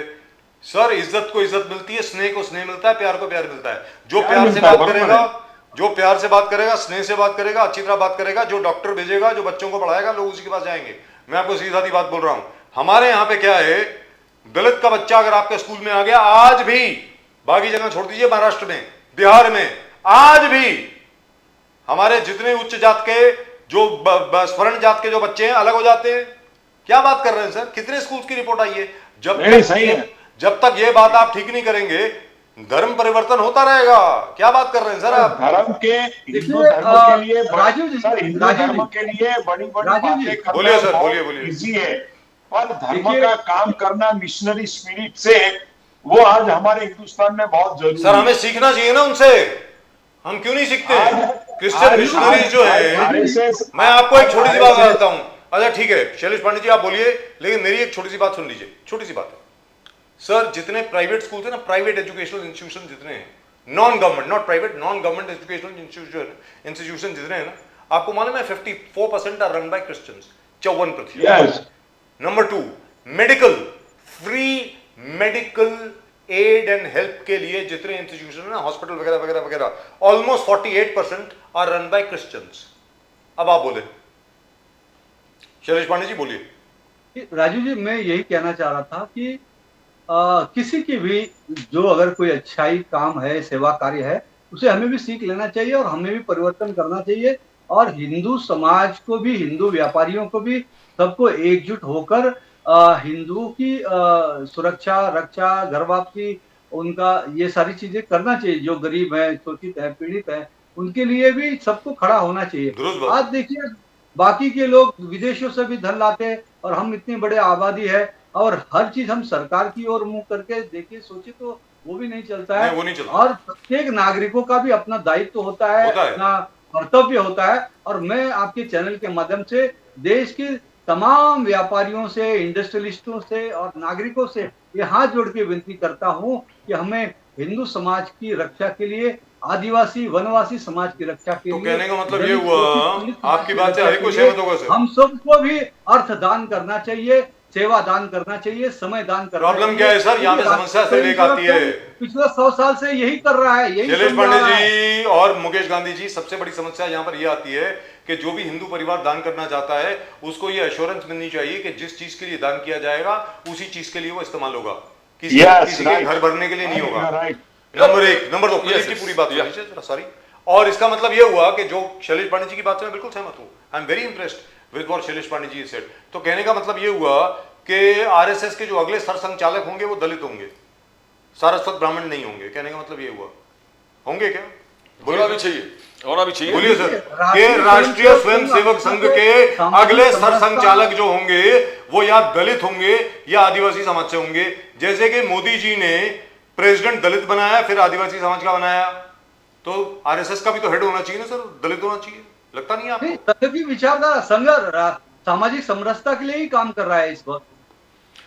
सर। इज्जत को इज्जत मिलती है, स्नेह को स्नेह मिलता है, प्यार को प्यार मिलता है। जो प्यार से बात करेगा, जो प्यार से बात करेगा, स्नेह से बात करेगा, अच्छी तरह बात करेगा, जो डॉक्टर भेजेगा, जो बच्चों को पढ़ाएगा, लोग उसी के पास जाएंगे। मैं आपको सीधी सादी बात बोल रहा हूं। हमारे यहाँ पे क्या है, दलित का बच्चा अगर आपके स्कूल में आ गया, आज भी, बाकी जगह छोड़ दीजिए, महाराष्ट्र में, बिहार में, आज भी हमारे जितने उच्च जात के, जो स्वर्ण जात के जो बच्चे हैं, अलग हो जाते हैं। क्या बात कर रहे हैं सर? कितने स्कूल की रिपोर्ट आई है? जब तक ये बात आप ठीक नहीं करेंगे, धर्म परिवर्तन होता रहेगा। क्या बात कर रहे हैं सर आप?
धर्म के, हिंदू धर्म के लिए, हिंदू धर्म के लिए बड़ी बातें करना
बोलिए सर, बोलिए
इजी है, पर धर्म का काम करना मिशनरी स्पिरिट से, वो आज हमारे हिंदुस्तान में बहुत जरूरी है।
सर हमें सीखना चाहिए ना उनसे, हम क्यों नहीं सीखते? क्रिश्चियन मिशनरीज जो है, मैं आपको एक छोटी सी बात बताता हूं। अच्छा ठीक है शैलेश पांडे जी आप बोलिए, लेकिन मेरी एक छोटी सी बात सुन लीजिए। छोटी सी बात है सर, जितने प्राइवेट स्कूल थे ना, प्राइवेट एजुकेशनल इंस्टीट्यूशन जितने हैं, non government, not private, non government educational institution जितने हैं ना, आपको मालूम है 54% are run by Christians, 54%। Number 2, medical, free medical aid and help के लिए जितने इंस्टीट्यूशन है ना, हॉस्पिटल वगैरह वगैरह वगैरह, almost 48% are run by Christians. अब आप बोले शैलेश पांडे जी, बोलिए।
राजू जी मैं यही कहना चाह रहा था कि किसी की भी जो अगर कोई अच्छाई काम है, सेवा कार्य है, उसे हमें भी सीख लेना चाहिए और हमें भी परिवर्तन करना चाहिए। और हिंदू समाज को भी, हिंदू व्यापारियों को भी, सबको एकजुट होकर हिंदुओं की सुरक्षा, रक्षा, घर वापसी, उनका ये सारी चीजें करना चाहिए। जो गरीब है, शोषित है, पीड़ित है, उनके लिए भी सबको खड़ा होना चाहिए। आज देखिए बाकी के लोग विदेशों से भी धन लाते हैं और हम इतनी बड़े आबादी है और हर चीज हम सरकार की ओर मुंह करके देखिए सोचे तो वो भी नहीं चलता है।
वो नहीं चलता।
और प्रत्येक नागरिकों का भी अपना दायित्व होता है, अपना कर्तव्य होता है। और मैं आपके चैनल के माध्यम से देश के तमाम व्यापारियों से, इंडस्ट्रियलिस्टों से और नागरिकों से ये हाथ जोड़ के विनती करता हूं कि हमें हिंदू समाज की रक्षा के लिए, आदिवासी वनवासी समाज की रक्षा के लिए,
तो कहने का मतलब ये हुआ, आपकी बात से हर कोई सहमत होगा सर,
हम सबको भी अर्थ दान करना चाहिए, सेवा दान करना चाहिए, समय दान करना चाहिए।
प्रॉब्लम क्या है सर, यहाँ पे समस्या से लेकर आती है,
पिछले 100 साल से यही कर रहा है, यही
शैलेश पांडे जी और मुकेश गांधी जी। सबसे बड़ी समस्या यहाँ पर यह आती है कि जो भी हिंदू परिवार दान करना चाहता है, उसको ये एश्योरेंस मिलनी चाहिए कि जिस चीज के लिए दान किया जाएगा उसी चीज के लिए वो इस्तेमाल होगा, किसी के घर भरने के लिए नहीं होगा। नंबर 1, नंबर 2, की पूरी बात सॉरी। और इसका मतलब ये हुआ कि जो शैलेश पांडे जी की बात से मैं बिल्कुल सहमत हूं, I am very impressed with what Shailesh Pandey ji said. तो कहने का मतलब ये हुआ कि आरएसएस के जो अगले सरसंघचालक होंगे वो दलित होंगे, सारस्वत ब्राह्मण नहीं होंगे। कहने का मतलब ये हुआ, होंगे क्या?
होना भी चाहिए, होना भी चाहिए।
बोलिए सर, कि राष्ट्रीय स्वयंसेवक संघ के अगले सरसंघचालक जो होंगे वो या दलित होंगे या आदिवासी समाज से होंगे। जैसे कि मोदी जी ने प्रेसिडेंट दलित बनाया फिर आदिवासी समाज का बनाया, तो आरएसएस का भी तो हेड होना चाहिए ना सर, दलित होना चाहिए। लगता नहीं है आपको?
नहीं, संघ की विचारधारा, संघ सामाजिक समरसता के लिए ही काम कर रहा है इस वक्त।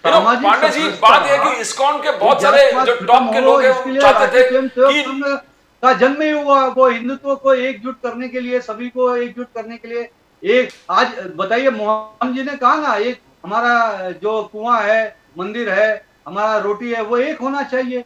पांडे जी, बात है कि इस्कॉन के बहुत सारे जो टॉप के लोग हैं वो चाहते थे कि
का जन्म ही हुआ वो हिंदुत्व को एकजुट करने के लिए, सभी को एकजुट करने के लिए। एक आज बताइए, मोहन जी ने कहा ना, एक हमारा जो कुआं है, मंदिर है, हमारा रोटी है, वो एक होना चाहिए।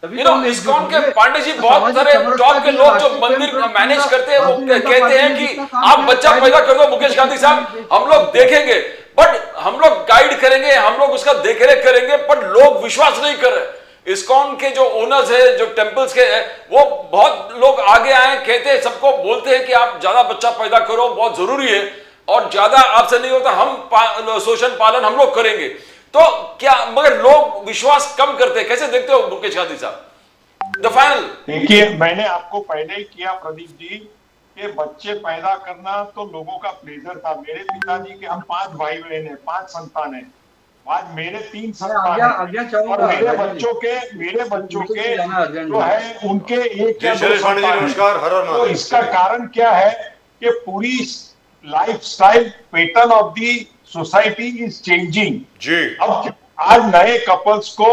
इस्कॉन के पांडे जी बहुत सारे टॉप के लोग जो मंदिर मैनेज करते हैं वो कहते हैं कि आप बच्चा पैदा कर दो मुकेश गांधी साहब, हम लोग देखेंगे, बट हम लोग गाइड करेंगे, हम लोग उसका देखरेख करेंगे, बट लोग विश्वास नहीं कर रहे। इस्कॉन के जो ओनर्स है, जो टेम्पल्स के है, वो बहुत लोग आगे आए, कहते हैं, सबको बोलते हैं कि आप ज्यादा बच्चा पैदा करो, बहुत जरूरी है, और ज्यादा आपसे नहीं होता, हम शोषण पालन हम लोग करेंगे। तो क्या, मगर लोग विश्वास कम करते हैं। कैसे देखते हो मुकेश गांधी साहब द फाइनल?
देखिए, मैंने आपको पहले ही किया प्रदीप जी कि बच्चे पैदा करना तो लोगों का प्लेजर था। मेरे पिताजी के हम 5 भाई बहन हैं, 5 संतान हैं, आज मेरे 3 संतान हैं, और मेरे बच्चों के जो है उनके एक या 2 संतान हैं। तो इसका कारण क्या है कि पूरी lifestyle pattern of the society is changing जी। अब आज नए कपल्स को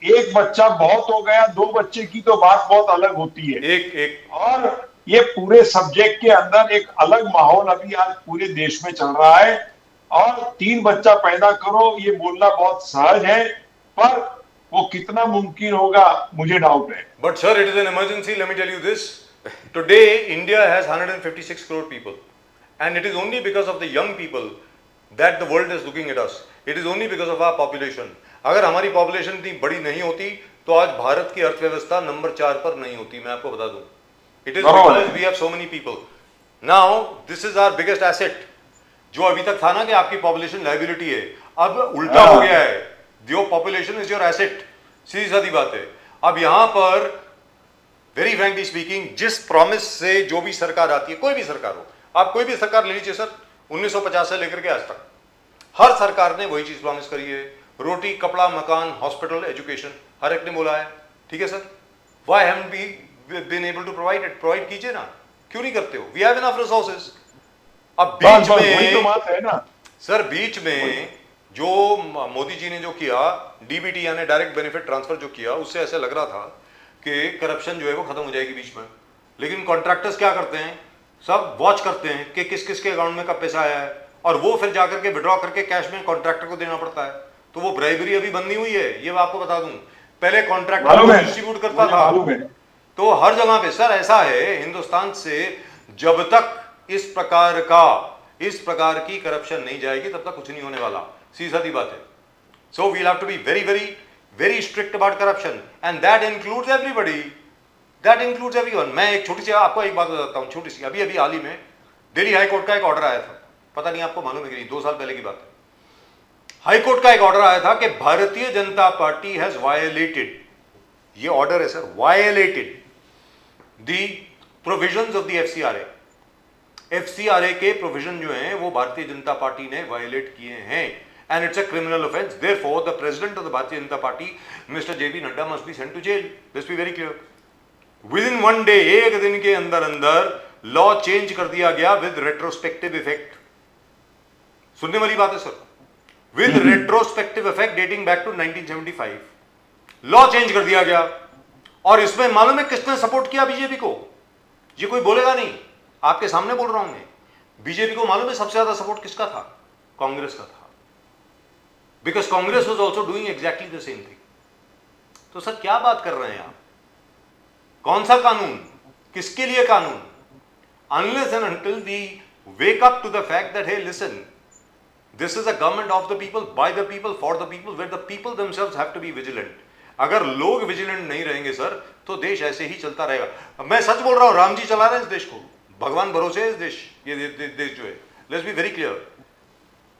एक बच्चा बहुत हो गया, 2 बच्चे की तो बात बहुत अलग होती है, एक और ये पूरे सब्जेक्ट के अंदर एक अलग माहौल अभी आज पूरे देश में चल रहा है। और 3 बच्चा पैदा करो ये बोलना बहुत सहज है, पर वो कितना मुमकिन होगा मुझे डाउट है।
But sir, it is an emergency, let me tell you this, today India has 156 crore people and it is only because of the young people that the world is looking at us. It is only because of our population. अगर हमारी population इतनी बड़ी नहीं होती तो आज भारत की अर्थव्यवस्था नंबर 4 पर नहीं होती, मैं आपको बता दूं। It is because we have so many people. Now this is our biggest asset. जो अभी तक था ना कि आपकी पॉपुलेशन लायबिलिटी है, अब उल्टा हो गया है, your population is your asset. सीधी सादी बात है। अब यहां पर वेरी फ्रैंकली स्पीकिंग, जिस प्रॉमिस से जो भी सरकार आती है, कोई भी सरकार हो, आप कोई भी सरकार ले लीजिए सर, 1950 से लेकर के आज तक हर सरकार ने वही चीज प्रॉमिस करी है, रोटी, कपड़ा, मकान, हॉस्पिटल, एजुकेशन, हर एक ने बोला है, ठीक है sir. Why haven't we been able to provide it? Provide कीजिए ना, क्यों नहीं करते हो? We have enough resources. अब बीच में
तो बात है ना
सर, बीच में जो मोदी जी ने जो किया, डीबीटी यानी डायरेक्ट बेनिफिट ट्रांसफर जो किया, उससे ऐसे लग रहा था कि करप्शन जो है वो खत्म हो जाएगी बीच में। लेकिन कॉन्ट्रैक्टर्स क्या करते हैं, सब वॉच करते हैं कि किस किस के अकाउंट में कब पैसा आया है, और वो फिर जाकर के विड्रॉ करके कैश में कॉन्ट्रैक्टर को देना पड़ता है। तो वो ब्राइबरी अभी बंद नहीं हुई है, ये मैं आपको बता दूं। पहले कॉन्ट्रैक्टर डिस्ट्रीब्यूट करता था, तो हर जगह पे सर ऐसा है हिंदुस्तान से, जब तक इस प्रकार की करप्शन नहीं जाएगी तब तक कुछ नहीं होने वाला, सीधी सादी बात है। So we have to be very very very strict about corruption, and that includes everybody, that includes everyone. मैं एक छोटी सी आपको एक बात बताता हूँ, छोटी सी। अभी हाल ही में दिल्ली हाई कोर्ट का एक ऑर्डर आया था, पता नहीं आपको मालूम है कि नहीं, 2 साल पहले की बात है। हाई कोर्ट का एक ऑर्डर आया था कि भारतीय जनता पार्टी हैज वायलेटेड, ये ऑर्डर है sir, violated the provisions of the FCRA. FCRA के प्रोविजन जो हैं वो भारतीय जनता पार्टी ने वायलेट किए हैं, and it's a criminal offence. Therefore the president of the Bharatiya Janata Party mister JP Nadda must be sent to jail. Let's be very clear. Within 1 day, एक दिन के अंदर अंदर लॉ चेंज कर दिया गया विद रेट्रोस्पेक्टिव इफेक्ट। सुनने वाली बात है sir, with retrospective effect dating back to 1975 law change कर दिया गया। और इसमें मालूम है किसने सपोर्ट किया बीजेपी को? ये कोई बोलेगा नहीं, आपके सामने बोल रहा हूं मैं। बीजेपी को मालूम है सबसे ज्यादा सपोर्ट किसका था? कांग्रेस का था, because Congress was also doing exactly the same thing. तो सर क्या बात कर रहे हैं आप? कौन सा कानून, किसके लिए कानून? Unless and until we wake up to the fact that, hey, listen, this is a government of the people, by the people, for the people, where the people themselves have to be vigilant. अगर लोग vigilant नहीं रहेंगे sir तो देश ऐसे ही चलता रहेगा। मैं सच बोल रहा हूं, राम जी चला रहे हैं इस देश को, भगवान भरोसे है इस देश, ये देश जो है। Let's be very clear.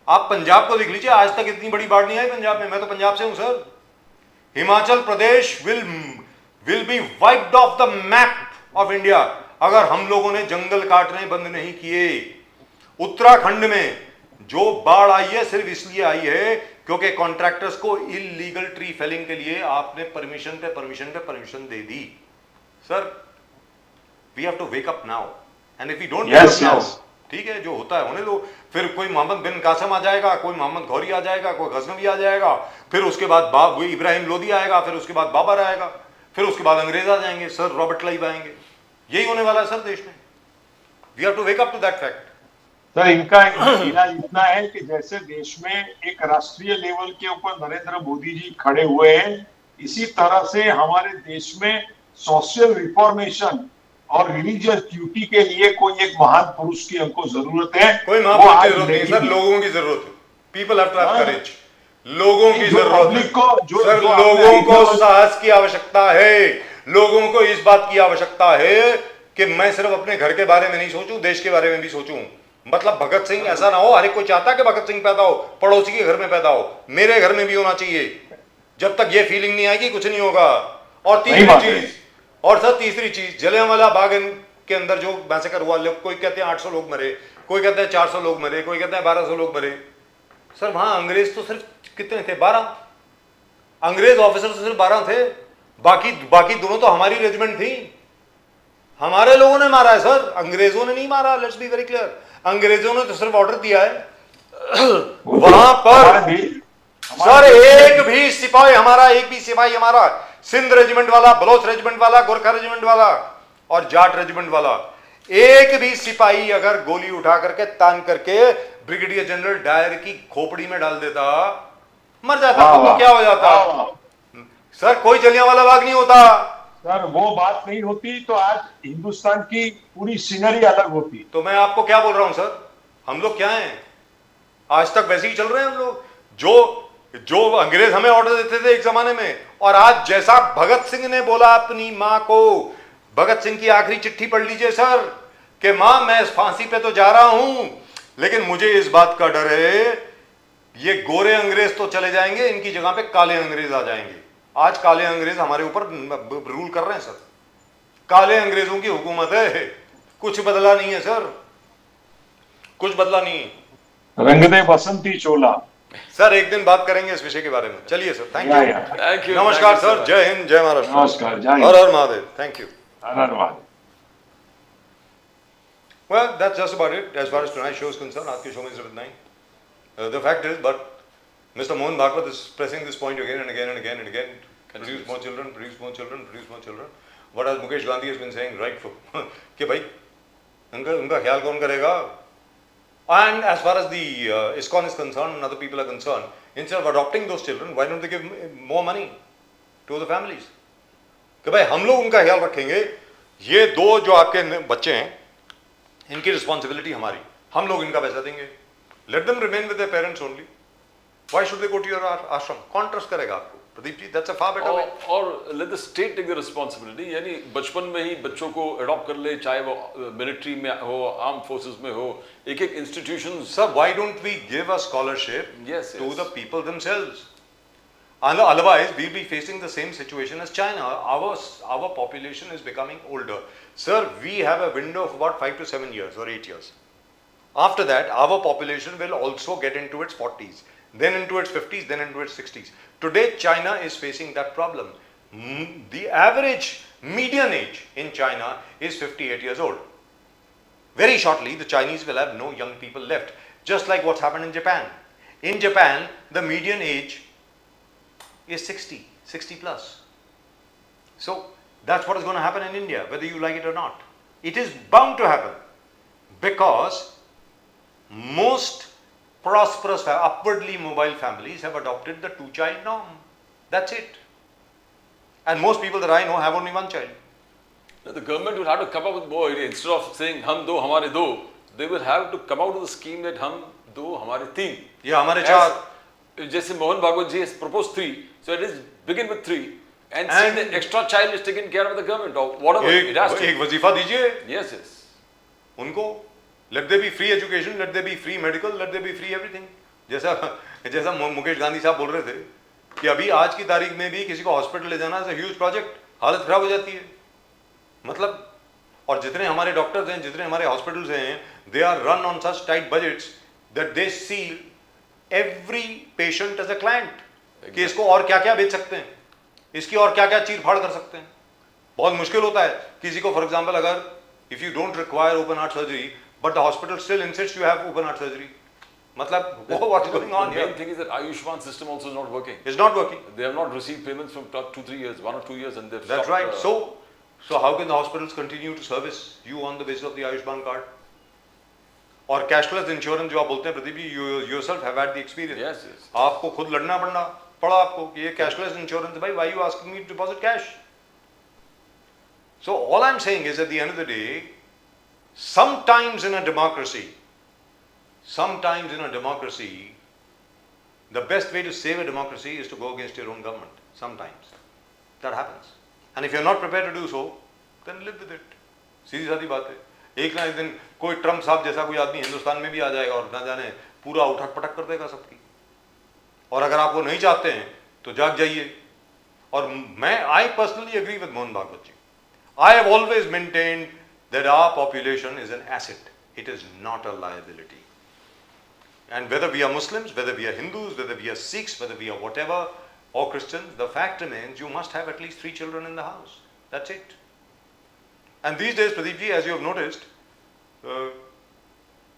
आप पंजाब को देख लीजिए, आज तक इतनी बड़ी बाढ़ नहीं आई पंजाब में। मैं तो पंजाब से हूं sir. Himachal Pradesh will be wiped off the map of India अगर हम लोगों ने जंगल काटने बंद नहीं किए। उत्तराखंड में जो बाढ़ आई है सिर्फ इसलिए आई है क्योंकि कॉन्ट्रैक्टर्स को इलीगल ट्री फेलिंग के लिए आपने परमिशन दे दी। Sir we have to wake up now and if we don't wake up now, ठीक है, जो होता है होने दो। फिर कोई मोहम्मद बिन कासम आ जाएगा, कोई मोहम्मद गौरी आ जाएगा, कोई गजनवी आ जाएगा, फिर उसके बाद इब्राहिम लोदी आएगा, फिर उसके बाद बाबर आएगा, फिर उसके बाद अंग्रेज आ जाएंगे, सर रॉबर्ट क्लाइव आएंगे। यही होने वाला है सर देश में। We have to wake up to that fact.
Sir इनका इलाज इतना है कि जैसे देश में एक राष्ट्रीय लेवल के ऊपर नरेंद्र मोदी जी खड़े हुए हैं, इसी तरह से हमारे देश में सोशल रिफॉर्मेशन और रिलीजियस ड्यूटी के लिए कोई एक महान पुरुष की हमको जरूरत है।
कोई महापुरुष की जरूरत नहीं सर, लोगों की जरूरत है। People have to have courage. लोगों की जरूरत है सर, लोगों को साहस की आवश्यकता है। लोगों को इस बात की आवश्यकता है कि मैं सिर्फ अपने घर के बारे में नहीं सोचूं, देश के बारे में भी सोचूं। मतलब भगत सिंह ऐसा ना हो, हर एक कोई चाहता है कि भगत सिंह पैदा हो, पड़ोसी के घर में पैदा हो, मेरे घर में भी होना चाहिए। जब तक ये फीलिंग नहीं आएगी कुछ नहीं होगा। और तीसरी चीज जलियांवाला बाग के अंदर जो मैसेकर हुआ, कोई कहते हैं 800 लोग मरे, कोई कहते हैं 400 लोग मरे, कोई कहते हैं 1200 लोग मरे। सर वहां अंग्रेज तो सिर्फ कितने थे? 12 अंग्रेज ऑफिसर तो सिर्फ 12 थे, बाकी दोनों तो हमारी रेजिमेंट थी। हमारे लोगों ने मारा है सर, अंग्रेजों ने नहीं मारा। Let's be very clear. अंग्रेजों ने तो सिर्फ ऑर्डर दिया है। वहां पर सर एक भी सिपाही हमारा सिंध रेजिमेंट वाला, बलोच रेजिमेंट वाला, गोरखा रेजिमेंट वाला और जाट रेजिमेंट वाला, एक भी सिपाही अगर गोली उठा करके तान करके ब्रिगेडियर जनरल डायर की खोपड़ी में डाल देता, मर जाता तो क्या हो जाता? सर कोई जलियांवाला बाग नहीं होता
सर। वो बात नहीं होती तो आज हिंदुस्तान की पूरी सीनरी अलग होती।
तो मैं आपको क्या बोल रहा हूं सर, हम लोग क्या हैं? आज तक वैसे ही चल रहे हैं हम लोग। जो अंग्रेज हमें ऑर्डर देते थे एक जमाने में, और आज जैसा भगत सिंह ने बोला अपनी मां को, भगत सिंह की आखिरी चिट्ठी पढ़ लीजिए सर, कि मां मैं इस फांसी पे तो जा रहा हूं लेकिन मुझे इस बात का डर है ये गोरे अंग्रेज तो चले जाएंगे, इनकी जगह पे काले अंग्रेज आ जाएंगे। आज काले अंग्रेज हमारे ऊपर रूल कर रहे हैं सर, काले अंग्रेजों की हुकूमत है। कुछ बदला नहीं है सर, कुछ बदला नहीं है।
रंग दे बसंती चोला।
सर एक दिन बात करेंगे इस विषय के बारे में। चलिए sir, thank
Thank
you,
you.
नमस्कार
Thank you,
सर,
sir.
जय हिंद, जय महाराष्ट्र,
नमस्कार, जय हिंद।
हर हर महादेव, थैंक यू।
धन्यवाद।
Well, that's just about it as far as tonight's show is concerned. आज के show में सिर्फ इतना ही। The fact is, but Mr. Mohan Bhagwat is pressing this point again and again and again and again. Produce more children, produce more children, produce more children. What has Mukesh Gandhi has been saying right for कि भाई उनका ख्याल कौन करेगा? And as far as the ISKCON is concerned and other people are concerned, instead of adopting those children, why don't they give more money to the families? कि भाई हम लोग उनका ख्याल रखेंगे, ये दो जो आपके बच्चे हैं इनकी रिस्पॉन्सिबिलिटी हमारी, हम लोग इनका पैसा देंगे। Let them remain with their parents only. Why should they go to your ashram? कौन ट्रस्ट करेगा आपको? Pradeep ji, that's a far better way.
और let the state take the responsibility, यानी बचपन में ही बच्चों को अडॉप्ट कर ले, चाहे वो मिलिट्री में हो, आर्म फोर्सेस में हो, एक institution.
Sir why don't we give a scholarship
Yes,
to
yes.
the people themselves? Otherwise, we'll be facing the same situation as China. Our population is becoming older. Sir, we have a window of about 5 to 7 years or 8 years. After that, our population will also get into its 40s, then into its 50s, then into its 60s. Today, China is facing that problem. The average median age in China is 58 years old. Very shortly, the Chinese will have no young people left, just like what's happened in Japan. In Japan, the median age is 60 plus. So that's what is going to happen in India, whether you like it or not. It is bound to happen because most prosperous, upwardly mobile families have adopted the 2-child norm. That's it. And most people that I know have only 1 child.
The government will have to come up with more ideas. Instead of saying हम दो हमारे दो, they will have to come out with a scheme that हम दो हमारे 3
या हमारे 4।
जैसे मोहन भागवत जी has proposed 3, so it is begin with 3 And see the extra child is taken care of by the government or whatever it has to.
एक वजीफा दीजिए
Yes, yes.
उनको, let there be free education, let there be free medical, let there be free everything. जैसा मुकेश गांधी साहब बोल रहे थे कि अभी आज की तारीख में भी किसी को हॉस्पिटल ले जाना है ह्यूज प्रोजेक्ट, हालत खराब हो जाती है मतलब। और जितने हमारे डॉक्टर्स हैं, जितने हमारे हॉस्पिटल्स हैं, they are run on such tight budgets that they see every patient as a client कि इसको और क्या क्या बेच सकते हैं, इसकी और क्या क्या चीर फाड़ कर सकते हैं। बहुत मुश्किल होता है किसी को, फॉर एग्जाम्पल, अगर if you don't require open heart surgery but the hospital still insist you have open heart surgery, मतलब what is going on
The
here?
main thing is that Ayushman system also is not working.
It's not working.
They have not received payments from 2-3 years, 1 or 2 years, and they've
That's
stopped,
right. So how can the hospitals continue to service you on the basis of the Ayushman card? और cashless insurance जो आप बोलते हैं Pradeep ji, you yourself have had the experience.
Yes, yes.
आपको खुद लड़ना पड़ा आपको कि ये कैशलेस इंश्योरेंस है भाई, why you asking me to deposit cash? So all I'm saying is at the end of the day, sometimes in a democracy, the best way to save a democracy is to go against your own government. Sometimes that happens, and if you're not prepared to do so, then live with it. सीधी सादी बात है। एक ना एक दिन कोई Trump साहब जैसा कोई आदमी हिंदुस्तान में भी आ जाएगा और ना जाने पूरा उठक पटक कर देगा सबकी। और अगर आप वो नहीं चाहते हैं तो जाग जाइए। और मैं I personally agree with Mohan Bhagwat ji. I have always maintained that our population is an asset, it is not a liability. And whether we are Muslims, whether we are Hindus, whether we are Sikhs, whether we are whatever, or Christians, the fact remains you must have at least 3 children in the house. That's it. And these days, Pradeep ji, as you have noticed,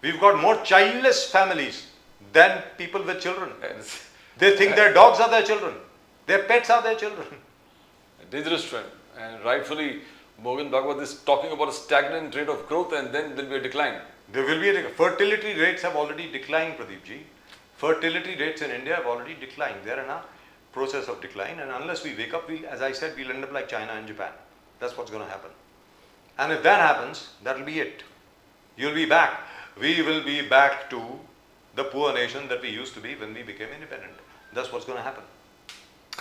we've got more childless families than people with children.
Yes.
They think their dogs are their children, their pets are their children.
A dangerous trend, and rightfully Mohan Bhagwat is talking about a stagnant rate of growth, and then there will be a decline.
There will be a fertility rates have already declined, Pradeep ji. Fertility rates in India have already declined. They are in a process of decline, and unless we wake up, as I said, we'll end up like China and Japan. That's what's going to happen. And if that happens, that'll be it. You'll be back. We will be back to the poor nation that we used to be when we became independent. That's what's going to happen.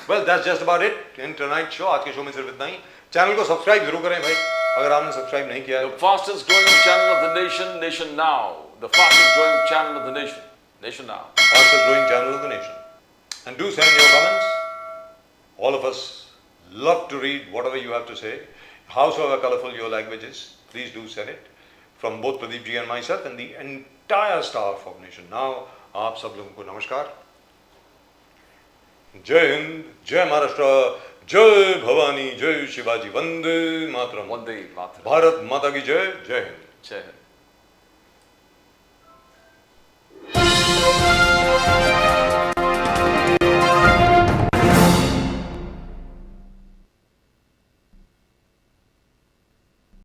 Well, that's just about it in tonight's show. आज के show में सिर्फ इतना ही। Channel को subscribe जरूर करें भाई, अगर आपने सब्सक्राइब नहीं किया है।
The fastest growing channel of the nation, Nation Now. The fastest growing channel of the nation, Nation Now.
Fastest growing channel of the nation. And do send your comments. All of us love to read whatever you have to say. Howsoever colorful your language is, please do send it. From both Pradeep ji and myself and the entire staff of Nation Now, आप सब लोगों को नमस्कार। जय हिंद, जय महाराष्ट्र, जय भवानी, जय Shivaji, Vande Mataram.
Vande Mataram.
Bharat माता की जय, जय हिंद।
Jai Hind.